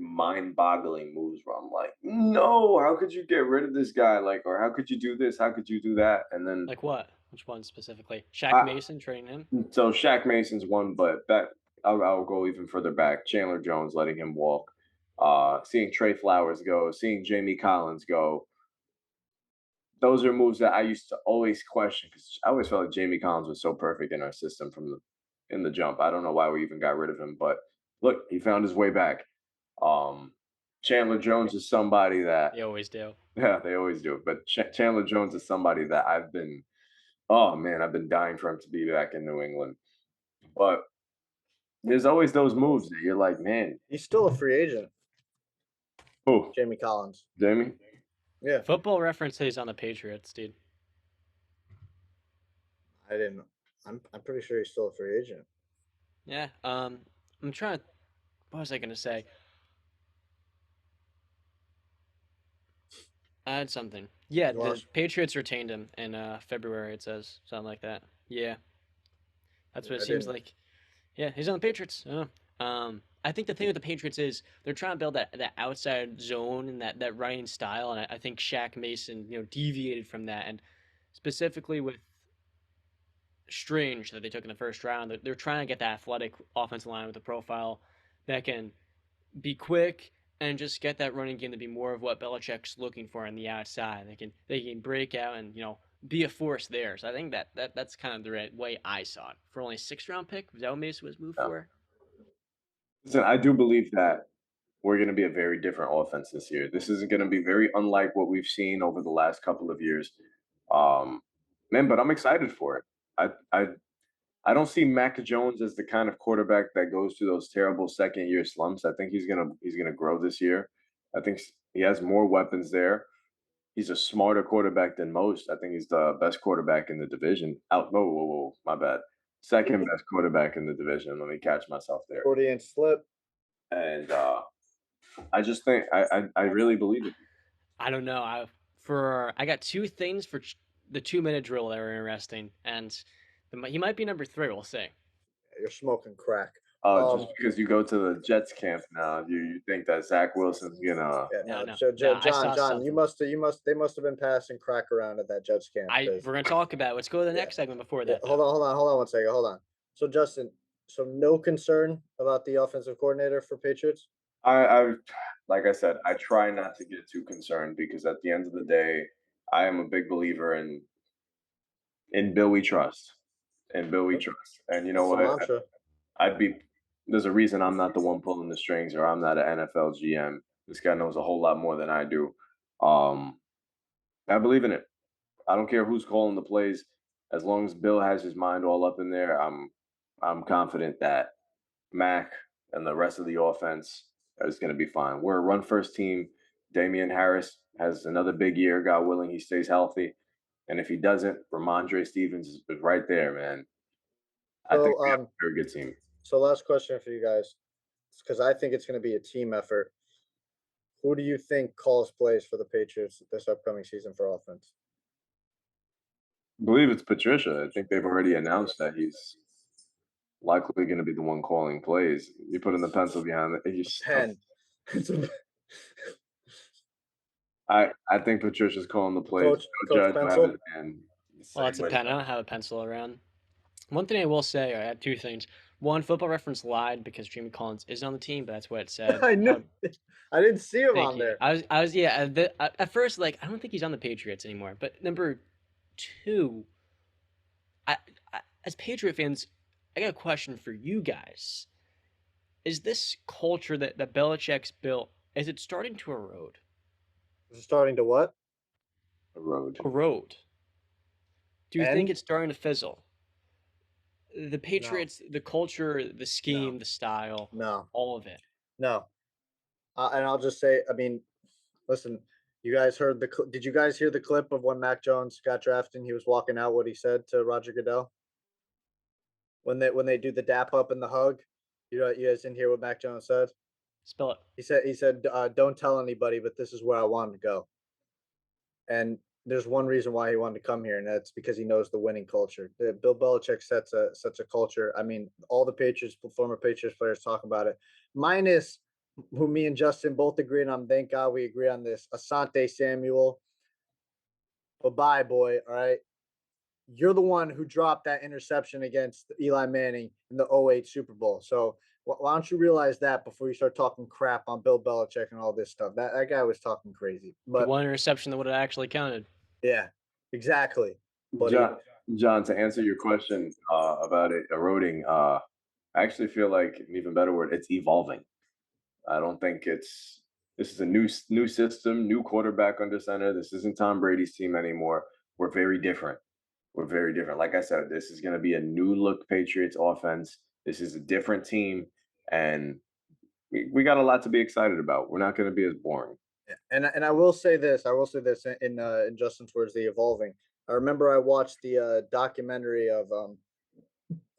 mind-boggling moves where I'm like, no, how could you get rid of this guy? Like, or how could you do this? How could you do that? And then like what? Which one specifically? Shaq Mason trading him? So Shaq Mason's one, but I'll go even further back. Chandler Jones letting him walk. Seeing Trey Flowers go, seeing Jamie Collins go. those are moves that I used to always question because I always felt like Jamie Collins was so perfect in our system in the jump. I don't know why we even got rid of him, but look, he found his way back. Chandler Jones is somebody that They always do. Yeah, they always do. But Chandler Jones is somebody that I've been dying for him to be back in New England. But there's always those moves that you're like, man, He's still a free agent. who? Jamie Collins. Jamie? Yeah. Football Reference says he's on the Patriots, dude. I didn't. I'm pretty sure he's still a free agent. Yeah. I'm trying to. What was I gonna say? I had something. Yeah, the Patriots retained him in February. It says something like that. Yeah, that's what it seems like. Yeah, he's on the Patriots. I think the thing with the Patriots is they're trying to build that outside zone and that running style, and I think Shaq Mason deviated from that, and specifically with Strange that they took in the first round, they're trying to get that athletic offensive line with a profile that can be quick and just get that running game to be more of what Belichick's looking for on the outside. They can break out and be a force there. So I think that's kind of the right way I saw it. For only a 6th-round pick, was that what Mason was moved for? Listen, I do believe that we're going to be a very different offense this year. This is going to be very unlike what we've seen over the last couple of years. But I'm excited for it. I don't see Mac Jones as the kind of quarterback that goes through those terrible second-year slumps. I think he's gonna grow this year. I think he has more weapons there. He's a smarter quarterback than most. I think he's the best quarterback in the division. Whoa, my bad. Second best quarterback in the division. Let me catch myself there. 40-inch slip. And I just think I really believe it. I don't know. I got 2 things for the 2-minute drill that were interesting, and he might be number 3. We'll see. You're smoking crack. Just because you go to the Jets camp now, you think that Zach Wilson's gonna? Yeah, John, they must have been passing crack around at that Jets camp. We're gonna talk about it. Let's go to the next segment before that. Hold on 1 second. Hold on. So Justin, no concern about the offensive coordinator for Patriots? I like I said, I try not to get too concerned because at the end of the day, I am a big believer in Bill we trust. And Bill we trust. And you know what? There's a reason I'm not the one pulling the strings or I'm not an NFL GM. This guy knows a whole lot more than I do. I believe in it. I don't care who's calling the plays. As long as Bill has his mind all up in there, I'm confident that Mac and the rest of the offense is going to be fine. We're a run-first team. Damian Harris has another big year, God willing, he stays healthy. And if he doesn't, Ramondre Stevens is right there, man. I think we have a very good team. So last question for you guys, because I think it's going to be a team effort. Who do you think calls plays for the Patriots this upcoming season for offense? I believe it's Patricia. I think they've already announced that he's likely going to be the one calling plays. You put in the pencil behind it. Pen. I think Patricia's calling the plays. Coach pencil? Well, that's a pen. I don't have a pencil around. One thing I will say, I had 2 things. One, Football Reference lied because Jamie Collins is on the team, but that's what it said. I knew. I didn't see him on there. I was at first I don't think he's on the Patriots anymore. But number 2, as Patriot fans, I got a question for you guys. Is this culture that Belichick's built, is it starting to erode? Is it starting to what? Erode. Do you think it's starting to fizzle? The Patriots, the culture, the scheme, the style, all of it. No. And I'll just say, listen, you guys heard did you guys hear the clip of when Mac Jones got drafted and he was walking out, what he said to Roger Goodell? When they do the dap up and the hug, you guys didn't hear what Mac Jones said? Spell it. He said, don't tell anybody, but this is where I wanted to go. And there's one reason why he wanted to come here, and that's because he knows the winning culture. Bill Belichick sets such a culture. All the former Patriots players talk about it, minus who me and Justin both agree on. Thank God we agree on this. Asante Samuel. Bye-bye, boy. All right. You're the one who dropped that interception against Eli Manning in the 2008 Super Bowl. So why don't you realize that before you start talking crap on Bill Belichick and all this stuff? That guy was talking crazy. But the one interception that would have actually counted. Yeah, exactly. But John, to answer your question about it eroding, I actually feel like an even better word, it's evolving. I don't think this is a new system, new quarterback under center. This isn't Tom Brady's team anymore. We're very different. We're very different. Like I said, this is going to be a new look Patriots offense. This is a different team, and we got a lot to be excited about. We're not going to be as boring. And I will say this. I will say this in Justin's words, the evolving. I remember I watched the documentary of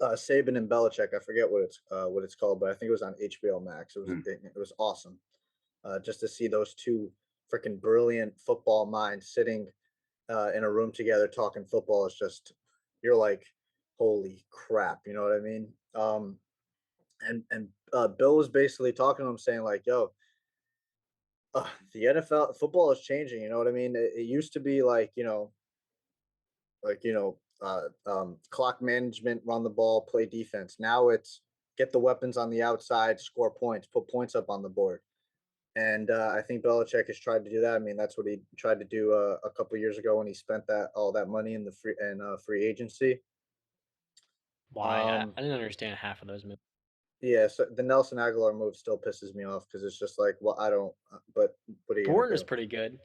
Saban and Belichick. I forget what it's called, but I think it was on HBO Max. It was awesome. Just to see those two freaking brilliant football minds sitting in a room together talking football is just, you're like, holy crap, you know what I mean? And Bill was basically talking to him saying like, yo, the NFL football is changing, you know what I mean? It used to be like, clock management, run the ball, play defense. Now it's get the weapons on the outside, score points, put points up on the board. And I think Belichick has tried to do that. I mean, that's what he tried to do a couple years ago when he spent all that money in the free agency. Why? I didn't understand half of those moves. Yeah, so the Nelson Aguilar move still pisses me off because it's just like, well, I don't. But what are you Bourne gonna was do? pretty good.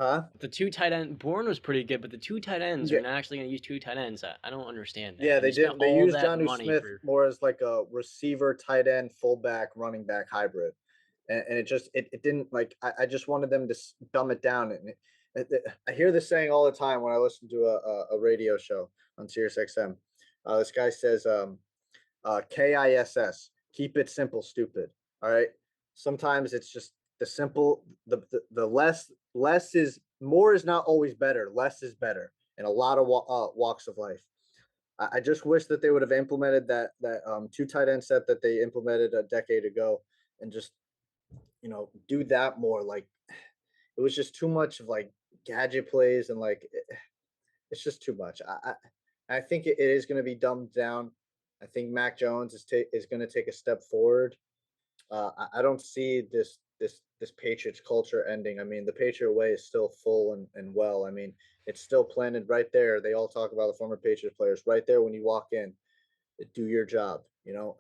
Huh? The two tight end Bourne was pretty good, but the two tight ends are not actually going to use two tight ends. I don't understand that. Yeah, they did. They used Jonnu Smith more as like a receiver, tight end, fullback, running back hybrid, and it didn't like. I just wanted them to dumb it down. And I hear this saying all the time when I listen to a radio show on Sirius XM. This guy says, KISS, keep it simple, stupid. All right. Sometimes it's just the simple, the less is more is not always better. Less is better in a lot of walks of life. I just wish that they would have implemented that two tight end set that they implemented a decade ago, and just do that more. Like, it was just too much of like gadget plays, and like it's just too much. I think it is going to be dumbed down. I think Mac Jones is going to take a step forward. I don't see this Patriots culture ending. I mean, the Patriot way is still full and well. I mean, it's still planted right there. They all talk about the former Patriots players right there when you walk in. Do your job.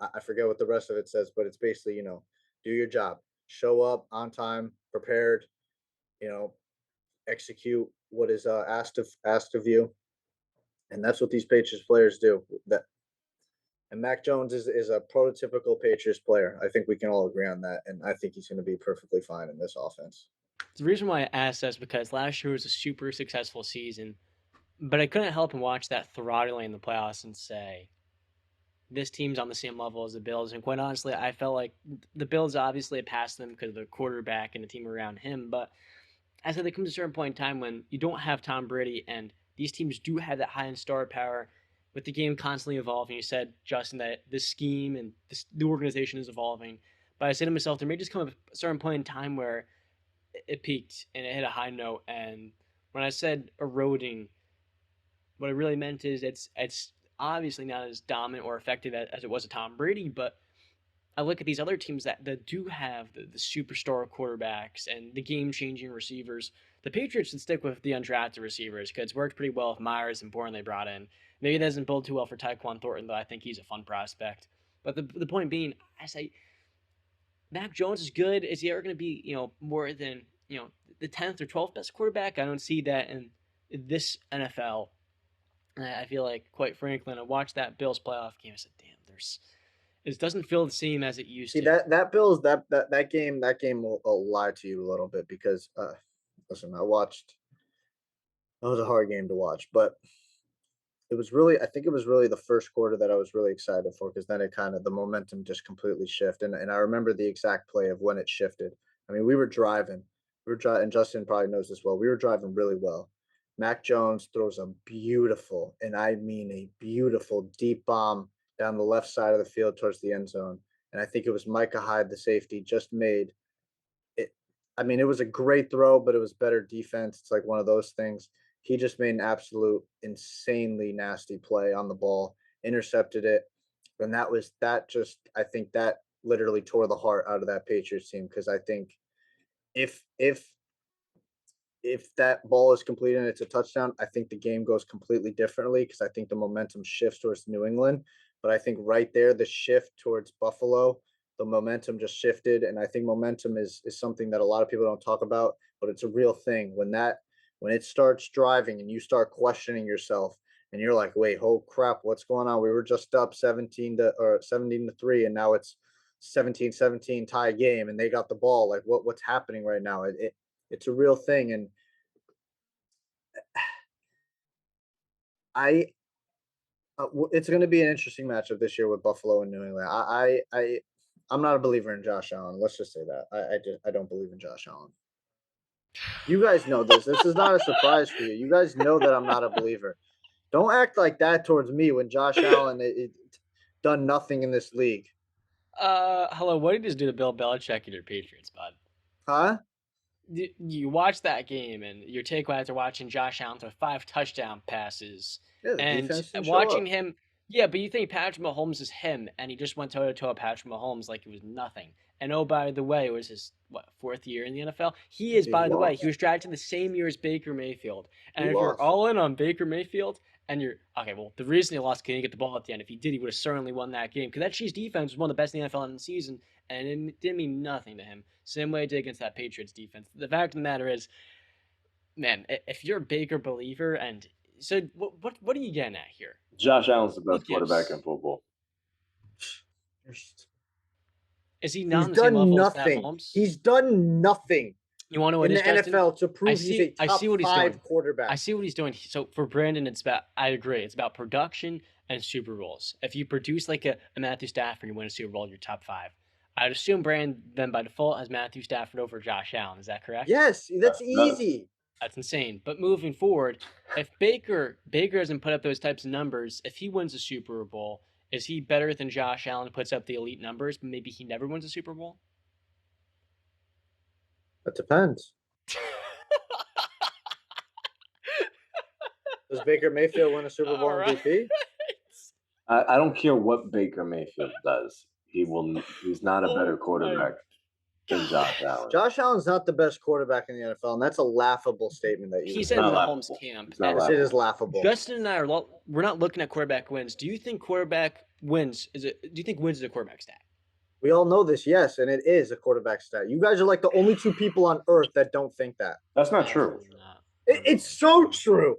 I forget what the rest of it says, but it's basically, do your job. Show up on time, prepared. Execute what is asked of you, and that's what these Patriots players do. And Mac Jones is a prototypical Patriots player. I think we can all agree on that, and I think he's going to be perfectly fine in this offense. The reason why I asked that is because last year was a super successful season, but I couldn't help but watch that throttling in the playoffs and say, this team's on the same level as the Bills. And quite honestly, I felt like the Bills obviously passed them because of the quarterback and the team around him. But I said there comes a certain point in time when you don't have Tom Brady, and these teams do have that high-end star power with the game constantly evolving. You said, Justin, that the scheme and the organization is evolving. But I said to myself, there may just come a certain point in time where it peaked and it hit a high note. And when I said eroding, what I really meant is it's obviously not as dominant or effective as it was with Tom Brady, but I look at these other teams that do have the superstar quarterbacks and the game-changing receivers. The Patriots should stick with the undrafted receivers because it's worked pretty well with Myers and Bourne they brought in. Maybe it doesn't build too well for Tyquan Thornton, though I think he's a fun prospect. But the point being, I say Mac Jones is good. Is he ever going to be, more than, the 10th or 12th best quarterback? I don't see that in this NFL. And I feel like, quite frankly, when I watched that Bills playoff game, I said, damn, it doesn't feel the same as it used to. See, that Bills that game will lie to you a little bit because listen, it was a hard game to watch, but I think it was really the first quarter that I was really excited for, because then the momentum just completely shifted. And I remember the exact play of when it shifted. I mean, we were driving, and Justin probably knows this well. We were driving really well. Mac Jones throws a beautiful, and I mean a beautiful deep bomb down the left side of the field towards the end zone. And I think it was Micah Hyde, the safety, just made it. I mean, it was a great throw, but it was better defense. It's like one of those things. He just made an absolute insanely nasty play on the ball, intercepted it. And I think that literally tore the heart out of that Patriots team, because I think if if that ball is completed and it's a touchdown, I think the game goes completely differently because I think the momentum shifts towards New England. But I think right there, the shift towards Buffalo, the momentum just shifted. And I think momentum is something that a lot of people don't talk about, but it's a real thing. When it starts driving and you start questioning yourself and you're like, wait, oh crap, what's going on? We were just up 17-3, and now it's 17-17 tie game and they got the ball. Like what's happening right now? It's a real thing. And it's going to be an interesting matchup this year with Buffalo and New England. I'm not a believer in Josh Allen. Let's just say that. I don't believe in Josh Allen. You guys know this. This is not a surprise for you. You guys know that I'm not a believer. Don't act like that towards me when Josh Allen done nothing in this league. Hello, what did you just do to Bill Belichick and your Patriots, bud? Huh? You watch that game, and your takeaway after watching Josh Allen throw 5 touchdown passes, Yeah, the and defense didn't show watching up. him. Yeah, but you think Patrick Mahomes is him, and he just went toe-to-toe with Patrick Mahomes like it was nothing. And oh, by the way, it was his, 4th year in the NFL? He is, He by the way, lost. he was drafted the same year as Baker Mayfield. And He if lost. you're all in on Baker Mayfield, and you're, okay, well, the reason he lost, he didn't get the ball at the end. If he did, he would have certainly won that game. Because that Chiefs defense was one of the best in the NFL in the season, and it didn't mean nothing to him. Same way it did against that Patriots defense. The fact of the matter is, man, if you're a Baker believer, and so what are you getting at here? Josh Allen's the best Who gives? quarterback in football. Is he not on He's the same done level as Pat nothing. Mahomes? He's done nothing You want to know what in is, the Justin? NFL to prove he's a I top see what he's 5 doing. quarterback. I see what he's doing. So for Brandon, I agree. It's about production and Super Bowls. If you produce like a Matthew Stafford and you win a Super Bowl, you're top 5. I'd assume Brandon then by default has Matthew Stafford over Josh Allen. Is that correct? Yes, that's easy. That's insane. But moving forward, if Baker doesn't put up those types of numbers, if he wins a Super Bowl, is he better than Josh Allen who puts up the elite numbers, but maybe he never wins a Super Bowl? That depends. Does Baker Mayfield win a Super Bowl MVP? I don't care what Baker Mayfield does. He's not a better quarterback than Josh Allen. Josh Allen's not the best quarterback in the NFL, and that's a laughable statement that you He's in Mahomes' camp. It is laughable. Justin and I we're not looking at quarterback wins. Do you think quarterback wins do you think wins is a quarterback stat? We all know this, yes, and it is a quarterback stat. You guys are like the only 2 people on earth that don't think that. That's not true. It's so true.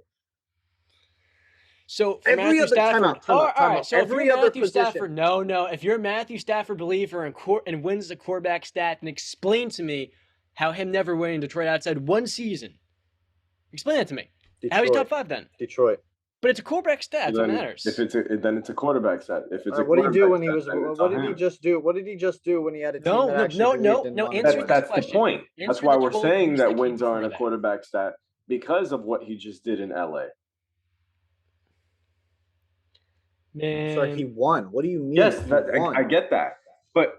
So for Every Matthew other Stafford, time all out. right. So Every if you're other Matthew position. Stafford, no. If you're a Matthew Stafford believer and wins the quarterback stat, then explain to me how him never winning Detroit outside 1 season. Explain that to me. Detroit. How he's top 5 then? Detroit. But it's a quarterback stat. That's what matters. Then it's a quarterback stat. If it's what did he do when he was? What did he just do? What did he just do when he had a team that actually believed in him? That's the point. That's why we're saying that wins aren't a quarterback stat because of what he just did in LA. Man. So he won. What do you mean? Yes, I get that. But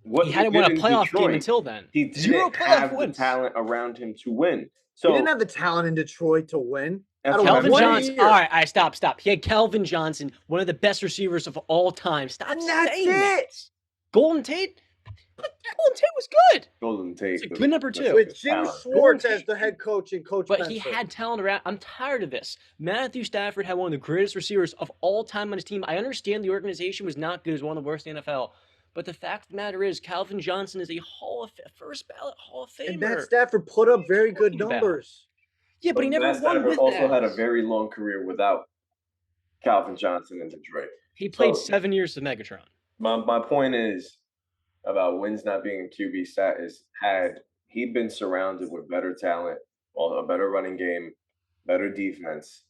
what he hadn't won a playoff game until then. He didn't have the talent around him to win. So he didn't have the talent in Detroit to win. Calvin Johnson. All right, stop. He had Calvin Johnson, one of the best receivers of all time. Stop saying that. Golden Tate was good. Golden Tate. It's a good number 2. With Jim Schwartz as the head coach and Coach But Spencer. he had talent around. I'm tired of this. Matthew Stafford had one of the greatest receivers of all time on his team. I understand the organization was not good. It was one of the worst in the NFL. But the fact of the matter is, Calvin Johnson is a first ballot Hall of Famer. And Matt Stafford put up very good numbers. Yeah, but he never Matt won Stafford with also that. had a very long career without Calvin Johnson in Detroit. He played 7 years with Megatron. My point is about wins not being a QB stat is had he been surrounded with better talent, a better running game, better defense,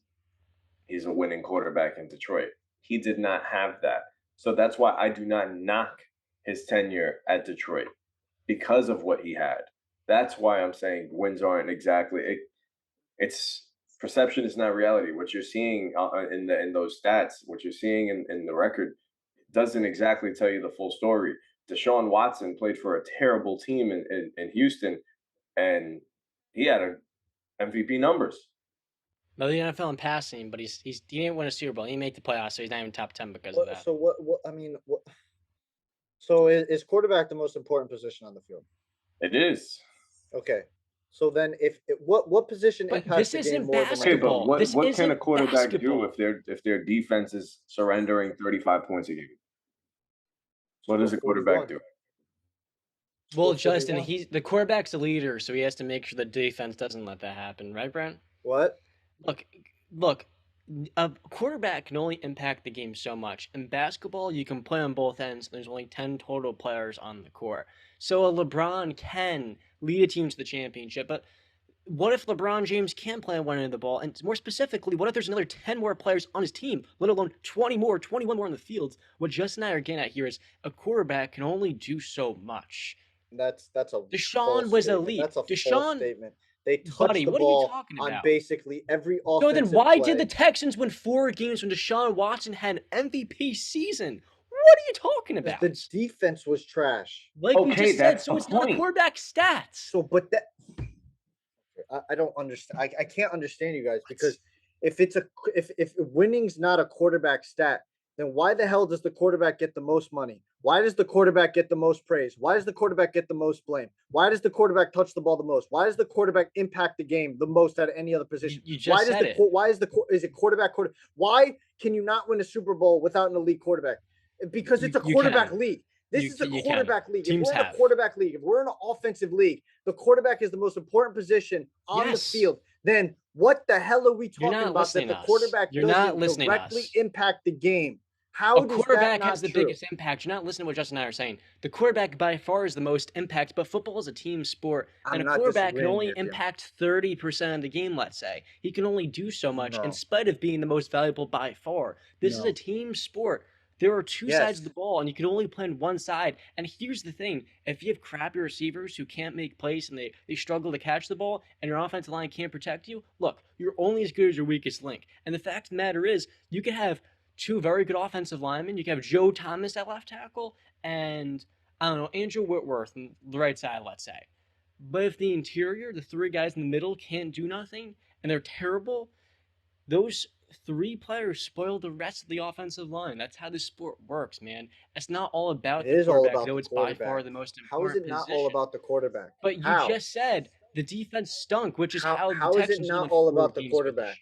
he's a winning quarterback in Detroit. He did not have that. So that's why I do not knock his tenure at Detroit because of what he had. That's why I'm saying wins aren't exactly it's perception is not reality. What you're seeing in those stats, what you're seeing in the record doesn't exactly tell you the full story. Deshaun Watson played for a terrible team in Houston, and he had MVP numbers. No, the NFL in passing, but he didn't win a Super Bowl. He didn't make the playoffs, so he's not even top 10 because of that. So So is quarterback the most important position on the field? It is. Okay. So then, what position But impacts this the game isn't more than Okay, but basketball. what This can a isn't quarterback do basketball. if their defense is surrendering 35 points a game? What does a Score quarterback 41. do? Well, Score Justin, 41. the quarterback's a leader, so he has to make sure the defense doesn't let that happen, right, Brent? What? Look, a quarterback can only impact the game so much. In basketball, you can play on both ends. There's only 10 total players on the court. So a LeBron can lead a team to the championship, but what if LeBron James can't play on one end of the ball? And more specifically, what if there's another 10 more players on his team, let alone 20 more, 21 more on the field? What Justin and I are getting at here is a quarterback can only do so much. That's a Deshaun was elite. That's a false Deshaun, statement. They touched buddy, the what are you ball talking on about? basically every So offensive then why play. did the Texans win 4 games when Deshaun Watson had an MVP season? What are you talking about? The defense was trash. Like we Okay, just said, that's so the it's not a point. quarterback stats. So, but that I don't understand. I can't understand you guys, because if winning's not a quarterback stat, then why the hell does the quarterback get the most money? Why does the quarterback get the most praise? Why does the quarterback get the most blame? Why does the quarterback touch the ball the most? Why does the quarterback impact the game the most out of any other position? You just said it. Is it quarterback? Why can you not win a Super Bowl without an elite quarterback? Because it's a quarterback league. This is a quarterback league. If we're in a quarterback league, if we're in an offensive league, the quarterback is the most important position on the field. Then what the hell are we talking about that the quarterback doesn't directly impact the game? How a quarterback has the biggest impact. You're not listening to what Justin and I are saying. The quarterback by far is the most impact, but football is a team sport, and a quarterback can only impact 30% of the game, let's say. He can only do so much in spite of being the most valuable by far. This is a team sport. There are 2 sides of the ball, and you can only play on one side. And here's the thing. If you have crappy receivers who can't make plays and they struggle to catch the ball, and your offensive line can't protect you, look, you're only as good as your weakest link. And the fact of the matter is, you can have 2 very good offensive linemen. You can have Joe Thomas at left tackle and, I don't know, Andrew Whitworth on the right side, let's say. But if the interior, the 3 guys in the middle, can't do nothing, and they're terrible, those 3 players spoil the rest of the offensive line. That's how this sport works, man. It's not all about the quarterback, though it's by far the most important position. How is it not all about the quarterback? But you just said the defense stunk, which is how the Texans is it not all about the quarterback?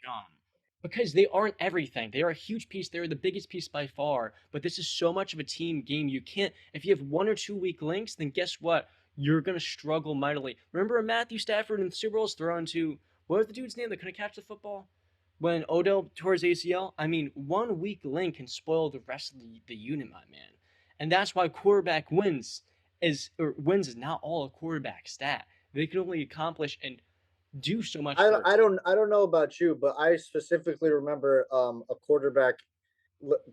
Because they aren't everything. They are a huge piece. They're the biggest piece by far. But this is so much of a team game. You can't, if you have 1 or 2 weak links, then guess what? You're going to struggle mightily. Remember Matthew Stafford in the Super Bowl's thrown to, what was the dude's name that couldn't catch the football? When Odell tore his ACL? I mean, 1 weak link can spoil the rest of the unit, my man. And that's why quarterback wins is not all a quarterback stat. They can only accomplish and do so much. I don't know about you, but I specifically remember a quarterback,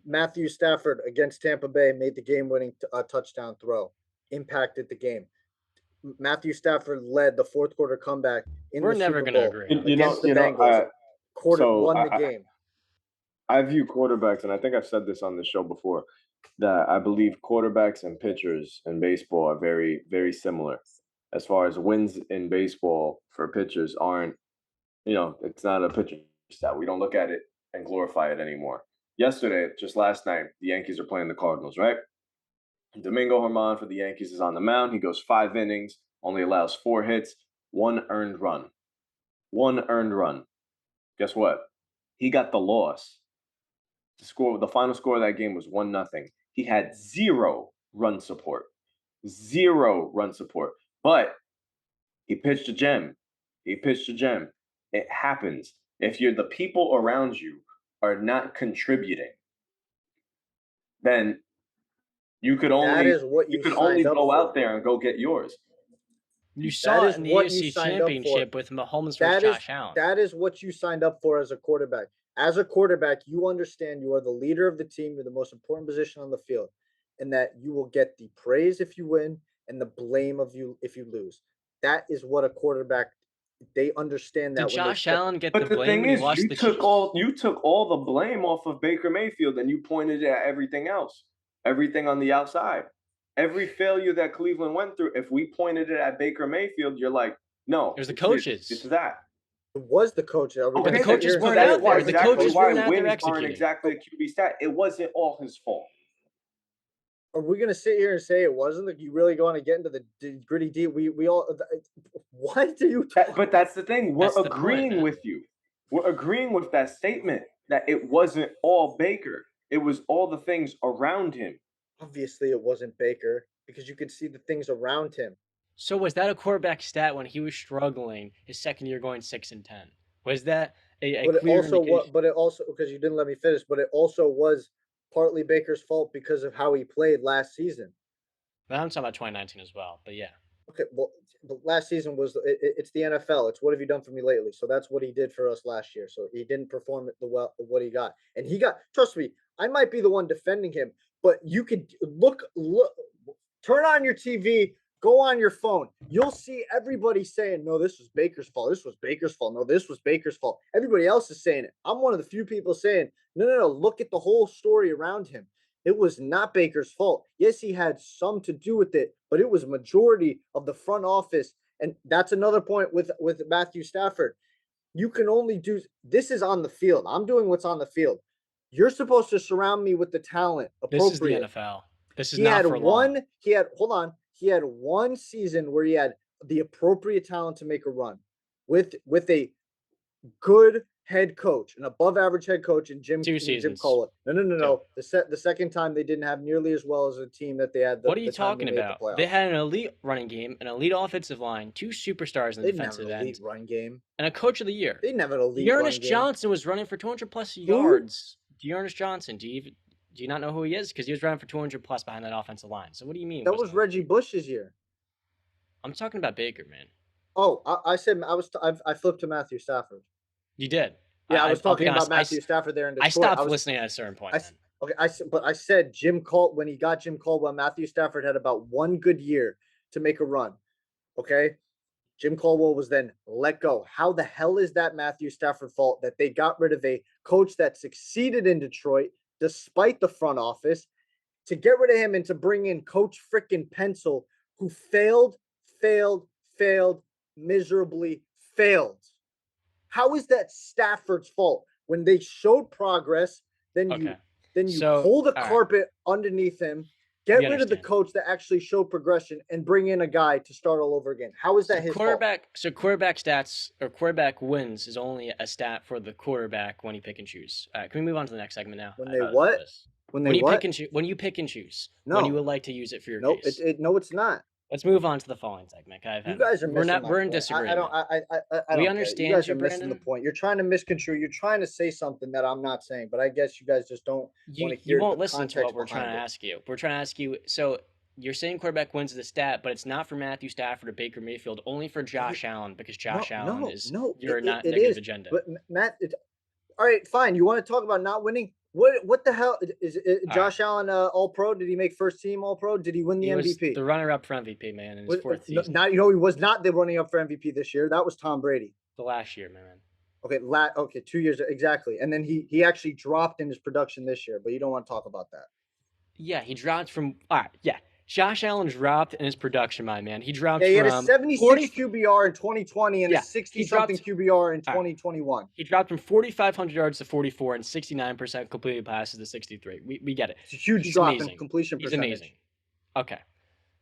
Matthew Stafford against Tampa Bay, made the game-winning touchdown throw, impacted the game. Matthew Stafford led the 4th quarter comeback in the Super Bowl. We're never going to agree. Against the Bengals. Won the game. I view quarterbacks, and I think I've said this on the show before, that I believe quarterbacks and pitchers in baseball are very, very similar. As far as wins in baseball for pitchers aren't, it's not a pitcher stat. We don't look at it and glorify it anymore. Yesterday, just last night, the Yankees are playing the Cardinals, right? Domingo Germán for the Yankees is on the mound. He goes 5 innings, only allows 4 hits, 1 earned run. 1 earned run. Guess what? He got the loss. The final score of that game was 1-0. He had 0 run support. 0 run support. But he pitched a gem. It happens. If the people around you are not contributing, then you could only go out there and go get yours. You saw it in the AFC Championship with Mahomes versus Josh Allen. That is what you signed up for as a quarterback. As a quarterback, you understand you are the leader of the team. You're the most important position on the field, and that you will get the praise if you win and the blame of you if you lose. That is what a quarterback. They understand that. Did Josh Allen get the blame? But the thing is, you took all the blame off of Baker Mayfield, and you pointed at everything else, everything on the outside. Every failure that Cleveland went through, if we pointed it at Baker Mayfield, you're like, no. There's the coaches. It's that. It was the coach. But the coaches weren't out there. The coaches weren't out there executing. Exactly a QB stat. It wasn't all his fault. Are we gonna sit here and say it wasn't? Like, you really going to get into the gritty deep? We all. What do you? But that's the thing. We're That's the point, agreeing man. with you. We're agreeing with that statement that it wasn't all Baker. It was all the things around him. Obviously, it wasn't Baker because you could see the things around him. So was that a quarterback stat when he was struggling his second year going 6-10? Was that a But it clear also indication? but it also, because you didn't let me finish, but it also was partly Baker's fault because of how he played last season. But I'm talking about 2019 as well. But yeah, Okay, well, but last season was it's the NFL. It's what have you done for me lately? So that's what he did for us last year. So he didn't perform at the well what he got, and he got. Trust me, I might be the one defending him, but you could look, turn on your TV, go on your phone. You'll see everybody saying, "No, this was Baker's fault. This was Baker's fault. No, this was Baker's fault." Everybody else is saying it. I'm one of the few people saying, "No, no, no. Look at the whole story around him. It was not Baker's fault. Yes, he had some to do with it, but it was majority of the front office." And that's another point with Matthew Stafford. You can only do this is on the field. I'm doing what's on the field. You're supposed to surround me with the talent appropriate. this is the NFL. This is not for long. He had one season where he had the appropriate talent to make a run with a good head coach, an above average head coach, and Jim Cole. No. The second time they didn't have nearly as well as a team that they had. What are you talking about? They had an elite running game, an elite offensive line, 2 superstars in the defensive end, elite run game, and a coach of the year. They didn't have an elite run game. Ernest Johnson was running for 200 plus yards. Ernest Johnson, do you not know who he is? Because he was running for 200 plus behind that offensive line. So what do you mean? That was Reggie Bush's year. I'm talking about Baker, man. Oh, I said I flipped to Matthew Stafford. You did. Yeah, I was talking about Matthew Stafford there in Detroit. I stopped listening at a certain point. I said when he got Jim Caldwell, Matthew Stafford had about one good year to make a run. Okay, Jim Caldwell was then let go. How the hell is that Matthew Stafford fault that they got rid of a coach that succeeded in Detroit despite the front office, to get rid of him and to bring in Coach frickin' Pencil, who failed, miserably failed? How is that Stafford's fault when they showed progress? Then you pull the carpet underneath him, get rid of the coach that actually showed progression, and bring in a guy to start all over again. How is that his fault? So quarterback stats or quarterback wins is only a stat for the quarterback when you pick and choose. All right, can we move on to the next segment now? When they what? When you pick and choose. No. When you would like to use it for your case. No, it's not. Let's move on to the following segment. You guys are missing we're in disagreement. We understand you guys are missing the point. You're trying to misconstrue. You're trying to say something that I'm not saying, but I guess you guys just don't want to hear. You won't listen to what we're trying to ask you. We're trying to ask you. So you're saying quarterback wins is a stat, but it's not for Matthew Stafford or Baker Mayfield, only for Josh Allen, because Josh Allen is your not negative agenda. But Matt, all right, fine. You want to talk about not winning? What the hell is Josh Allen All Pro? Did he make first team All Pro? Did he win the MVP? Was the runner up for MVP, man, in his fourth season. He was not the running up for MVP this year. That was Tom Brady. The last year, man. Okay, 2 years exactly. And then he actually dropped in his production this year, but you don't want to talk about that. Yeah, he dropped from Josh Allen dropped in his production, my man. He dropped he from had a 76 QBR in 2020 and a 60-something QBR in 2021. He dropped from 4,500 yards to 44 and 69% completed passes to 63. We get it. It's a huge drop in completion percentage. He's amazing. Okay.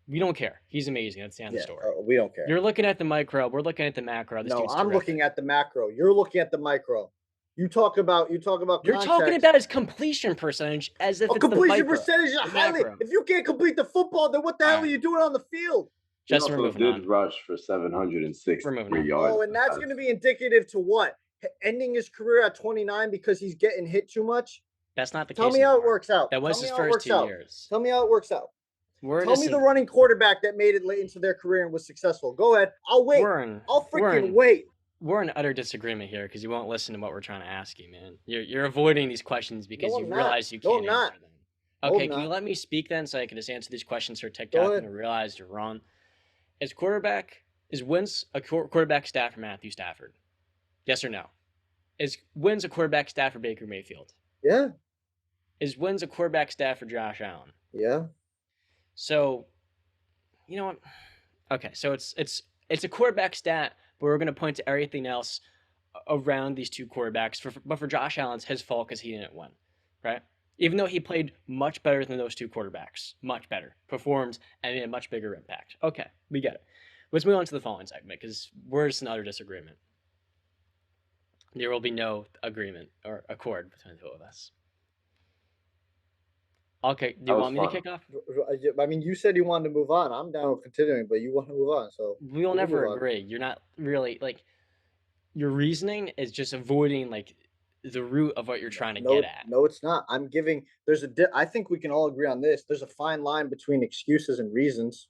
We don't care. He's amazing. That's the end of the story. We don't care. You're looking at the micro. We're looking at the macro. No, I'm looking at the macro. You're looking at the micro. You talk about You're talking about his completion percentage as if it's completion percentage is highly. If you can't complete the football, then what the hell are you doing on the field? Justin did rush for 763 yards. Oh, and that's going to be indicative to what? Ending his career at 29 because he's getting hit too much? That's not the case. Tell me how it works out. That was his first 2 years. Tell me how it works out. Tell me the running quarterback that made it late into their career and was successful. Go ahead. I'll wait. I'll freaking wait. We're in utter disagreement here because you won't listen to what we're trying to ask you, man. You're avoiding these questions because you realize you can't answer them. Okay, can you let me speak then so I can just answer these questions for TikTok and realize you're wrong? Is wins a quarterback stat for Matthew Stafford? Yes or no? Is wins a quarterback stat for Baker Mayfield? Yeah. Is wins a quarterback stat for Josh Allen? Yeah. So, you know what? Okay, so it's a quarterback stat, but we're going to point to everything else around these two quarterbacks. But for Josh Allen, it's his fault because he didn't win, right? Even though he played much better than those two quarterbacks, much better, performed, and made a much bigger impact. Okay, we get it. Let's move on to the following segment because we're just another disagreement. There will be no agreement or accord between the two of us. Okay, do you want me to kick off? I mean, you said you wanted to move on. I'm down with continuing, but you want to move on, so we will never agree. You're not really like your reasoning is just avoiding like the root of what you're trying to get at. No, it's not. I'm giving. I think we can all agree on this. There's a fine line between excuses and reasons.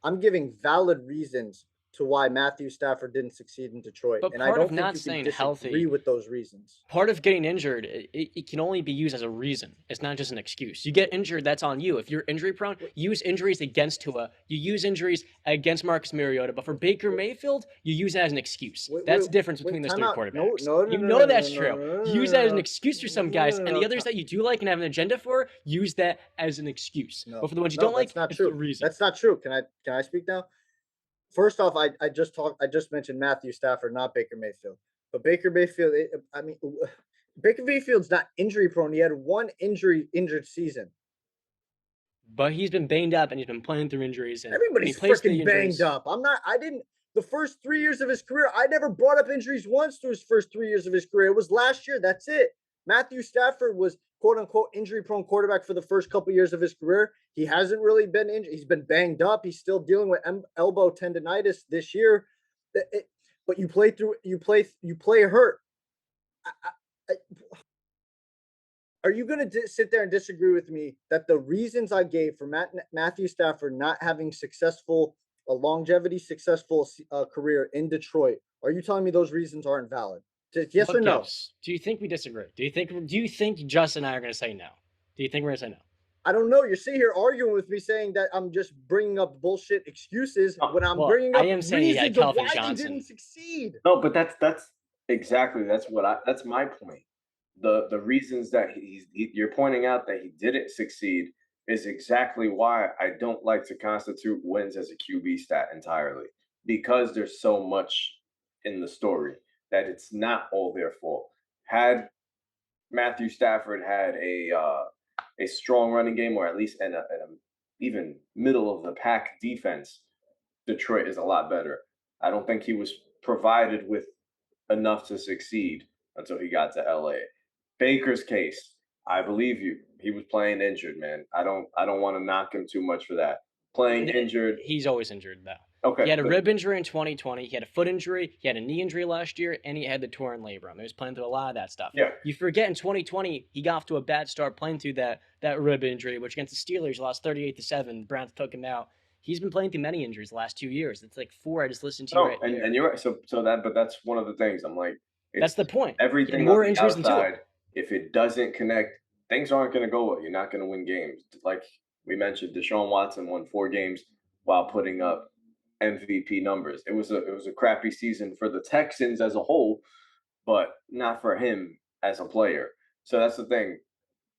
I'm giving valid reasons to why Matthew Stafford didn't succeed in Detroit. But and I don't think not you staying can healthy disagree with those reasons. Part of getting injured, it can only be used as a reason. It's not just an excuse. You get injured, that's on you. If you're injury prone, use injuries against Tua. You use injuries against Marcus Mariota. But for Baker Mayfield, you use it as an excuse. That's the difference between those three quarterbacks. No, that's true. Use that as an excuse for some guys, and the others that you do like and have an agenda for, use that as an excuse. But for the ones you don't like, it's the reason. That's not true. Can I speak now? First off, I just mentioned Matthew Stafford, not Baker Mayfield. But Baker Mayfield, Baker Mayfield's not injury prone. He had one injured season. But he's been banged up and he's been playing through injuries. And everybody's freaking banged up. The first 3 years of his career, I never brought up injuries once through his first 3 years of his career. It was last year. That's it. Matthew Stafford was quote unquote injury prone quarterback for the first couple years of his career. He hasn't really been injured. He's been banged up. He's still dealing with elbow tendonitis this year. But you play hurt. Are you going to sit there and disagree with me that the reasons I gave for Matthew Stafford not having a longevity successful career in Detroit, are you telling me those reasons aren't valid? Yes or no? Do you think we disagree? Do you think Justin and I are going to say no? Do you think we're going to say no? I don't know. You're sitting here arguing with me saying that I'm just bringing up bullshit excuses when I'm bringing up reasons of why he didn't succeed. No, but that's my point. The reasons that you're pointing out that he didn't succeed is exactly why I don't like to constitute wins as a QB stat entirely, because there's so much in the story that it's not all their fault. Had Matthew Stafford had a strong running game, or at least an even middle of the pack defense, Detroit is a lot better. I don't think he was provided with enough to succeed until he got to LA. Baker's case, I believe you. He was playing injured, man. I don't want to knock him too much for that. Playing injured. He's always injured though. Okay. He had a rib injury in 2020. He had a foot injury. He had a knee injury last year, and he had the torn labrum. He was playing through a lot of that stuff. Yeah. You forget in 2020 he got off to a bad start playing through that rib injury, which against the Steelers lost 38-7. Browns took him out. He's been playing through many injuries the last 2 years. It's like 4. I just listened to you right there. And you're right. But that's one of the things. I'm like, that's the point. Everything more injuries outside, if it doesn't connect, things aren't going to go well. You're not going to win games. Like we mentioned, Deshaun Watson won 4 games while putting up MVP numbers. It was a crappy season for the Texans as a whole, but not for him as a player. So that's the thing.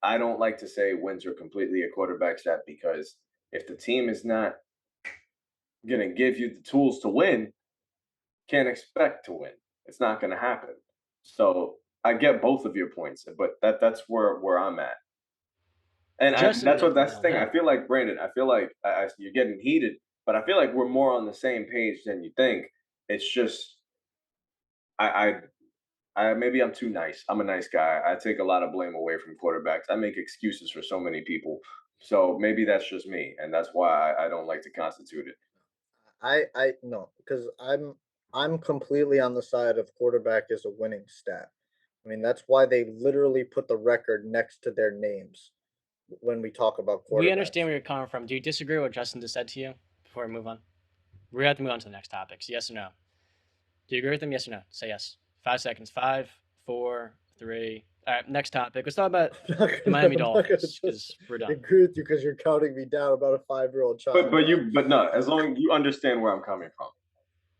I don't like to say wins are completely a quarterback stat, because if the team is not going to give you the tools to win, can't expect to win. It's not going to happen. So I get both of your points, but that's where I'm at. And that's the thing. I feel like, Brandon, you're getting heated, but I feel like we're more on the same page than you think. It's just, I maybe I'm too nice. I'm a nice guy. I take a lot of blame away from quarterbacks. I make excuses for so many people. So maybe that's just me, and that's why I don't like to constitute it. I no, because I'm completely on the side of quarterback is a winning stat. I mean, that's why they literally put the record next to their names when we talk about quarterbacks. We understand where you're coming from. Do you disagree with what Justin just said to you before we move on? We have to move on to the next topics. Yes or no? Do you agree with him? Yes or no? Say yes. 5 seconds. 5, 4, 3. All right, next topic. Let's talk about the Miami Dolphins, because we're done. I agree with you because you're counting me down about a 5-year-old child. But no, as long as you understand where I'm coming from.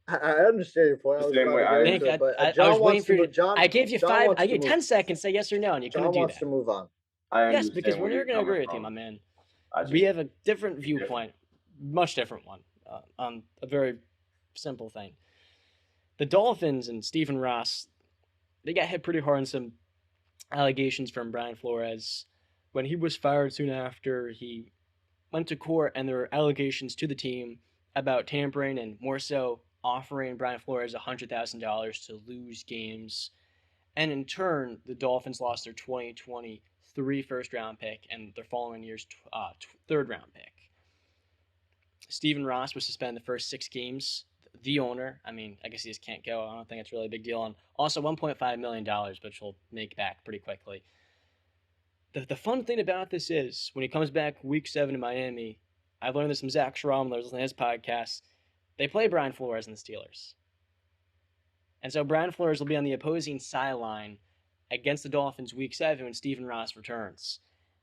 I understand your point. I was waiting for you. I gave you 5. I gave 10 seconds. Say yes or no, and you couldn't do that. John wants to move on. Yes, because we're never going to agree with you, my man. We have a different viewpoint, much different one, on a very simple thing. The Dolphins and Stephen Ross, they got hit pretty hard in some allegations from Brian Flores. When he was fired soon after, he went to court, and there were allegations to the team about tampering and more so offering Brian Flores $100,000 to lose games. And in turn, the Dolphins lost their 2023 first-round pick and their following year's third-round pick. Stephen Ross was suspended the first 6 games. The owner, I mean, I guess he just can't go. I don't think it's really a big deal. And also $1.5 million, which he'll make back pretty quickly. The fun thing about this is, when he comes back week 7 in Miami, I learned this from Zach Schrammler on his podcast, they play Brian Flores and the Steelers. And so Brian Flores will be on the opposing sideline against the Dolphins week 7 when Stephen Ross returns.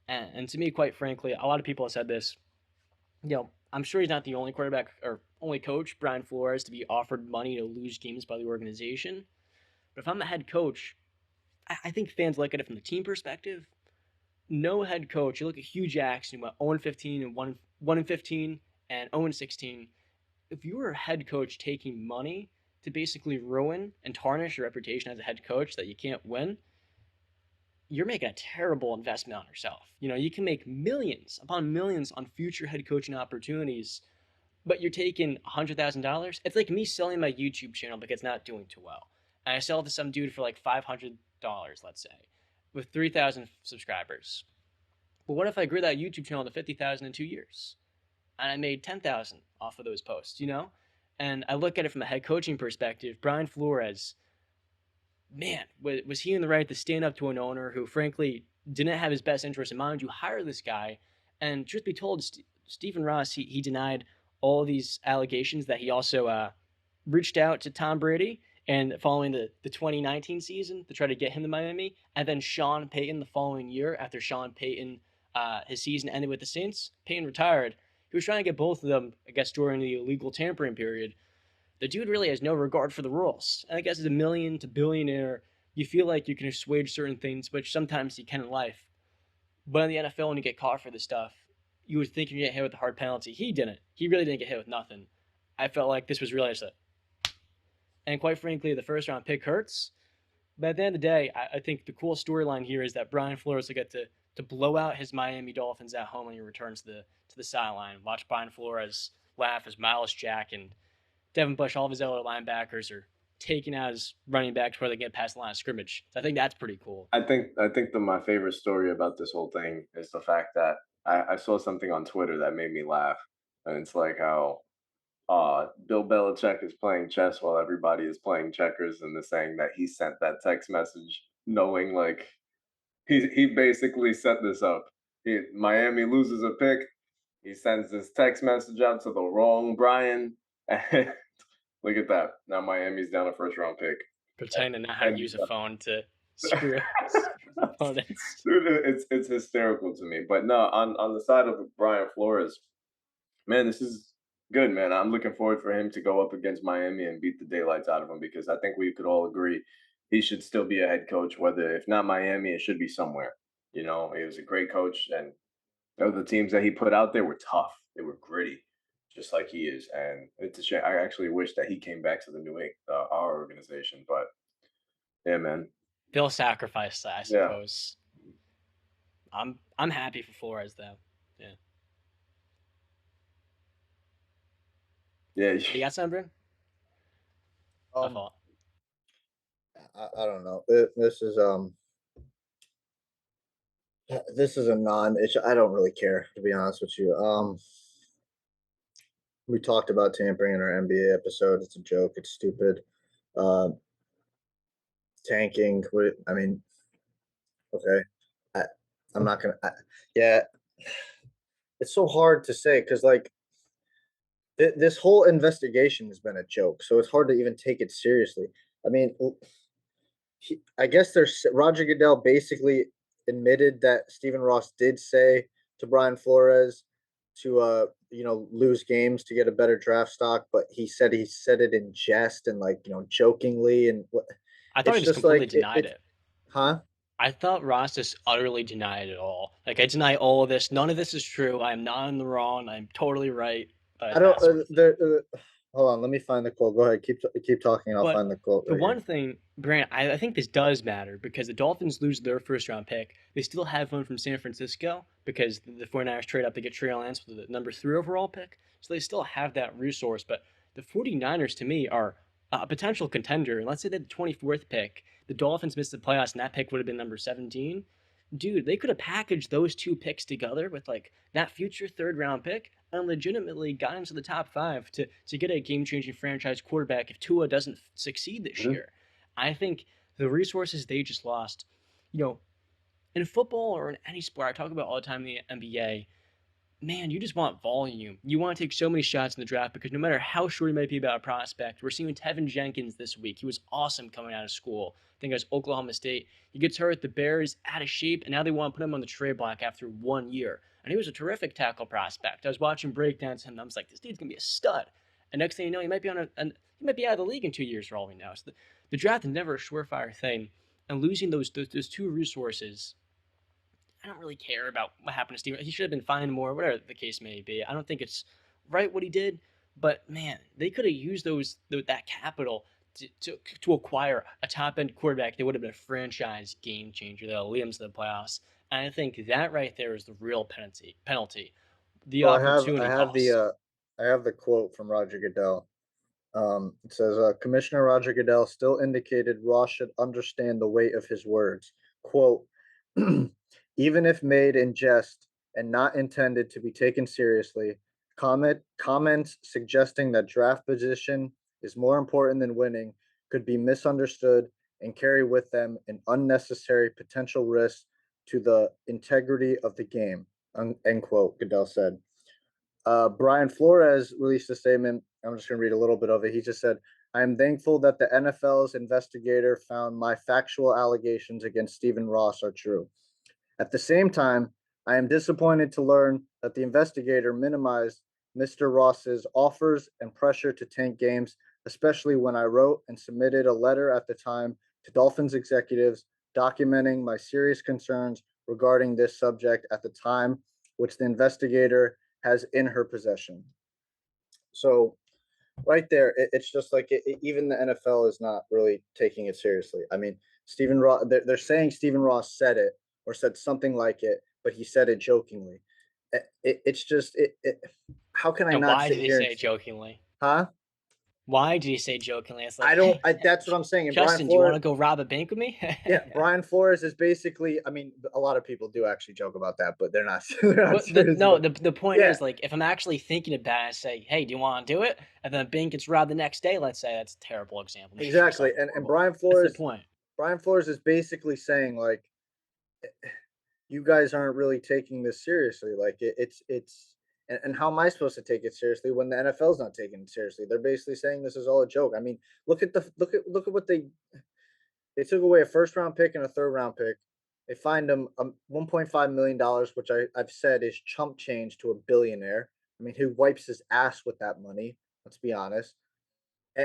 And to me, quite frankly, a lot of people have said this, I'm sure he's not the only quarterback or only coach, Brian Flores, to be offered money to lose games by the organization. But if I'm the head coach, I think fans look at it from the team perspective. No head coach, you look at Hugh Jackson, who went 0-15 and 1-15 and 0-16. If you were a head coach taking money to basically ruin and tarnish your reputation as a head coach that you can't win, you're making a terrible investment on yourself. You can make millions upon millions on future head coaching opportunities, but you're taking $100,000. It's like me selling my YouTube channel because it's not doing too well. And I sell it to some dude for like $500, let's say, with 3,000 subscribers. But what if I grew that YouTube channel to 50,000 in 2 years? And I made 10,000 off of those posts, And I look at it from a head coaching perspective. Brian Flores, man, was he in the right to stand up to an owner who, frankly, didn't have his best interest in mind? You hire this guy, and truth be told, Stephen Ross, he denied all these allegations that he also reached out to Tom Brady and following the 2019 season to try to get him to Miami, and then Sean Payton the following year after Sean Payton, his season ended with the Saints. Payton retired. He was trying to get both of them, I guess, during the illegal tampering period. The dude really has no regard for the rules. And I guess as a million to billionaire, you feel like you can assuage certain things, which sometimes you can in life. But in the NFL, when you get caught for this stuff, you would think you'd get hit with a hard penalty. He didn't. He really didn't get hit with nothing. I felt like this was really just and quite frankly, the first round pick hurts. But at the end of the day, I think the cool storyline here is that Brian Flores will get to blow out his Miami Dolphins at home when he returns to the sideline. Watch Brian Flores laugh as Miles Jack and Devin Bush, all of his other linebackers, are taking out his running backs before they get past the line of scrimmage. So I think that's pretty cool. I think my favorite story about this whole thing is the fact that I saw something on Twitter that made me laugh, and it's like how Bill Belichick is playing chess while everybody is playing checkers, and they're saying that he sent that text message knowing like he basically set this up. Miami loses a pick, he sends this text message out to the wrong Brian, and look at that. Now Miami's down a first round pick. Pretending to not how to use a phone to screw opponents. Dude, it's hysterical to me. But no, on the side of Brian Flores, man, this is good, man. I'm looking forward for him to go up against Miami and beat the daylights out of him, because I think we could all agree he should still be a head coach, whether if not Miami, it should be somewhere. He was a great coach, and the teams that he put out there were tough. They were gritty, just like he is. And it's a shame. I actually wish that he came back to the our organization, but yeah, man. They'll sacrifice that, I suppose. Yeah. I'm happy for Flores though. Yeah. Yeah. You got something? I don't know. This is a non-issue. I don't really care, to be honest with you. We talked about tampering in our NBA episode. It's a joke. It's stupid. Tanking. I mean, okay. I'm not gonna. Yeah, it's so hard to say because this whole investigation has been a joke, so it's hard to even take it seriously. I mean, I guess Roger Goodell basically admitted that Stephen Ross did say to Brian Flores to lose games to get a better draft stock, but he said it in jest and jokingly, and I thought he just completely denied it. Huh? I thought Ross just utterly denied it all. Like, I deny all of this. None of this is true. I am not in the wrong. I'm totally right. I don't. Hold on, let me find the quote. Go ahead, keep talking. I'll But find the quote. the Right one here. thing, Brant, I think this does matter because the Dolphins lose their first round pick. They still have one from San Francisco because the 49ers trade up to get Trey Lance with the number 3 overall pick. So they still have that resource. But the 49ers, to me, are a potential contender. And let's say they had the 24th pick. The Dolphins missed the playoffs, and that pick would have been number 17. Dude, they could have packaged those 2 picks together with like that future 3rd round pick and legitimately got into the top 5 to get a game-changing franchise quarterback if Tua doesn't succeed this Mhm. year. I think the resources they just lost, in football or in any sport, I talk about all the time in the NBA, man, you just want volume. You want to take so many shots in the draft because no matter how sure you might be about a prospect, we're seeing Tevin Jenkins this week. He was awesome coming out of school. I think it was Oklahoma State. He gets hurt, the Bears out of shape, and now they want to put him on the trade block after 1 year. And he was a terrific tackle prospect. I was watching breakdowns and I was like, this dude's gonna be a stud. And next thing you know, he might be he might be out of the league in 2 years for all we know. So the draft is never a surefire thing, and losing those 2 resources, I don't really care about what happened to Steven. He should have been fined more, whatever the case may be. I don't think it's right what he did, but man, they could have used that capital to acquire a top end quarterback. They would have been a franchise game changer. They'll lead them to the playoffs. And I think that right there is the real penalty, the Well, opportunity cost. I have the quote from Roger Goodell. It says, Commissioner Roger Goodell still indicated Ross should understand the weight of his words. Quote, even if made in jest and not intended to be taken seriously, comments suggesting that draft position is more important than winning could be misunderstood and carry with them an unnecessary potential risk to the integrity of the game, end quote, Goodell said. Brian Flores released a statement. I'm just going to read a little bit of it. He just said, I am thankful that the NFL's investigator found my factual allegations against Stephen Ross are true. At the same time, I am disappointed to learn that the investigator minimized Mr. Ross's offers and pressure to tank games, especially when I wrote and submitted a letter at the time to Dolphins executives documenting my serious concerns regarding this subject at the time, which the investigator has in her possession. So, right there, it's just like even the NFL is not really taking it seriously. I mean, Stephen Ross, they're saying Stephen Ross said it or said something like it, but he said it jokingly. It's just how can I And not why sit did he here say and it jokingly? huh? Why did he say jokingly? It's like, I don't. hey, That's what I'm saying. And Brian Justin, do you want Flores, to go rob a bank with me? yeah, Brian Flores is basically. I mean, a lot of people do actually joke about that, but they're not. They're not serious about. The point Yeah, is, like, if I'm actually thinking about it, I say, hey, do you want to do it? And then bank gets robbed the next day, let's say. That's a terrible example. Make yourself exactly. And horrible. That's the point. Brian Flores is basically saying like, you guys aren't really taking this seriously. Like and how am I supposed to take it seriously when the NFL's not taking it seriously? They're basically saying this is all a joke. I mean, look at what they took away a first round pick and a third round pick. They fined him $1.5 million, which I've said is chump change to a billionaire. I mean, who wipes his ass with that money? Let's be honest.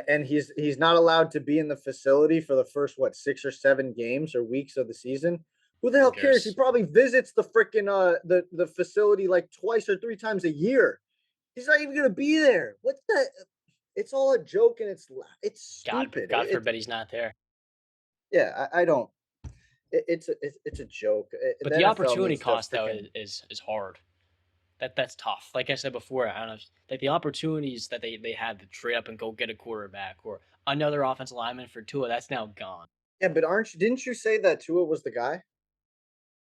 And he's not allowed to be in the facility for the first 6 or 7 games or weeks of the season. Who the hell cares? He probably visits the freaking the facility like twice or 3 times a year. He's not even gonna be there. What's that? It's all a joke and it's stupid. God forbid he's not there. Yeah, I don't. It's a joke. But The the NFL opportunity needs to cost, though, freaking. is hard. That's tough. Like I said before, I don't know, like the opportunities that they had to trade up and go get a quarterback or another offensive lineman for Tua, that's now gone. Yeah, but didn't you say that Tua was the guy?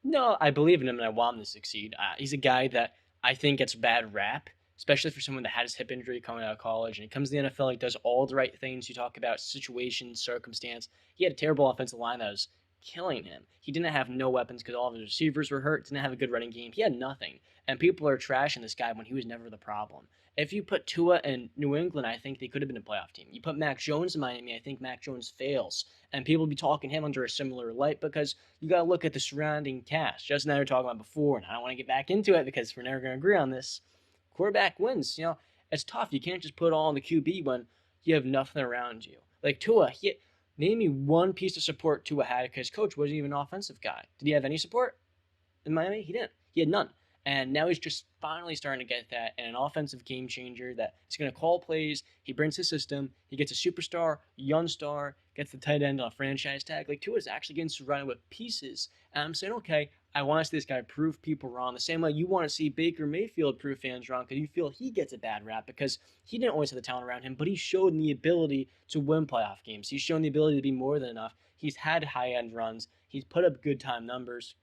No, I believe in him and I want him to succeed. He's a guy that I think gets a bad rap, especially for someone that had his hip injury coming out of college. And he comes to the NFL, he does all the right things. You talk about situation, circumstance. He had a terrible offensive line that was killing him. He didn't have no weapons because all of his receivers were hurt, didn't have a good running game. He had nothing. And people are trashing this guy when he was never the problem. If you put Tua in New England, I think they could have been a playoff team. You put Mac Jones in Miami, I think Mac Jones fails. And people will be talking him under a similar light because you got to look at the surrounding cast. Justin and I were talking about before, and I don't want to get back into it because we're never going to agree on this. Quarterback wins. It's tough. You can't just put all on the QB when you have nothing around you. Like Tua, name me one piece of support Tua had because coach wasn't even an offensive guy. Did he have any support in Miami? He didn't. He had none. And now he's just finally starting to get that, and an offensive game changer that he's going to call plays. He brings his system. He gets a superstar, young star, gets the tight end on a franchise tag. Like, Tua's actually getting surrounded with pieces. And I'm saying, okay, I want to see this guy prove people wrong. The same way you want to see Baker Mayfield prove fans wrong because you feel he gets a bad rap because he didn't always have the talent around him, but he showed the ability to win playoff games. He's shown the ability to be more than enough. He's had high-end runs. He's put up good numbers.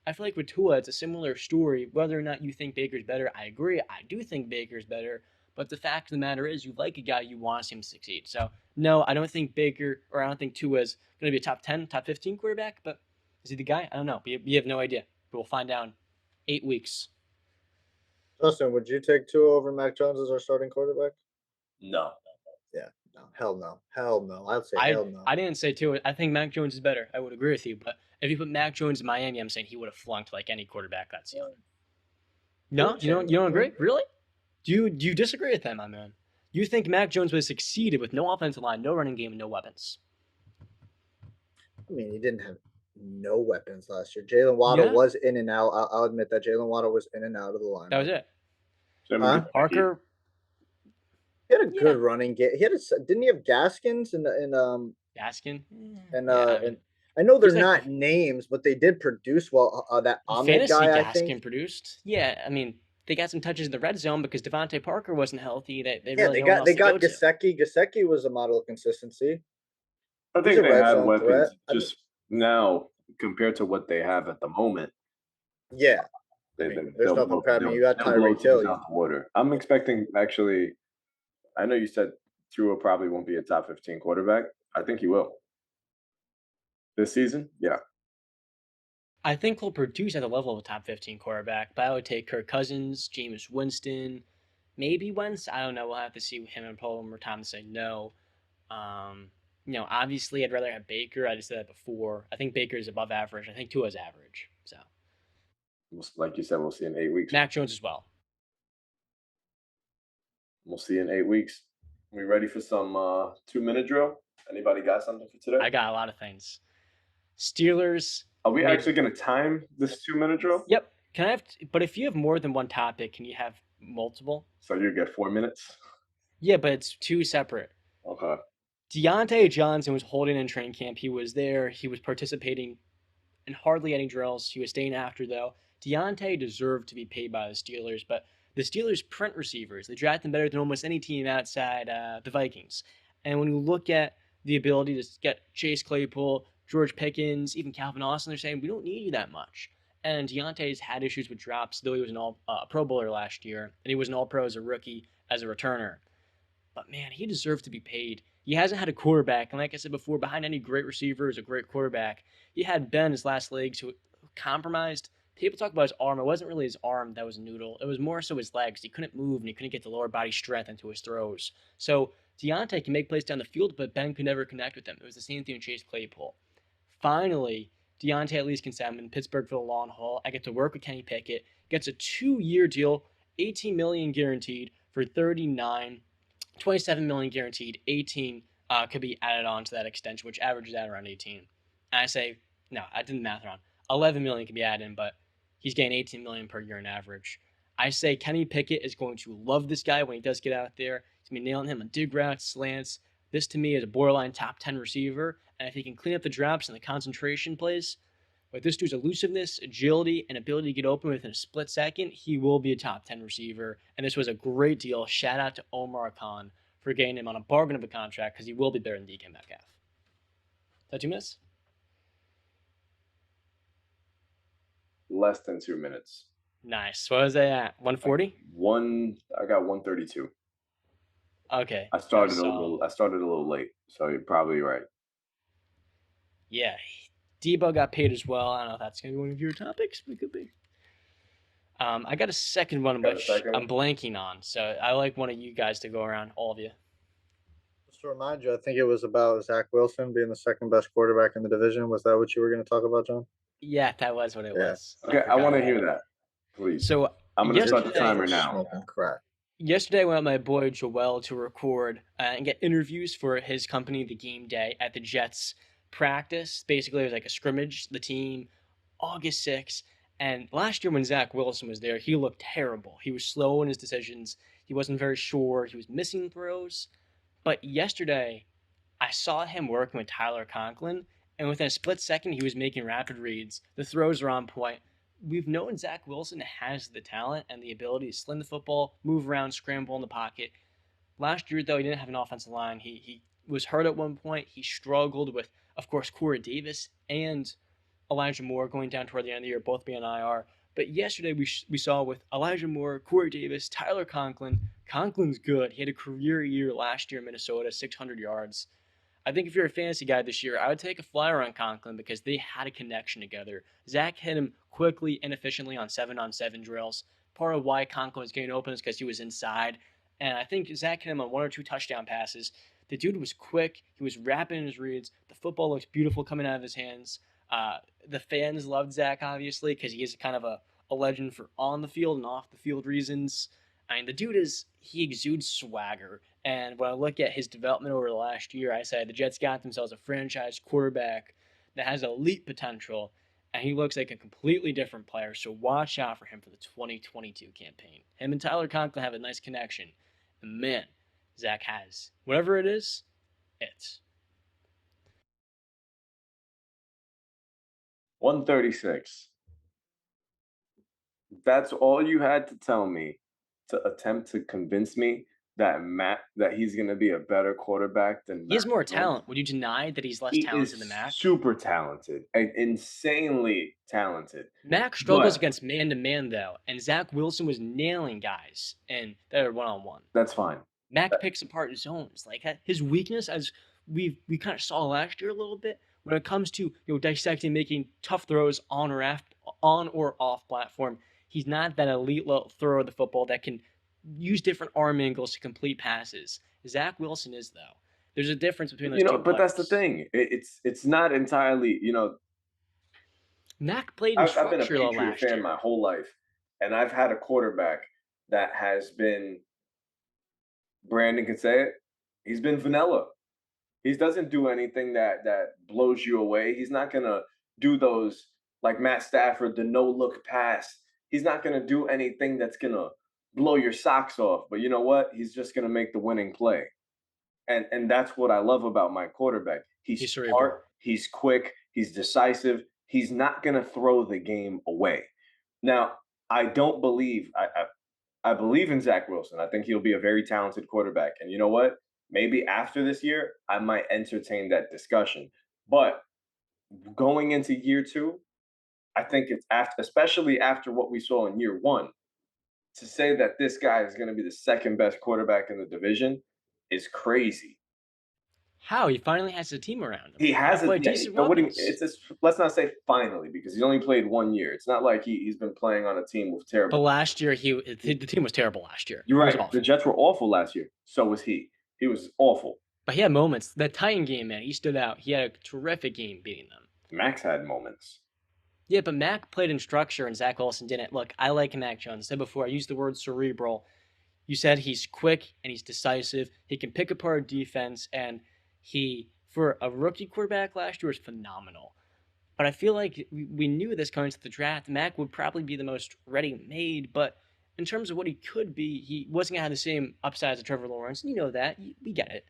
I feel like with Tua, it's a similar story. Whether or not you think Baker's better, I agree. I do think Baker's better. But the fact of the matter is, you like a guy, you want to see him succeed. So, no, I don't think I don't think Tua's going to be a top 10, top 15 quarterback. But is he the guy? I don't know. We have no idea. But we'll find out in 8 weeks. Justin, would you take Tua over Mac Jones as our starting quarterback? No. Yeah. No. Hell no. Hell no. I'd say hell no. I didn't say Tua. I think Mac Jones is better. I would agree with you. But if you put Mac Jones in Miami, I'm saying he would have flunked like any quarterback that's young. No? You don't agree? Really? Do you disagree with that, my man? You think Mac Jones would have succeeded with no offensive line, no running game, and no weapons? I mean, he didn't have no weapons last year. Jalen Waddle was in and out. I'll admit that Jalen Waddle was in and out of the line. That was it. Parker. He had a good running game. Didn't he have Gaskins and Gaskin? And I know they're not names, but they did produce well. That Ahmed guy, I think, produced. Yeah, I mean, they got some touches in the red zone because Devontae Parker wasn't healthy. They got Gesicki. Gesicki was a model of consistency. I think they had weapons just now compared to what they have at the moment. Yeah, there's no comparing. You got Tyreek Hill. I'm expecting actually. I know you said Tua probably won't be a top 15 quarterback. I think he will. This season, yeah. I think he'll produce at the level of a top 15 quarterback, but I would take Kirk Cousins, Jameis Winston, maybe Wentz. I don't know. We'll have to see him and Paul one more time to say no. Obviously, I'd rather have Baker. I just said that before. I think Baker is above average. I think Tua's average. So, like you said, we'll see in 8 weeks. Mac Jones as well. We'll see in 8 weeks. We ready for some 2-minute drill? Anybody got something for today? I got a lot of things. Steelers. Are we actually going to time this 2-minute drill? Yep. But if you have more than one topic, can you have multiple? So you get 4 minutes? Yeah, but it's 2 separate. Okay. Diontae Johnson was holding in training camp. He was there. He was participating in hardly any drills. He was staying after, though. Diontae deserved to be paid by the Steelers, but the Steelers print receivers. They draft them better than almost any team outside the Vikings. And when you look at the ability to get Chase Claypool, George Pickens, even Calvin Austin, they're saying, we don't need you that much. And Deontay's had issues with drops, though he was an all-pro bowler last year, and he was an all-pro as a rookie, as a returner. But, man, he deserved to be paid. He hasn't had a quarterback, and like I said before, behind any great receiver is a great quarterback. He had Ben, his last legs, who compromised. People talk about his arm. It wasn't really his arm that was a noodle. It was more so his legs. He couldn't move, and he couldn't get the lower body strength into his throws. So Diontae can make plays down the field, but Ben could never connect with him. It was the same thing with Chase Claypool. Finally, Diontae at least can say, I'm in Pittsburgh for the long haul. I get to work with Kenny Pickett. Gets a 2-year deal, $18 million guaranteed for $39, $27 million guaranteed. 18 could be added on to that extension, which averages out around 18. And I say, no, I did the math wrong. 11 million can be added in, but he's getting 18 million per year on average. I say Kenny Pickett is going to love this guy when he does get out there. He's going to be nailing him on dig routes, slants. This, to me, is a borderline top 10 receiver. And if he can clean up the drops and the concentration plays, with this dude's elusiveness, agility, and ability to get open within a split second, he will be a top 10 receiver. And this was a great deal. Shout out to Omar Khan for getting him on a bargain of a contract because he will be better than DK Metcalf. Is that 2 minutes? Less than 2 minutes. Nice. What was that at? 140? I got 132. Okay. I started a little late, so you're probably right. Yeah. Debo got paid as well. I don't know if that's going to be one of your topics, but it could be. I got a second one, which I'm blanking on. So I like one of you guys to go around, all of you. Just to remind you, I think it was about Zach Wilson being the second best quarterback in the division. Was that what you were going to talk about, John? Yeah, that was what it was. Okay, I want to hear that, please. So I'm going to start the timer now. Yesterday, I went with my boy Joel to record and get interviews for his company, The Game Day, at the Jets practice. Basically, it was like a scrimmage, the team, August 6th. And last year when Zach Wilson was there, he looked terrible. He was slow in his decisions. He wasn't very sure. He was missing throws. But yesterday, I saw him working with Tyler Conklin, and within a split second, he was making rapid reads. The throws are on point. We've known Zach Wilson has the talent and the ability to sling the football, move around, scramble in the pocket. Last year, though, he didn't have an offensive line. He was hurt at one point. He struggled with, of course, Corey Davis and Elijah Moore going down toward the end of the year, both being on IR. But yesterday, we saw with Elijah Moore, Corey Davis, Tyler Conklin. Conklin's good. He had a career year last year in Minnesota, 600 yards. I think if you're a fantasy guy this year, I would take a flyer on Conklin because they had a connection together. Zach hit him quickly and efficiently on 7-on-7 drills. Part of why Conklin was getting open is because he was inside. And I think Zach hit him on 1 or 2 touchdown passes. The dude was quick. He was rapid in his reads. The football looks beautiful coming out of his hands. The fans loved Zach, obviously, because he is kind of a legend for on the field and off the field reasons. I mean, the dude he exudes swagger. And when I look at his development over the last year, I say the Jets got themselves a franchise quarterback that has elite potential, and he looks like a completely different player. So watch out for him for the 2022 campaign. Him and Tyler Conklin have a nice connection. And man, Zach has whatever it is, it's 136. That's all you had to tell me to attempt to convince me that he's going to be a better quarterback than he has Mac more Jones. talent. Would you deny that he's less He talented is than Mac? super talented and insanely talented. Mac struggles against man-to-man, though, and Zach Wilson was nailing guys and that are one-on-one. That's fine. Mac picks apart zones. Like his weakness, as we kind of saw last year a little bit, when it comes to dissecting, making tough throws on or off platform, he's not that elite thrower of the football that can use different arm angles to complete passes. Zach Wilson is, though. There's a difference between those two But that's the players. thing. It's not entirely, Mac played in I've been a structure Patriot last fan year. my whole life, and I've had a quarterback that has been, Brandon can say it, he's been vanilla. He doesn't do anything that blows you away. He's not going to do those, like Matt Stafford, the no-look pass. He's not going to do anything that's going to blow your socks off. But you know what? He's just going to make the winning play. And that's what I love about my quarterback. He's smart, he's quick, he's decisive. He's not going to throw the game away. Now, I don't believe I believe in Zach Wilson. I think he'll be a very talented quarterback. And you know what? Maybe after this year, I might entertain that discussion. But going into year 2, I think it's especially after what we saw in year 1, to say that this guy is going to be the second best quarterback in the division is crazy. How? He finally has a team around him. He has decent weapons. Let's not say finally, because he's only played 1 year. It's not like he's been playing on a team with terrible. But last year, the team was terrible last year. You're right. The Jets were awful last year. So was he. He was awful. But he had moments. That Titan game, man, he stood out. He had a terrific game beating them. Max had moments. Yeah, but Mac played in structure and Zach Wilson didn't. Look, I like Mac Jones. I said before, I used the word cerebral. You said he's quick and he's decisive. He can pick apart defense, and he, for a rookie quarterback last year, was phenomenal. But I feel like we knew this going into the draft. Mac would probably be the most ready-made, but in terms of what he could be, he wasn't going to have the same upside as Trevor Lawrence. And you know that. We get it.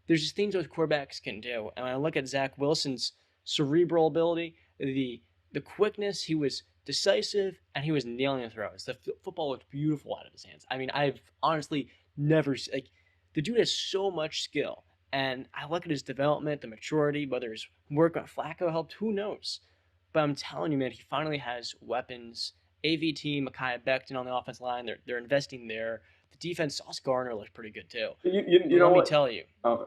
There's just things those quarterbacks can do. And when I look at Zach Wilson's cerebral ability, the quickness, he was decisive, and he was nailing the throws. The football looked beautiful out of his hands. I mean, I've honestly never the dude has so much skill. And I look at his development, the maturity, whether his work on Flacco helped, who knows? But I'm telling you, man, he finally has weapons. AVT, Mekhi Becton on the offensive line, they're investing there. The defense, Sauce Gardner looks pretty good too. Let me tell you. Okay.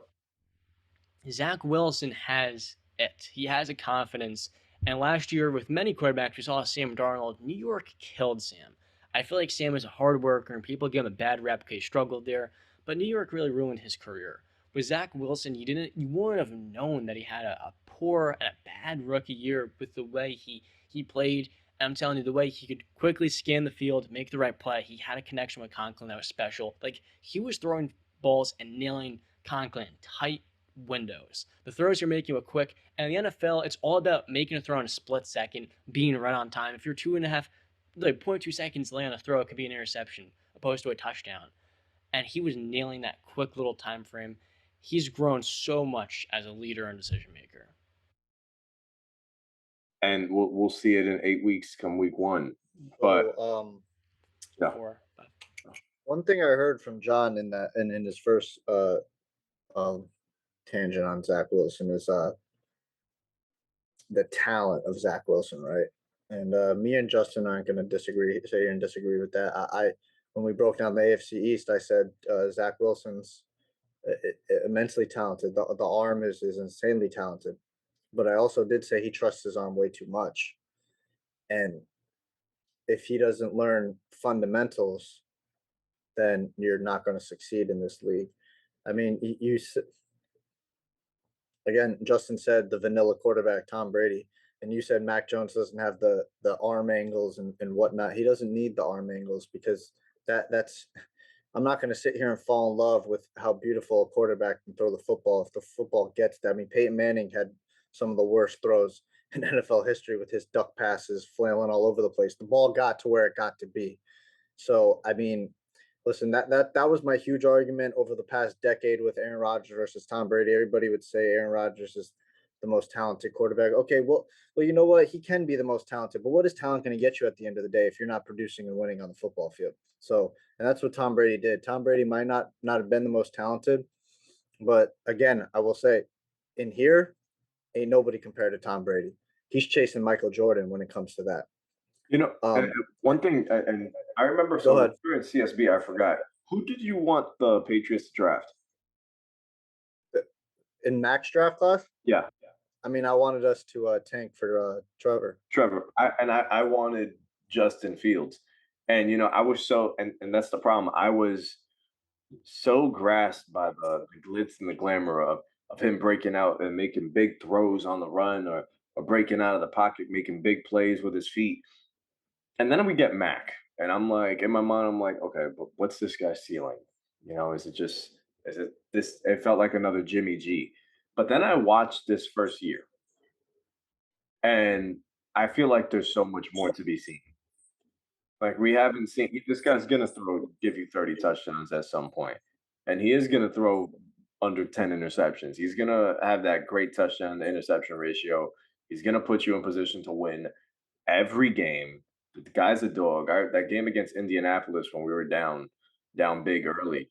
Zach Wilson has it. He has a confidence. And last year, with many quarterbacks, we saw Sam Darnold. New York killed Sam. I feel like Sam is a hard worker, and people give him a bad rep because he struggled there. But New York really ruined his career. With Zach Wilson, you wouldn't have known that he had a poor and a bad rookie year with the way he played. And I'm telling you, the way he could quickly scan the field, make the right play. He had a connection with Conklin that was special. Like, he was throwing balls and nailing Conklin in tight windows. The throws you're making were quick, and in the NFL, it's all about making a throw in a split second, being right on time. If you're 0.2 seconds late on a throw, it could be an interception opposed to a touchdown. And he was nailing that quick little time frame. He's grown so much as a leader and decision maker. And we'll see it in 8 weeks come week 1. But yeah. One thing I heard from John in his first tangent on Zach Wilson is the talent of Zach Wilson, right? And me and Justin aren't going to say you're going to disagree with that. I when we broke down the AFC East, I said Zach Wilson's immensely talented. The arm is insanely talented, but I also did say he trusts his arm way too much, and if he doesn't learn fundamentals, then you're not going to succeed in this league. I mean, again, Justin said the vanilla quarterback, Tom Brady, and you said Mac Jones doesn't have the arm angles and whatnot. He doesn't need the arm angles because that's. I'm not going to sit here and fall in love with how beautiful a quarterback can throw the football if the football gets that. I mean, Peyton Manning had some of the worst throws in NFL history with his duck passes flailing all over the place. The ball got to where it got to be. So, I mean, listen, that was my huge argument over the past decade with Aaron Rodgers versus Tom Brady. Everybody would say Aaron Rodgers is the most talented quarterback. Okay, well, you know what? He can be the most talented, but what is talent going to get you at the end of the day if you're not producing and winning on the football field? So, and that's what Tom Brady did. Tom Brady might not have been the most talented, but again, I will say, in here, ain't nobody compared to Tom Brady. He's chasing Michael Jordan when it comes to that. You know, one thing, and I remember, so when we were in CSB, I forgot. Who did you want the Patriots to draft? In Mac's draft class? Yeah. I mean, I wanted us to tank for Trevor. I wanted Justin Fields. And, you know, I was so, and that's the problem. I was so grasped by the glitz and the glamour of him breaking out and making big throws on the run or breaking out of the pocket, making big plays with his feet. And then we get Mac. And I'm like, in my mind, I'm like, okay, but what's this guy's ceiling? You know, is it this? It felt like another Jimmy G. But then I watched this first year. And I feel like there's so much more to be seen. Like we haven't seen this guy's gonna give you 30 touchdowns at some point. And he is gonna throw under 10 interceptions. He's gonna have that great touchdown to interception ratio. He's gonna put you in position to win every game. The guy's a dog. That game against Indianapolis when we were down big early,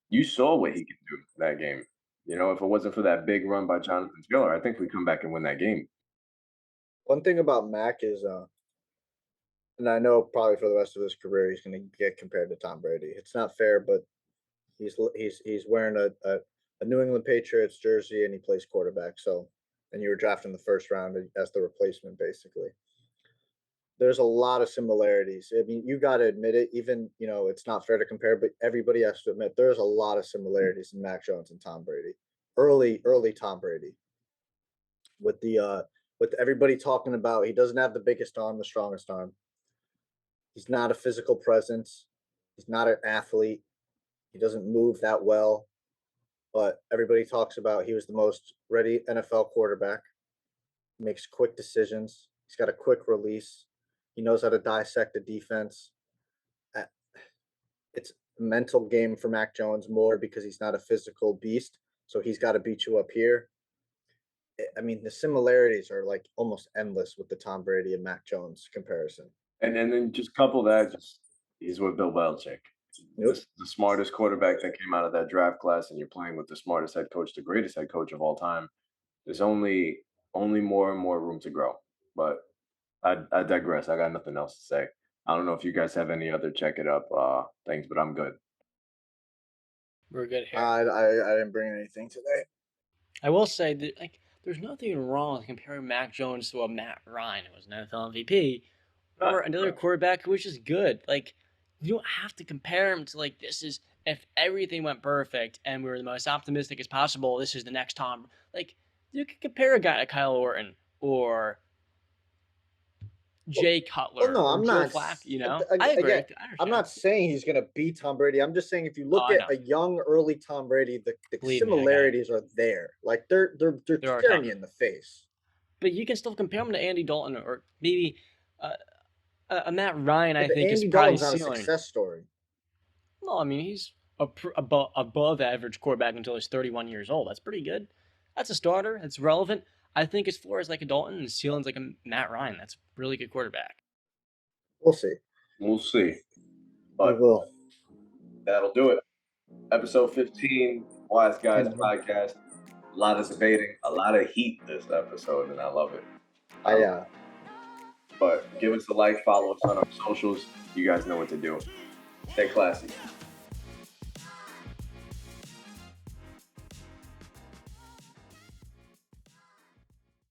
you saw what he could do that game. You know, if it wasn't for that big run by Jonathan Taylor, I think we come back and win that game. One thing about Mac is, and I know probably for the rest of his career he's going to get compared to Tom Brady. It's not fair, but he's wearing a New England Patriots jersey and he plays quarterback. So, and you were drafting the first round as the replacement, basically. There's a lot of similarities. I mean, you got to admit it. Even, you know, it's not fair to compare, but everybody has to admit there's a lot of similarities in Mac Jones and Tom Brady. Early Tom Brady. With everybody talking about he doesn't have the biggest arm, the strongest arm. He's not a physical presence. He's not an athlete. He doesn't move that well. But everybody talks about he was the most ready NFL quarterback. He makes quick decisions. He's got a quick release. He knows how to dissect a defense. It's a mental game for Mac Jones more because he's not a physical beast. So he's got to beat you up here. I mean, the similarities are like almost endless with the Tom Brady and Mac Jones comparison. And then just couple that, he's with Bill Belichick. Yep. The smartest quarterback that came out of that draft class, and you're playing with the smartest head coach, the greatest head coach of all time. There's only more and more room to grow. But I digress. I got nothing else to say. I don't know if you guys have any other check it up things, but I'm good. We're good here. I didn't bring anything today. I will say that there's nothing wrong with comparing Mac Jones to a Matt Ryan, who was an NFL MVP, or another quarterback who was just good. Like, you don't have to compare him to this is if everything went perfect and we were the most optimistic as possible, this is the next Tom. Like, you could compare a guy to Kyle Orton or Jay Cutler no, or I'm Joe not. Flacco, you know? Again, I agree. I I'm understand. not saying he's going to beat Tom Brady. I'm just saying if you look I at know. a young, early Tom Brady, the Believe me, I got it. similarities are there. Like they're There are staring tons. you in the face. But you can still compare him to Andy Dalton or maybe a Matt Ryan. I But think is Andy probably Dalton's not a ceiling. success story. No, I mean he's above average quarterback until he's 31 years old. That's pretty good. That's a starter. That's relevant. I think his floor is like a Dalton and his ceiling's like a Matt Ryan. That's a really good quarterback. We'll see. We'll see. We But will. that'll do it. Episode 15, Wise Guys Podcast. A lot of debating, a lot of heat this episode, and I love it. But give us a like, follow us on our socials. You guys know what to do. Stay classy.